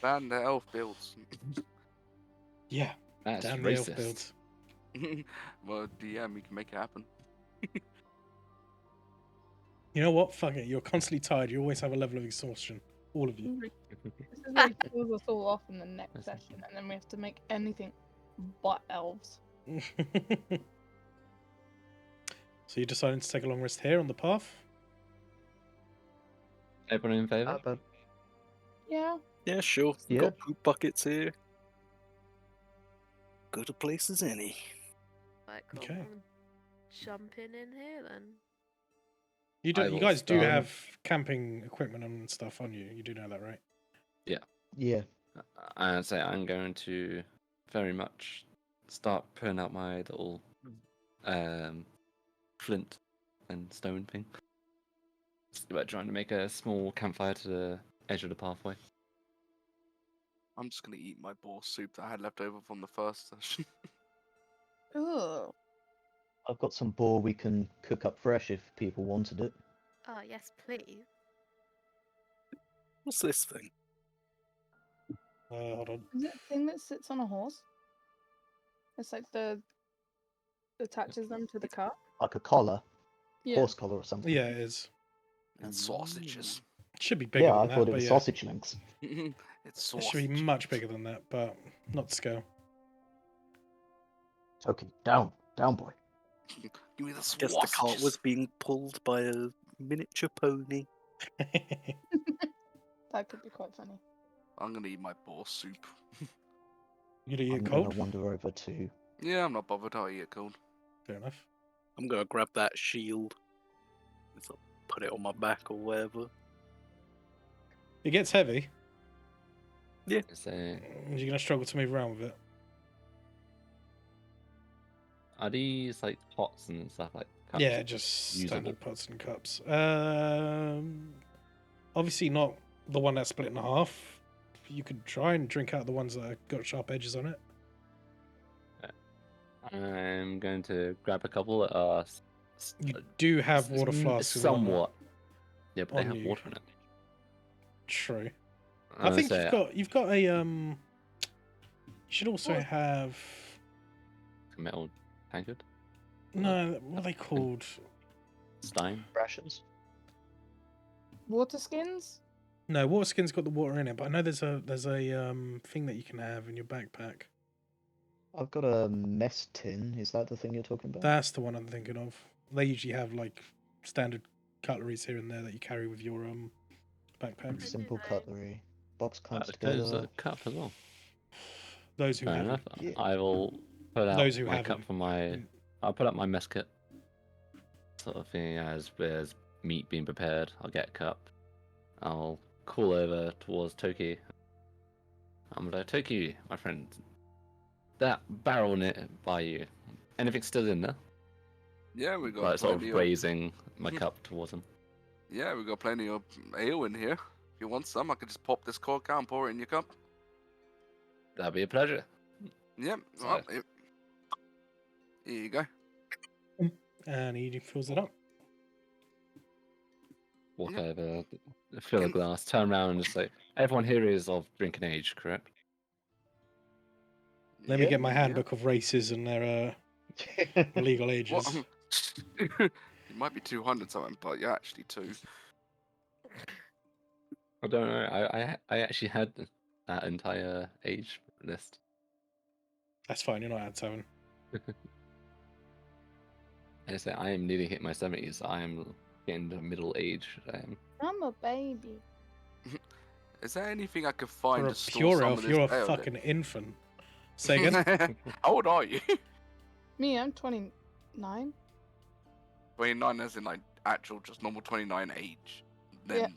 Ban the elf builds.
Yeah,
That's
down the elf
racist.
builds.
Well, DM, we can make it happen.
You know what? Fuck it. You're constantly tired. You always have a level of exhaustion. All of you.
This is where he kills us all off in the next session, and then we have to make anything but elves.
So you decided to take a long rest here on the path?
Everyone in favour?
But
Yeah.
Yeah, sure.
Yeah.
Got poop buckets here. Good a place as any.
Like, come
Okay.
on, jumping in here then.
You do.
I
You
will
guys do
start.
have camping equipment and stuff on you. You do know that, right?
yeah,
I'd say I'm going to very much start putting out my little flint and stone thing. Just about trying to make a small campfire to the edge of the pathway.
I'm just gonna eat my boar soup that I had left over from the first session.
Ugh.
I've got some boar we can cook up fresh if people wanted it.
Oh, yes, please.
What's this thing?
Hold on.
Is it a thing that sits on a horse? It's like the attaches them to the cart.
Like a collar,
Yeah.
horse collar or something.
Yeah, it is.
And sausages.
It should be bigger
Yeah,
than
I
that,
thought it
but
was
yeah.
sausage links.
It's
It
sausage.
should be much bigger than that, but not to scale.
Okay, down, boy.
Give me the
Guess the cart was
sausages.
being pulled by a miniature pony.
That could be quite funny.
I'm gonna eat my boar soup.
You do
I'm
eat
gonna
cold?
wander over to.
Yeah, I'm not bothered. I'll eat it cold.
Fair enough.
I'm gonna grab that shield. So put it on my back or whatever.
It gets heavy.
So,
You're going to struggle to move around with it.
are these like pots and stuff like? cups
Yeah, just
usable?
standard pots and cups. Obviously not the one that's split in half. You could try and drink out the ones that have got sharp edges on it.
I'm going to grab a couple that are
You do have water flasks. and whatnot.
somewhat. Yeah, but they
on
have
you.
water in it.
True.
I'm
I
gonna
think
say
you've got a You should also
What?
have
a metal tankard,
no. What are they called?
stein.
Rations.
Water skins?
No, water skin's got the water in it, but I know there's a thing that you can have in your backpack.
I've got a mess tin. Is that the thing you're talking about?
That's the one I'm thinking of. They usually have like standard cutleries here and there that you carry with your backpacks.
Simple
know.
cutlery. Box clamps
There's
together.
a cup as well.
Those who
Fair
have
enough.
Yeah.
I will put out
Those who
my
have
cup
them.
for my.
Mm.
I'll put up my mess kit. Sort of thing as there's meat being prepared. I'll get a cup. I'll call over towards Toki. I'm like, Toki, my friend. That barrel by you. Anything still in there?
Yeah, we got
Like sort of
plenty of.
raising my cup towards him.
Yeah, we got plenty of ale in here. If you want some, I could just pop this cork out and pour it in your cup.
That'd be a pleasure.
Yep.
So-
Well, here you go.
And he fills it up.
Walk
Yeah.
over, fill a glass, turn around and just say, everyone here is of drinking age, correct?
Let me
Yeah,
get my
yeah.
handbook of races and their legal ages.
What? You might be 200 something, but you're actually 2.
I don't know. I actually had that entire age list.
That's fine. You're not at 7.
I say I am nearly hit my 70s. I am getting to middle age.
I'm a baby.
Is there anything I could find
For a
to store
pure
some
elf,
of this
you're a
ale in?
fucking infant. Say again.
How old are you?
Me, I'm 29.
29 as in like actual just normal 29 age.
Yeah.
Then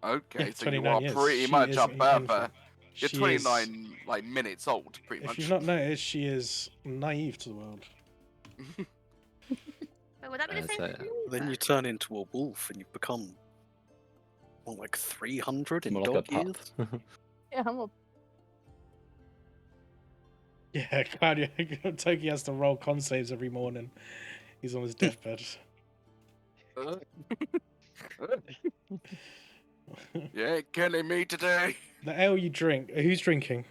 okay,
Yeah,
so you
29
are
years.
pretty
She
much
is
a
an infant.
berber. You're
She
29
is-
like minutes old, pretty
If
much.
you've not noticed, she is naive to the world.
Wait, would that be the same
That's
for
it.
you?
Then you turn into a wolf and you become what, like 300 in
More like a
dog
pup.
years?
Yeah, I'm a.
Yeah, Claudia, Toki has to roll con saves every morning. He's on his deathbed.
Yeah, killing me today.
The ale you drink, who's drinking?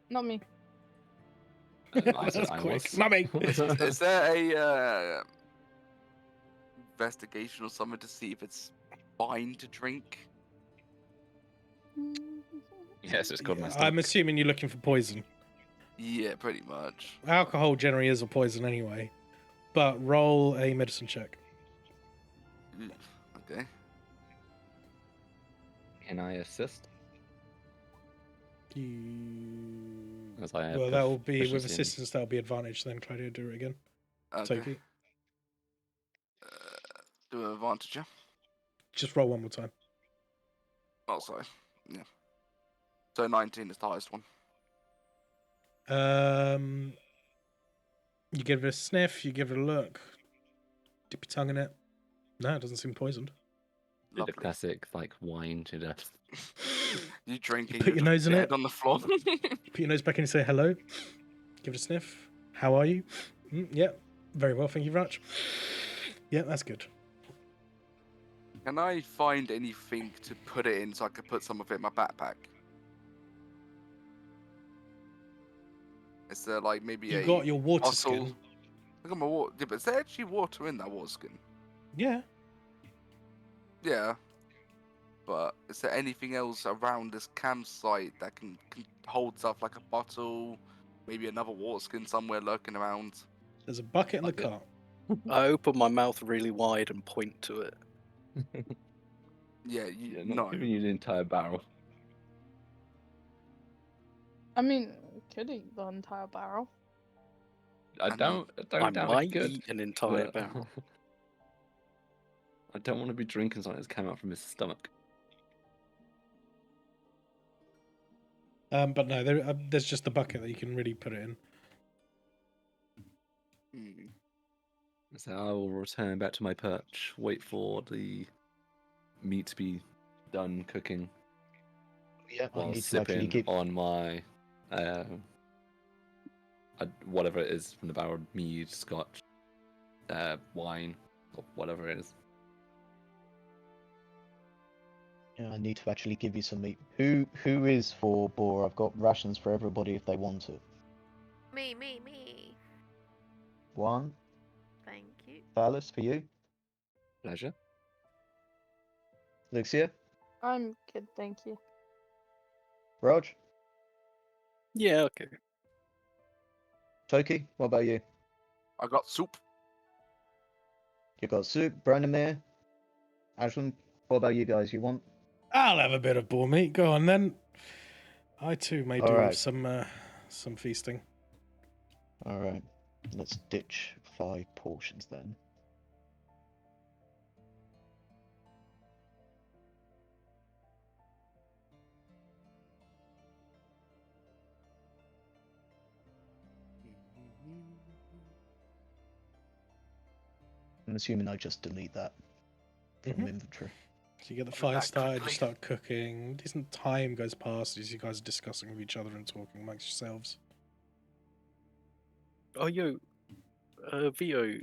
Not me.
I said
That's
I
quick.
was.
Not me.
Is there a investigation or something to see if it's fine to drink?
Yes, it's called my
I'm
stomach.
assuming you're looking for poison.
Yeah, pretty much.
Alcohol generally is a poison anyway. But roll a medicine check.
Okay.
Can I assist?
You...
As I have
Well, that will be with
proficiency in-
assistance. That'll be advantage. Then Claudia, do it again.
Okay.
Toki,
Do an advantage, yeah?
just roll one more time.
Oh, sorry. Yeah. So 19 is the highest one.
You give it a sniff. You give it a look. Dip your tongue in it. No, it doesn't seem poisoned.
The
Lovely.
classic like wine to death.
You drink
You
and
put
you're
your
just
nose in
dead
it?
on the floor.
Put your nose back in and say hello. Give it a sniff. How are you? Yeah, very well. Thank you very much. Yeah, that's good.
Can I find anything to put it in so I could put some of it in my backpack? Is there like maybe
You
a
got your water
bottle?
skin.
Look at my water. Yeah, but is there actually water in that water skin?
Yeah.
Yeah. But is there anything else around this campsite that can hold stuff like a bottle, maybe another water skin somewhere lurking around?
There's a bucket in the
Bucket.
cart.
I open my mouth really wide and point to it.
Yeah,
Yeah,
no.
not giving you the entire barrel.
I mean, could eat the entire barrel.
I
mean,
don't
I
doubt
might
it could.
eat an entire
but-
barrel.
I don't want to be drinking something that's come out from his stomach.
But no, there's just the bucket that you can really put it in.
Hmm.
So I will return back to my perch, wait for the meat to be done cooking,
Yeah, I
while
need to actually
sipping
give.
on my whatever it is from the barrel, mead, scotch, wine, or whatever it is.
Yeah, I need to actually give you some meat. Who is for Boar? I've got rations for everybody if they want it.
Me.
One,
Thank you.
Phallus for you.
Pleasure.
Luxia,
I'm good, thank you.
Raj,
Yeah, okay.
Toki, what about you?
I got soup.
You got soup, Branimir, Ashland. What about you guys? You want?
I'll have a bit of boar meat. Go on then. I too may do
All
with
right.
some feasting.
All right, let's ditch 5 portions then. I'm assuming I just delete that from
Mhm.
inventory.
So you get the
I'll be
fire
back
started, you
quickly.
start cooking. Decent time goes past as you guys are discussing with each other and talking amongst yourselves.
Oh, yo, Vio,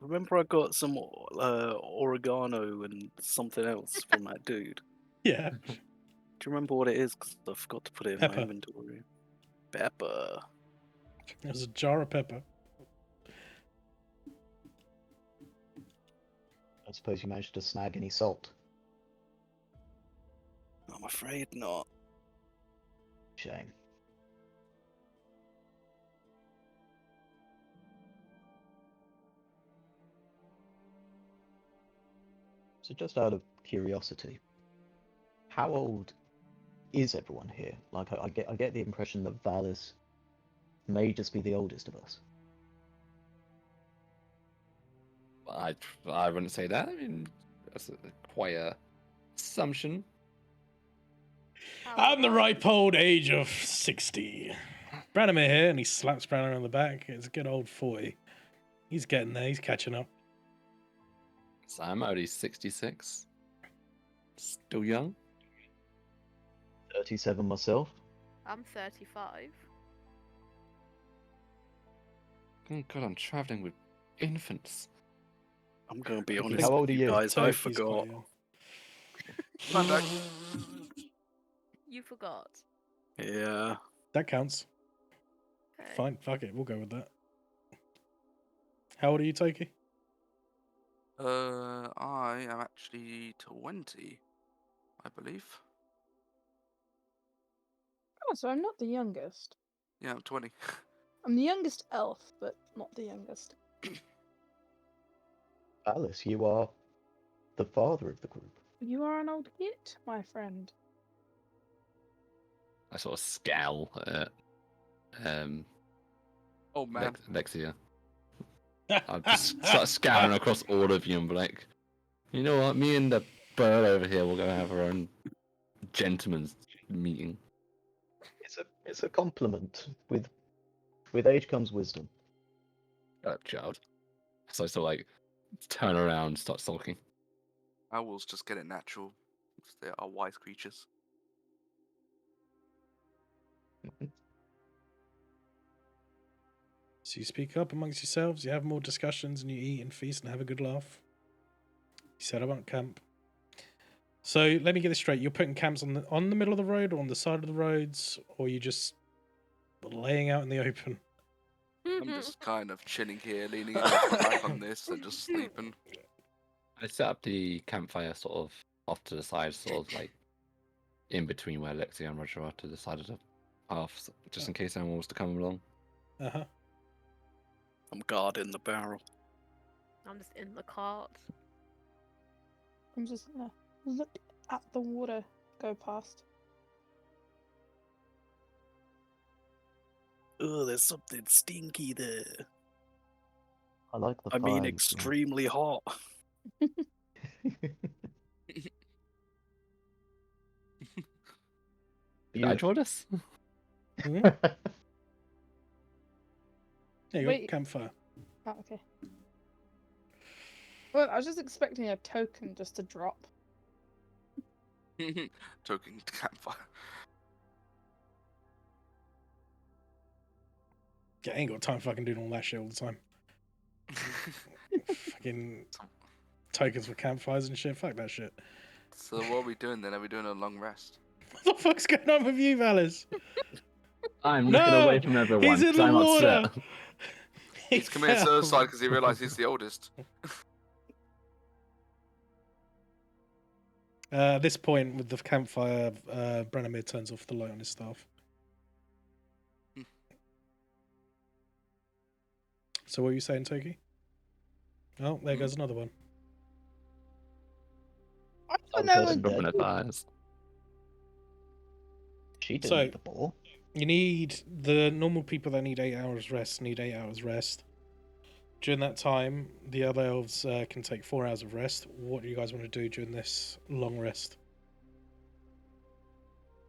remember I got some oregano and something else from that dude?
Yeah.
Do you remember what it is? Because I forgot to put it in
Pepper.
my inventory. Pepper.
There's a jar of pepper.
I suppose you managed to snag any salt.
I'm afraid not.
Shame. So just out of curiosity, how old is everyone here? Like I get the impression that Valis may just be the oldest of us.
I wouldn't say that. I mean, that's quite a assumption.
I'm the ripe old age of 60. Branimir here, and he slaps Branimir on the back. It's a good old 40. He's getting there, he's catching up.
So I'm only 66. Still young.
37 myself.
I'm 35.
Oh god, I'm traveling with infants.
I'm going to be
Toki,
honest
how old
with
are
you
you?
guys. I
Toki's quite
forgot.
young.
Mandak.
You forgot.
Yeah.
That counts.
Okay.
Fine, fuck it, we'll go with that. How old are you, Toki?
I am actually 20, I believe.
Oh, so I'm not the youngest.
Yeah, I'm 20.
I'm the youngest elf, but not the youngest.
Alice, you are the father of the group.
You are an old git, my friend.
I sort of scowl at
Oh man.
Lexia. I just start scouring across all of you and be like, you know what? Me and the bird over here will go have our own gentleman's meeting.
It's a compliment. With age comes wisdom.
Shut up, child. So I sort of like turn around and start sulking.
Owls just get it natural. 'Cause they are wise creatures.
So you speak up amongst yourselves, you have more discussions, and you eat and feast and have a good laugh. You set up on camp. So let me get this straight. You're putting camps on the middle of the road or on the side of the roads, or you just laying out in the open?
I'm just kind of chilling here, leaning against my back on this and just sleeping.
I set up the campfire sort of off to the side, sort of like in between where Lexia and Roger are to the side of the path, just in case anyone was to come along.
Uh-huh.
I'm guarding the barrel.
I'm just in the cart.
I'm just gonna look at the water go past.
Oh, there's something stinky there.
I like the
I mean,
fire you
extremely hot.
Did I join us?
Hmm?
smell.
Yeah, you got
Wait.
campfire.
Oh, okay. Well, I was just expecting a token just to drop.
Token campfire.
Yeah, I ain't got time fucking doing all that shit all the time. Fucking tokens for campfires and shit. Fuck that shit.
So what are we doing then? Are we doing a long rest?
What the fuck's going on with you, Valis?
I'm
No,
looking away from everyone
he's in
because
the
I'm
water.
upset.
He's committed
fell.
suicide because he realised he's the oldest.
At this point, with the campfire, Branimir turns off the light on his staff. So what were you saying, Toki? Oh, there goes another one.
I don't
I'm
know.
turning
Dropping
dead.
her thighs.
She didn't
So-
eat the ball.
You need the normal people that need 8 hours rest need 8 hours rest. During that time, the other elves can take 4 hours of rest. What do you guys want to do during this long rest?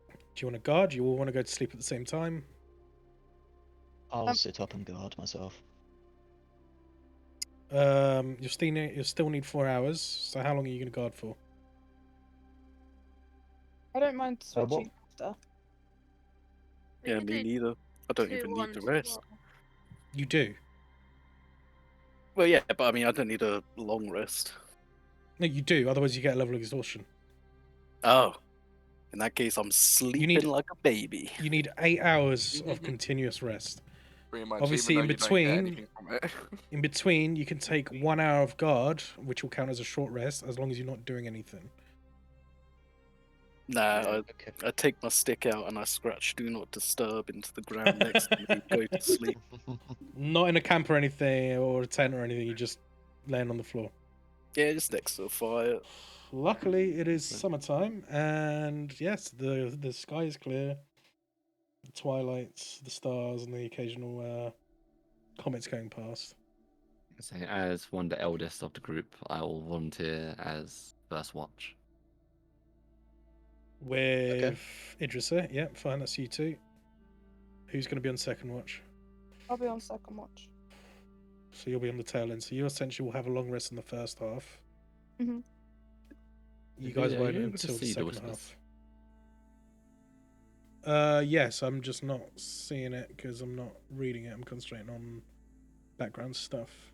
Do you want to guard? Do you all want to go to sleep at the same time?
I'll sit up and guard myself.
You'll still need 4 hours. So how long are you going to guard for?
I don't mind
what?
switching after.
We
Yeah,
can
me
do
neither. I don't
2,
even
1,
need the
2,
rest.
1.
You do.
Well, yeah, but I mean, I don't need a long rest.
No, you do. Otherwise, you get a level of exhaustion.
Oh, in that case, I'm sleeping like a baby.
You need 8 hours of continuous rest.
Pretty much.
Obviously,
even
in
though you don't get
between-
anything from it.
In between, you can take 1 hour of guard, which will count as a short rest, as long as you're not doing anything.
Nah,
Okay.
I take my stick out and I scratch "Do Not Disturb" into the ground next to me. Go to sleep.
Not in a camp or anything, or a tent or anything. You're just laying on the floor.
Yeah, just next to the fire.
Luckily, it is summertime, and yes, the sky is clear. The twilights, the stars, and the occasional comets going past.
So as one of the eldest of the group, I will volunteer as first watch.
With Idrissa, yeah, fine, that's you two. Who's going to be on second watch?
I'll be on second watch.
So you'll be on the tail end. So you essentially will have a long rest in the first half.
Mhm.
You guys
Are
won't
you able to
until the
see the
second
whispers?
half. Yes, I'm just not seeing it because I'm not reading it. I'm concentrating on background stuff.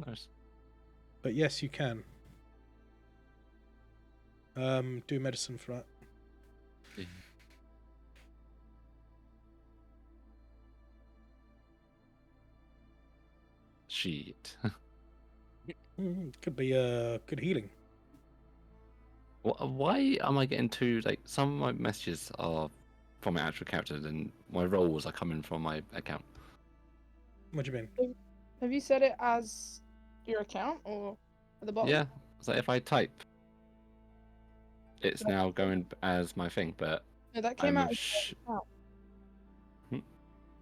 Nice.
But yes, you can. Do medicine for that.
Shit.
Could be good healing.
Why am I getting two? Like, some of my messages are from my actual character, and my roles are coming from my account.
What do you mean?
Have you set it as your account or at the bottom?
Yeah. So if I type, it's
Yeah.
now going as my thing, but
No, that came
I'm
out.
a
as your account.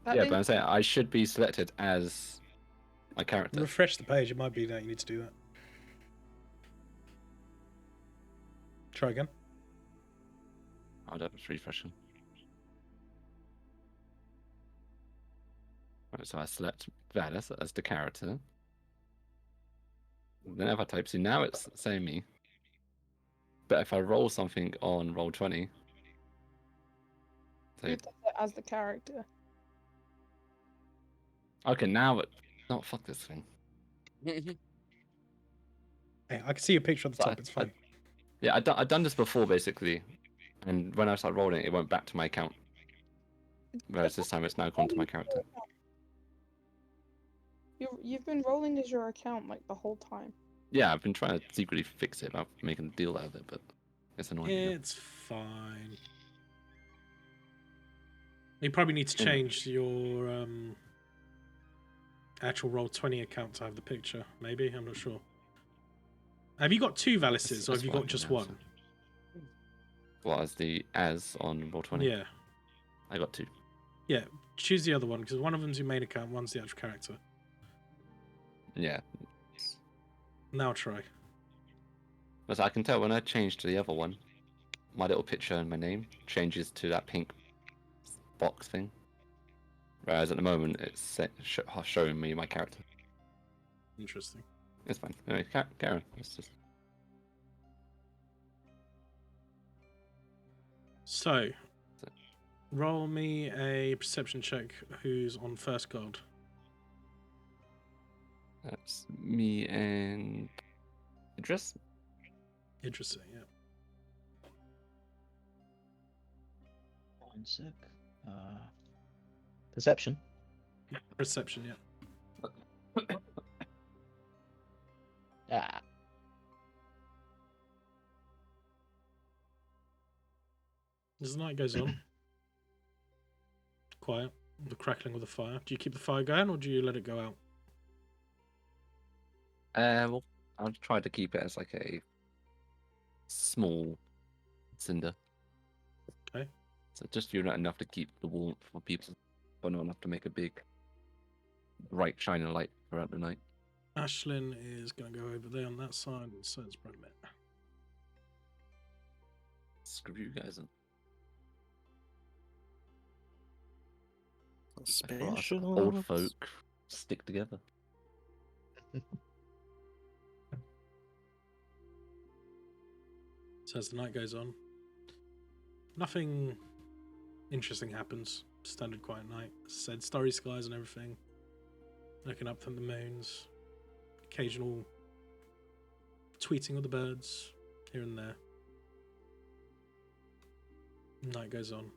That
yeah,
didn't-
but I'm saying I should be selected as my character.
Refresh the page. It might be that you need to do that. Try again.
I'll have a refreshing. Right, so I select Valis as the character. Then if I type, see now it's saying me. But if I roll something on roll 20,
You
say,
set it as the character.
okay, now it. No, fuck this thing.
Hey, I can see your picture at the
So
top. It's fine.
Yeah, I've done this before basically, and when I started rolling, it went back to my account. Whereas this time it's now gone to my character.
You've been rolling as your account like the whole time.
Yeah, I've been trying to secretly fix it, about making a deal out of it, but it's annoying. me now.
It's fine. You probably need to
Yeah.
change your actual Roll20 account to have the picture. Maybe, I'm not sure. Have you got two Valises, or have you
what
got
I
just
can
one?
answer. Well, as on roll 20.
Yeah,
I got two.
yeah. Choose the other one because one of them's your main account, one's the actual character.
Yeah.
Now try.
But I can tell when I change to the other one, my little picture and my name changes to that pink box thing. Whereas at the moment it's showing me my character.
Interesting.
It's fine. Anyway, Karen, let's just.
So, roll me a perception check. Who's on first guard?
That's me and Idris.
Interesting. Yeah.
One sec. Perception.
Perception. Yeah.
Ah.
As the night goes on, quiet, the crackling of the fire. Do you keep the fire going or do you let it go out?
Well, I'll try to keep it as like a small cinder.
Okay.
So just you're not enough to keep the warmth for people, but not enough to make a big, bright, shining light throughout the night.
Ashlyn is going to go over there on that side, and so is Bromette.
Screw you guys. And old folk stick together.
So as the night goes on, nothing interesting happens. Standard quiet night. As I said, starry skies and everything. Looking up from the moons. Occasional tweeting of the birds here and there. Night goes on.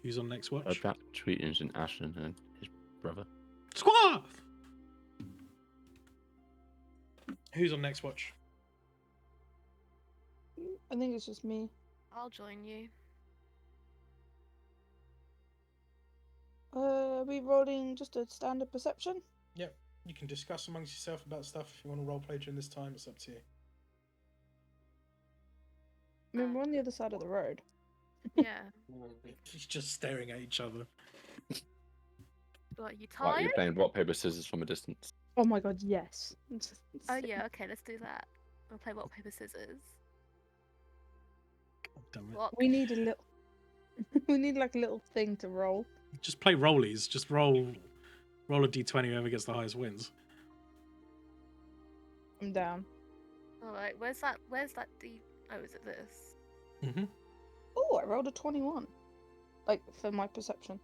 Who's on next watch?
About tweeting and Ashton and his brother.
Squaw! Who's on next watch?
I think it's just me.
I'll join you.
We rolling just a standard perception?
Yep. You can discuss amongst yourself about stuff if you want to roleplay during this time. It's up to you.
I mean, we're on the other side of the road.
Yeah.
He's just staring at each other.
What, you
Right,
tired?
you're playing rock, paper, scissors from a distance.
Oh my god, yes.
Oh yeah, okay, let's do that. We'll play rock, paper, scissors.
God damn it.
Rock.
We need a little. We need like a little thing to roll.
Just play rollies. Just roll a d20. Whoever gets the highest wins.
I'm down.
Alright, where's that D... Oh, is it this?
Mm-hmm.
Oh, I rolled a 21. Like, for my perception.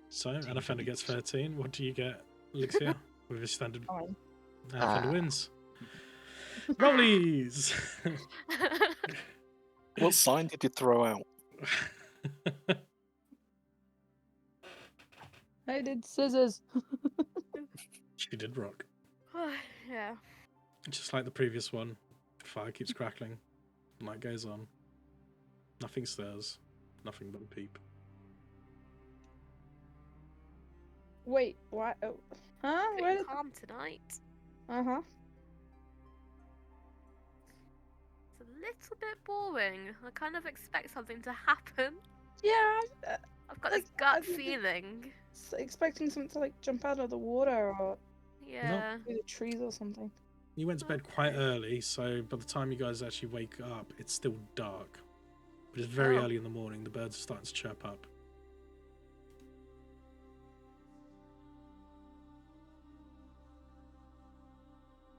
So, Anafenda gets 13. What do you get, Elixir? With his standard.
Fine.
Anafenda wins. Rollies!
What sign did you throw out?
I did scissors.
She did rock.
Yeah.
Just like the previous one, fire keeps crackling, light goes on, nothing stirs, nothing but a peep.
Wait, what? Oh, huh? Where
Pretty
did?
calm tonight.
Uh-huh.
It's a little bit boring. I kind of expect something to happen.
Yeah,
I've got
Like,
this gut
I didn't-
feeling.
expecting something to like jump out of the water or
Yeah.
through the trees or something.
You went to bed quite
Okay.
early, so by the time you guys actually wake up, it's still dark. But it's very
Oh.
early in the morning, the birds are starting to chirp up.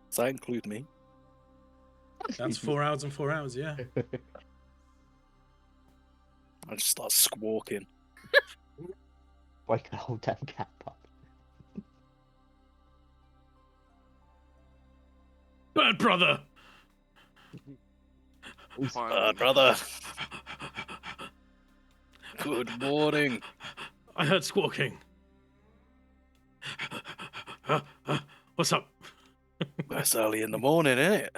Does that include me?
That's 4 hours and 4 hours, yeah.
I just start squawking.
Wake the whole damn cat up.
Bird brother!
Finally.
Brother. Good morning.
I heard squawking. What's up?
Well, it's early in the morning, isn't it?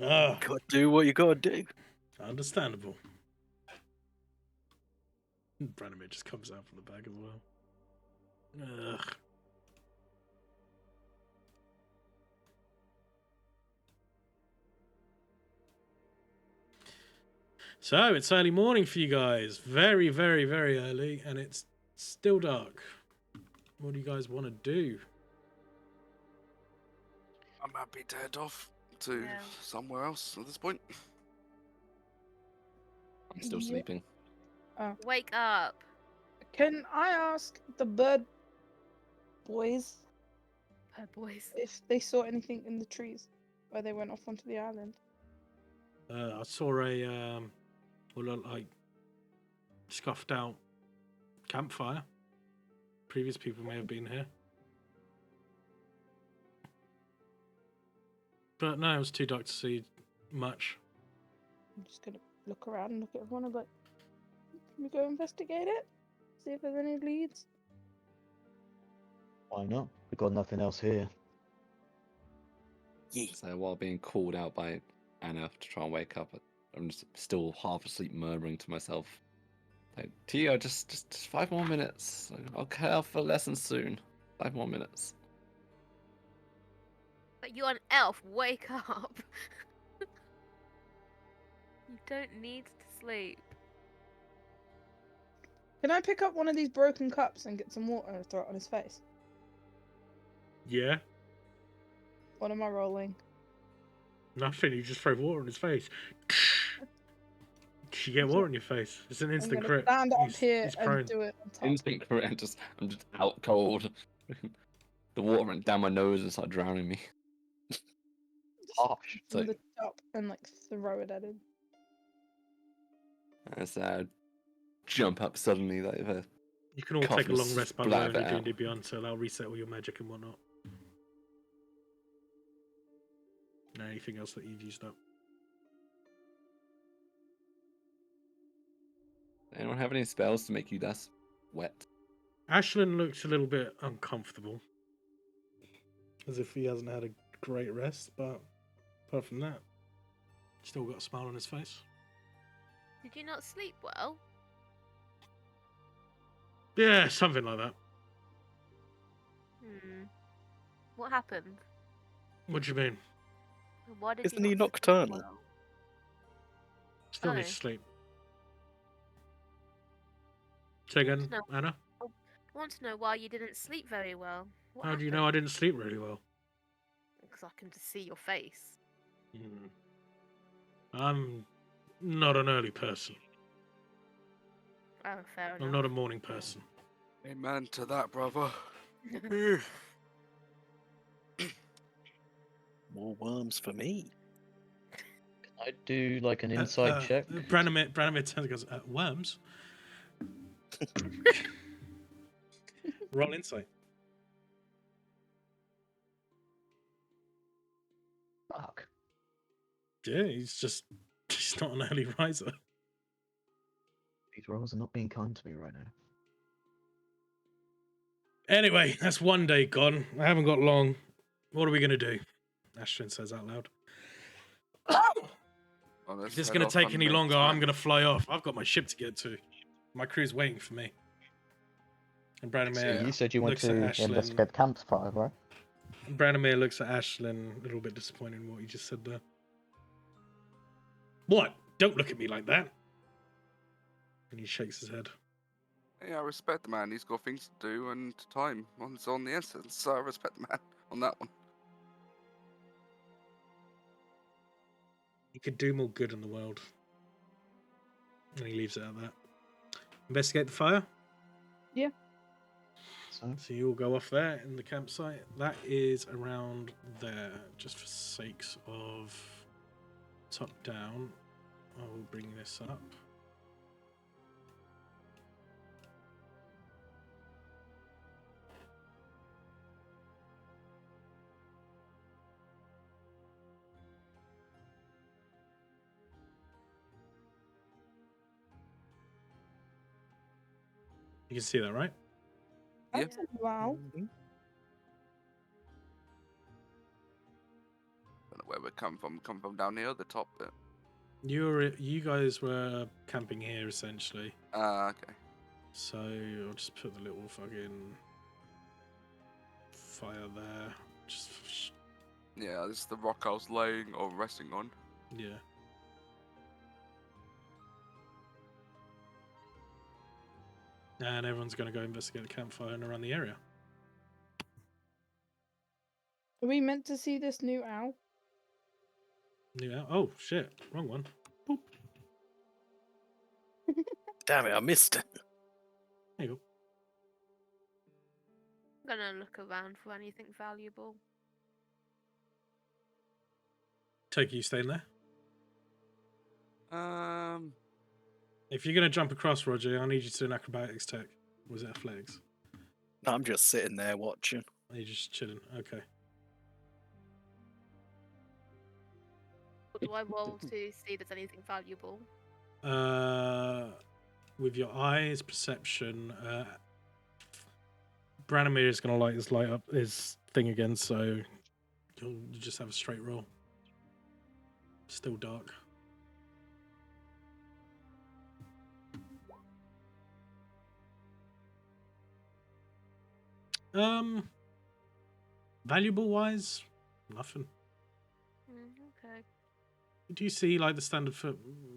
Ah,
Gotta do what you gotta do.
understandable. Branimir just comes out from the bag as well. Ugh. So it's early morning for you guys. Very, very, very early, and it's still dark. What do you guys want to do?
I'm happy to head off to
Yeah.
somewhere else at this point.
I'm still
Yeah.
sleeping.
Wake up.
Can I ask the bird boys
Boys.
if they saw anything in the trees where they went off onto the island?
I saw a like scuffed out campfire. Previous people may have been here, but no, it was too dark to see much.
I'm just gonna look around and look at everyone and be like, can we go investigate it? See if there's any leads?
Why not? We've got nothing else here.
Yeah.
So while being called out by Anna to try and wake up, I'm just still half asleep, murmuring to myself, like, Tio, just 5 more minutes. I'll care for lessons soon. 5 more minutes.
But you're an elf. Wake up. You don't need to sleep.
Can I pick up one of these broken cups and get some water and throw it on his face?
Yeah,
What am I rolling?
nothing. You just throw water in his face. You get water in your face. It's an instant
I'm gonna
crit.
stand up
He's-
here
he's
and
prone.
do it on top.
Instinct crit, I'm just out cold. The water went down my nose and started drowning me.
Harsh.
From
So
the top and like throw it at him.
as I jump up suddenly, like the
You can all
Cough
take a
and
long rest by the way
splat
on
it
your
out.
D&D Beyond, so that'll reset all your magic and whatnot. Anything else that you've used up?
anyone have any spells to make you less wet?
Ashland looks a little bit uncomfortable, as if he hasn't had a great rest, but apart from that, still got a smile on his face.
Did you not sleep well?
Yeah, something like that.
What happened?
What do you mean?
Why did
Isn't
you
he
not sleep
nocturnal?
well?
Still need
Oh.
to sleep. Say again,
No.
Anna?
I want to know why you didn't sleep very well. What
How do you know I didn't sleep really well?
Because I can just see your face.
I'm not an early person.
Oh, fair
I'm
enough.
not a morning person.
Amen to that, brother.
More worms for me.
Can I do like an insight check?
Branimir turns and goes, worms? Roll insight.
Fuck.
Yeah, he's not an early riser.
These rolls are not being kind to me right now.
Anyway, that's one day gone. I haven't got long. What are we going to do? Ashton says out loud.
Well, let's
If this is
head
going to
off
take
and
any
make
longer, I'm
time.
going to fly off. I've got my ship to get to. My crew's waiting for me. And Branimir
You said you went
looks at
to
Ashlyn.
investigate the campfire, right?
Branimir looks at Ashlyn, a little bit disappointed in what he just said there. What? Don't look at me like that. And he shakes his head.
Yeah, I respect the man. He's got things to do and time on the essence. So I respect the man on that one.
He could do more good in the world. And he leaves it at that. Investigate the fire. So you all go off there in the campsite. That is around there, just for sakes of top down. I will bring this up. You can see that, right?
Yeah.
That's a wow.
Don't know where we come from down here, the top bit.
You guys were camping here essentially.
Okay.
So I'll just put the little fucking fire there. Just
Yeah, this is the rock I was laying or resting on.
yeah. And everyone's going to go investigate the campfire and around the area.
Are we meant to see this new owl?
Oh shit! Wrong one.
Damn it, I missed it.
There you go.
I'm gonna look around for anything valuable.
Take you staying there. If you're going to jump across, Roger, I need you to do an acrobatics check. Was it athletics?
I'm just sitting there watching.
Are you just chilling? Okay.
What do I roll to see if there's anything valuable?
With your eyes, perception. Branimir is going to light up his thing again, so you just have a straight roll. Still dark. Valuable wise, nothing.
Okay.
Do you see like the standard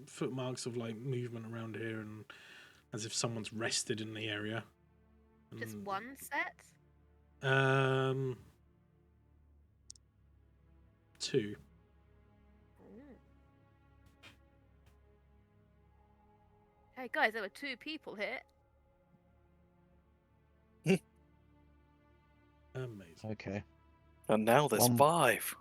footmarks of like movement around here, and as if someone's rested in the area?
Just
And,
one set?
two.
Mm. Hey guys, there were 2 people here.
Amazing.
Okay.
And now there's 5.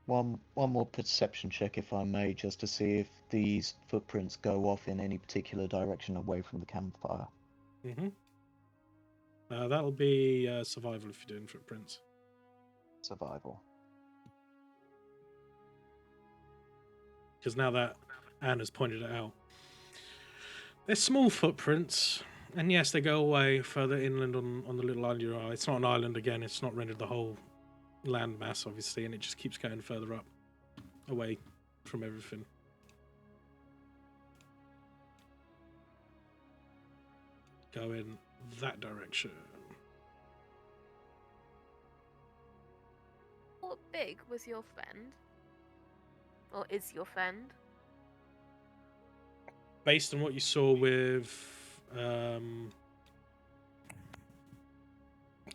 One more perception check, if I may, just to see if these footprints go off in any particular direction away from the campfire.
Mm-hmm. That'll be survival if you're doing footprints.
Survival.
Because now that Anne has pointed it out, they're small footprints, and yes, they go away further inland on the little island you are. It's not an island again. It's not rendered the whole land mass, obviously, and it just keeps going further up, away from everything. Go in that direction.
How big was your friend? Or is your friend?
Based on what you saw with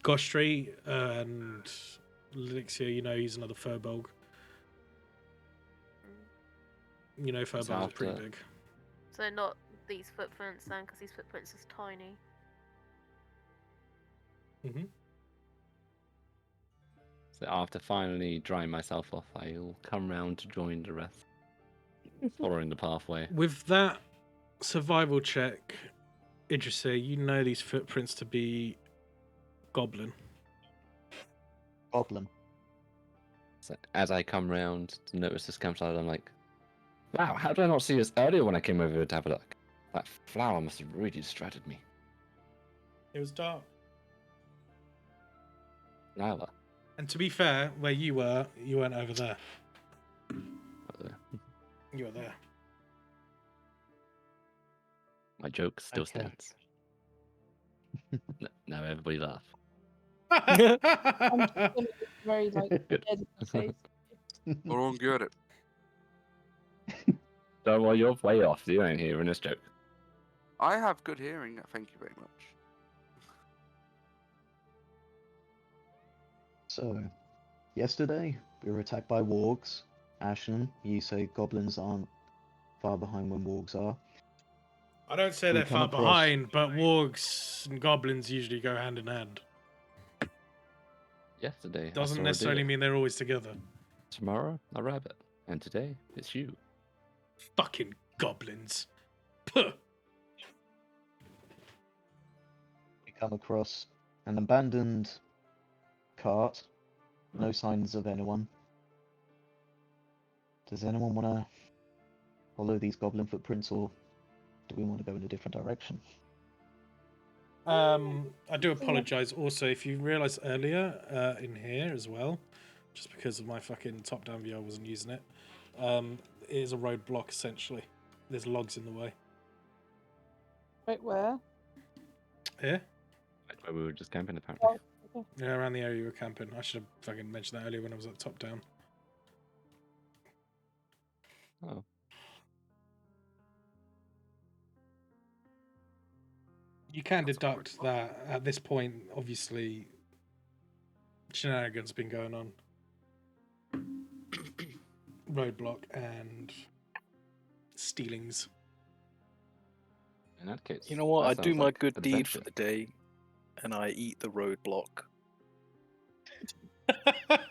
Gostri and Elixir, you know he's another Furbolg. You know Furbolgs are pretty
after-
big.
So not these footprints then, because these footprints is tiny.
Mm-hmm.
So after finally drying myself off, I'll come round to join the rest, following the pathway.
With that survival check, Idrissa, you know these footprints to be goblin.
Goblin.
So as I come round to notice this campsite, I'm like, wow, how did I not see this earlier when I came over to have a look? That flower must have really distracted me.
It was dark.
Lava.
And to be fair, where you were, you weren't over there. You were there.
My joke still
Okay.
stands. Now everybody laugh.
I'm just gonna be very like
Good.
dead in the face.
I don't get it.
So, well, you're way off. You ain't hearing this joke.
I have good hearing. Thank you very much.
So, yesterday we were attacked by wargs. Ashen, you say goblins aren't far behind when wargs are.
I don't say
We
they're
come
far
across-
behind, but wargs and goblins usually go hand in hand.
Yesterday, I
Doesn't
saw a
necessarily
deer.
mean they're always together.
Tomorrow, a rabbit. And today, it's you.
Fucking goblins. Puh.
We come across an abandoned cart. No signs of anyone. Does anyone want to follow these goblin footprints, or do we want to go in a different direction?
I do apologise also if you realised earlier in here as well, just because of my fucking top-down view I wasn't using it. It is a roadblock essentially. There's logs in the way.
Wait, where?
Here?
Like where we were just camping, apparently.
Yeah, around the area you were camping. I should have fucking mentioned that earlier when I was at top down.
Oh.
You can
That's a
deduct
roadblock.
that at this point, obviously, shenanigans been going on. Roadblock and stealings.
In that case.
You know what?
that
I do
sounds
my
like
good deed for
adventure.
the day, and I eat the roadblock.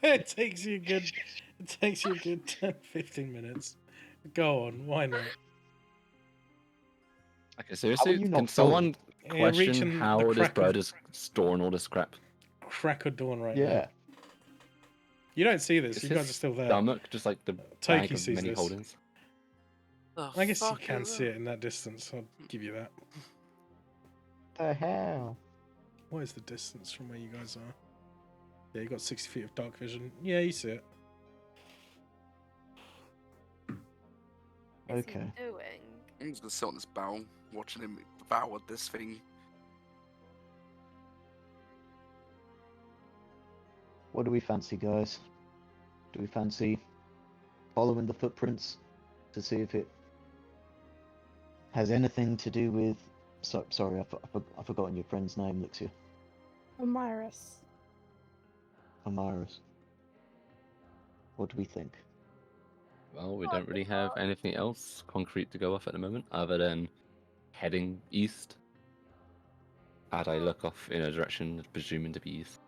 It takes you a good 10, 15 minutes. Go on, why not?
Okay, seriously,
you
can
not
someone
You're
question
reaching
how
the
this
crack
bird
of,
is storing all this crap?
crack of dawn right
Yeah.
now. You don't see this.
Is
You
his
guys are still there.
Stomach, just like the
Toki
bag of
sees
many
this.
holdings.
The
I guess you
fuck
can
is
see
that?
it in that distance. I'll give you that.
The hell?
What is the distance from where you guys are? Yeah, you got 60 feet of dark vision. Yeah, you see it.
Is
Okay.
he doing?
I'm just gonna sit on this barrel, watching him devour this thing.
What do we fancy, guys? Do we fancy following the footprints to see if it has anything to do with? Sorry, I've forgotten your friend's name, Luxia.
Amiris.
Amiris. What do we think?
Well, we don't really have anything else concrete to go off at the moment, other than heading east. As I look off in a direction presuming to be east.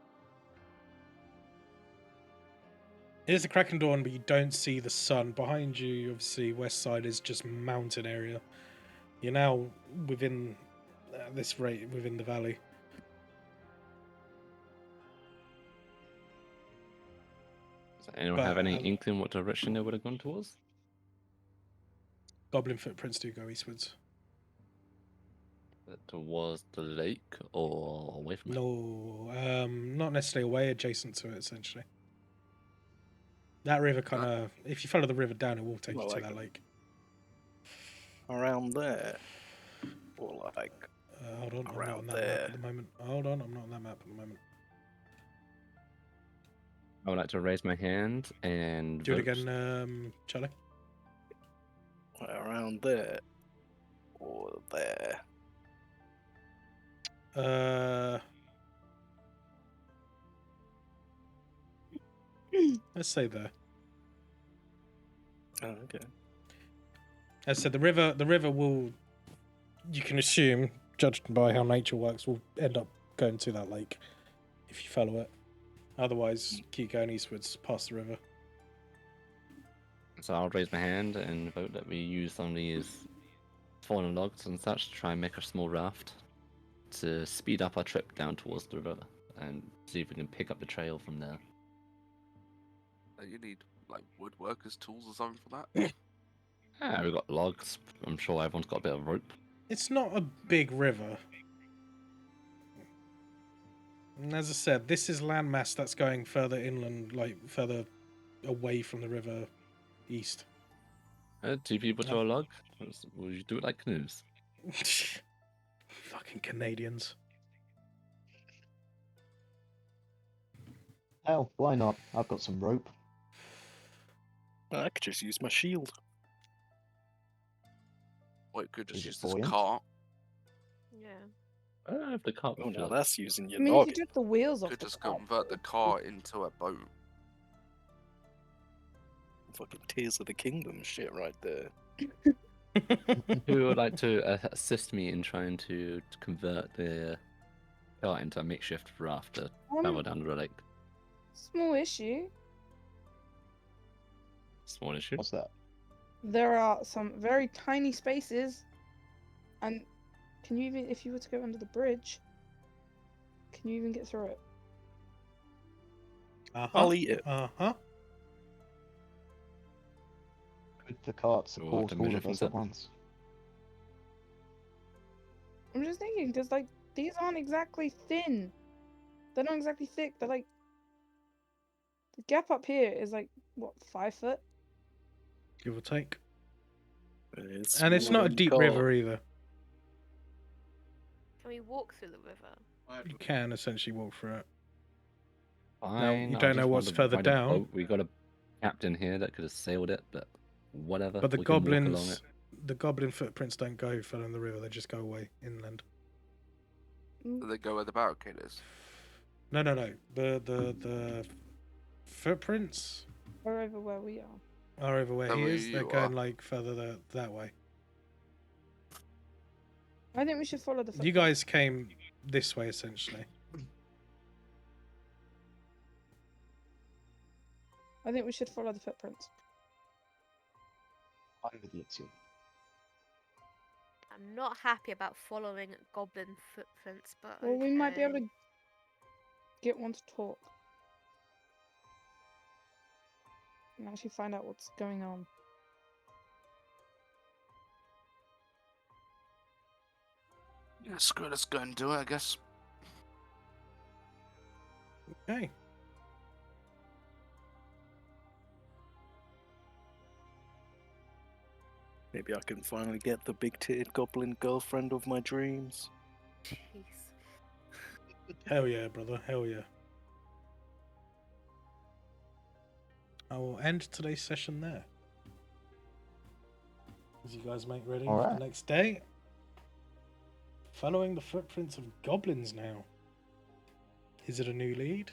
Here's the crack of dawn, but you don't see the sun. Behind you, obviously, west side is just mountain area. You're now within, at this rate, within the valley.
Does anyone have any
But,
inkling what direction they would have gone towards?
Goblin footprints do go eastwards.
Towards the lake or away from it?
No, not necessarily away, adjacent to it, essentially. That river kind of, if you follow the river down, it will take
Well,
you to
like-
that lake.
Around there, or like
Hold on, I'm not
around
on that map
there.
at the moment. Hold on, I'm not on that map at the moment.
I would like to raise my hand and
Do it
vote.
again, Charlie.
around there, or there.
Let's say there.
Oh, okay.
As I said, the river will, you can assume, judged by how nature works, will end up going to that lake if you follow it. Otherwise, keep going eastwards past the river.
So I'll raise my hand and vote that we use some of these fallen logs and such to try and make a small raft to speed up our trip down towards the river and see if we can pick up the trail from there.
You need like woodworkers' tools or something for that.
We've got logs. I'm sure everyone's got a bit of rope.
It's not a big river. And as I said, this is landmass that's going further inland, like further away from the river east.
2 people to a log? Will you do it like canoes?
Fucking Canadians.
Oh, why not? I've got some rope.
I could just use my shield.
Or you could just
Is it
use this
buoyant?
cart.
Yeah.
I don't know if the cart
Oh,
will
now
float.
that's using
I
your
mean, you
noggin.
could take the wheels
You
off
could
the
just
car.
convert the car into a boat.
Fucking Tears of the Kingdom shit right there.
Who would like to assist me in trying to convert the cart into a makeshift raft to travel down the lake?
Small issue.
Small issue.
What's that?
There are some very tiny spaces, and can you even, if you were to go under the bridge, can you even get through it?
Uh-huh.
I'll eat it.
Uh-huh.
Could the cart
We'll have
support
to
all
measure
of
from
us at
that.
once?
I'm just thinking, because like these aren't exactly thin. They're not exactly thick. They're like the gap up here is like what, 5 foot?
Give or take.
It's
And it's not a
wooden
deep
cart.
river either.
Can we walk through the river?
You can essentially walk through it.
Fine,
you
I
don't
just
know what's
wanted to
further
ride a
down.
boat. We got a captain here that could have sailed it, but whatever.
But the
we can walk along
goblins,
it.
the goblin footprints don't go further in the river. They just go away inland.
Do they go where the barricade is?
No. The footprints
Or over where we are.
are over where he
Where
is. They're
you
going
are.
like further that way.
I think we should follow the
You
footprint.
guys came this way essentially.
I think we should follow the footprints.
I'm with you too.
I'm not happy about following goblin footprints, but
Well, we might be able
okay.
to get one to talk. And actually find out what's going on.
Yeah, screw it, let's go and do it, I guess.
Okay.
Maybe I can finally get the big-titted goblin girlfriend of my dreams.
Jeez.
Hell yeah, brother. Hell yeah. I will end today's session there. As you guys make ready for
Alright.
the next day. Following the footprints of goblins now. Is it a new lead?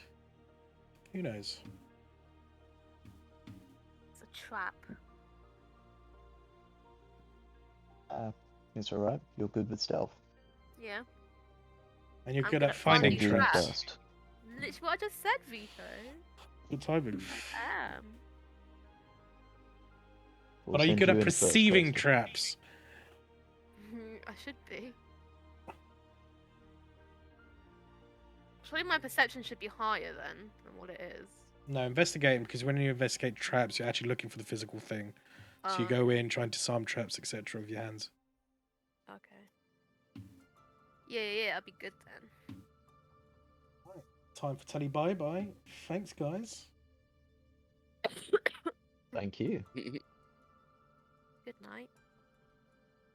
Who knows?
It's a trap.
It's alright. You're good with stealth.
Yeah.
And you're
I'm
good
gonna
at
find
finding
you
Send you in
traps.
traps.
first.
Literally what I just said, Vito.
Good timing.
I am.
We'll
But are you
send
good at
in first,
perceiving
Kirsty.
traps?
I should be. Surely my perception should be higher then than what it is.
No, investigating, because when you investigate traps, you're actually looking for the physical thing. So you
Oh,
go in, trying to disarm traps, etc. with your hands.
Okay. Yeah, I'll be good then.
Time for Telly bye bye. Thanks, guys.
Thank you.
Good night.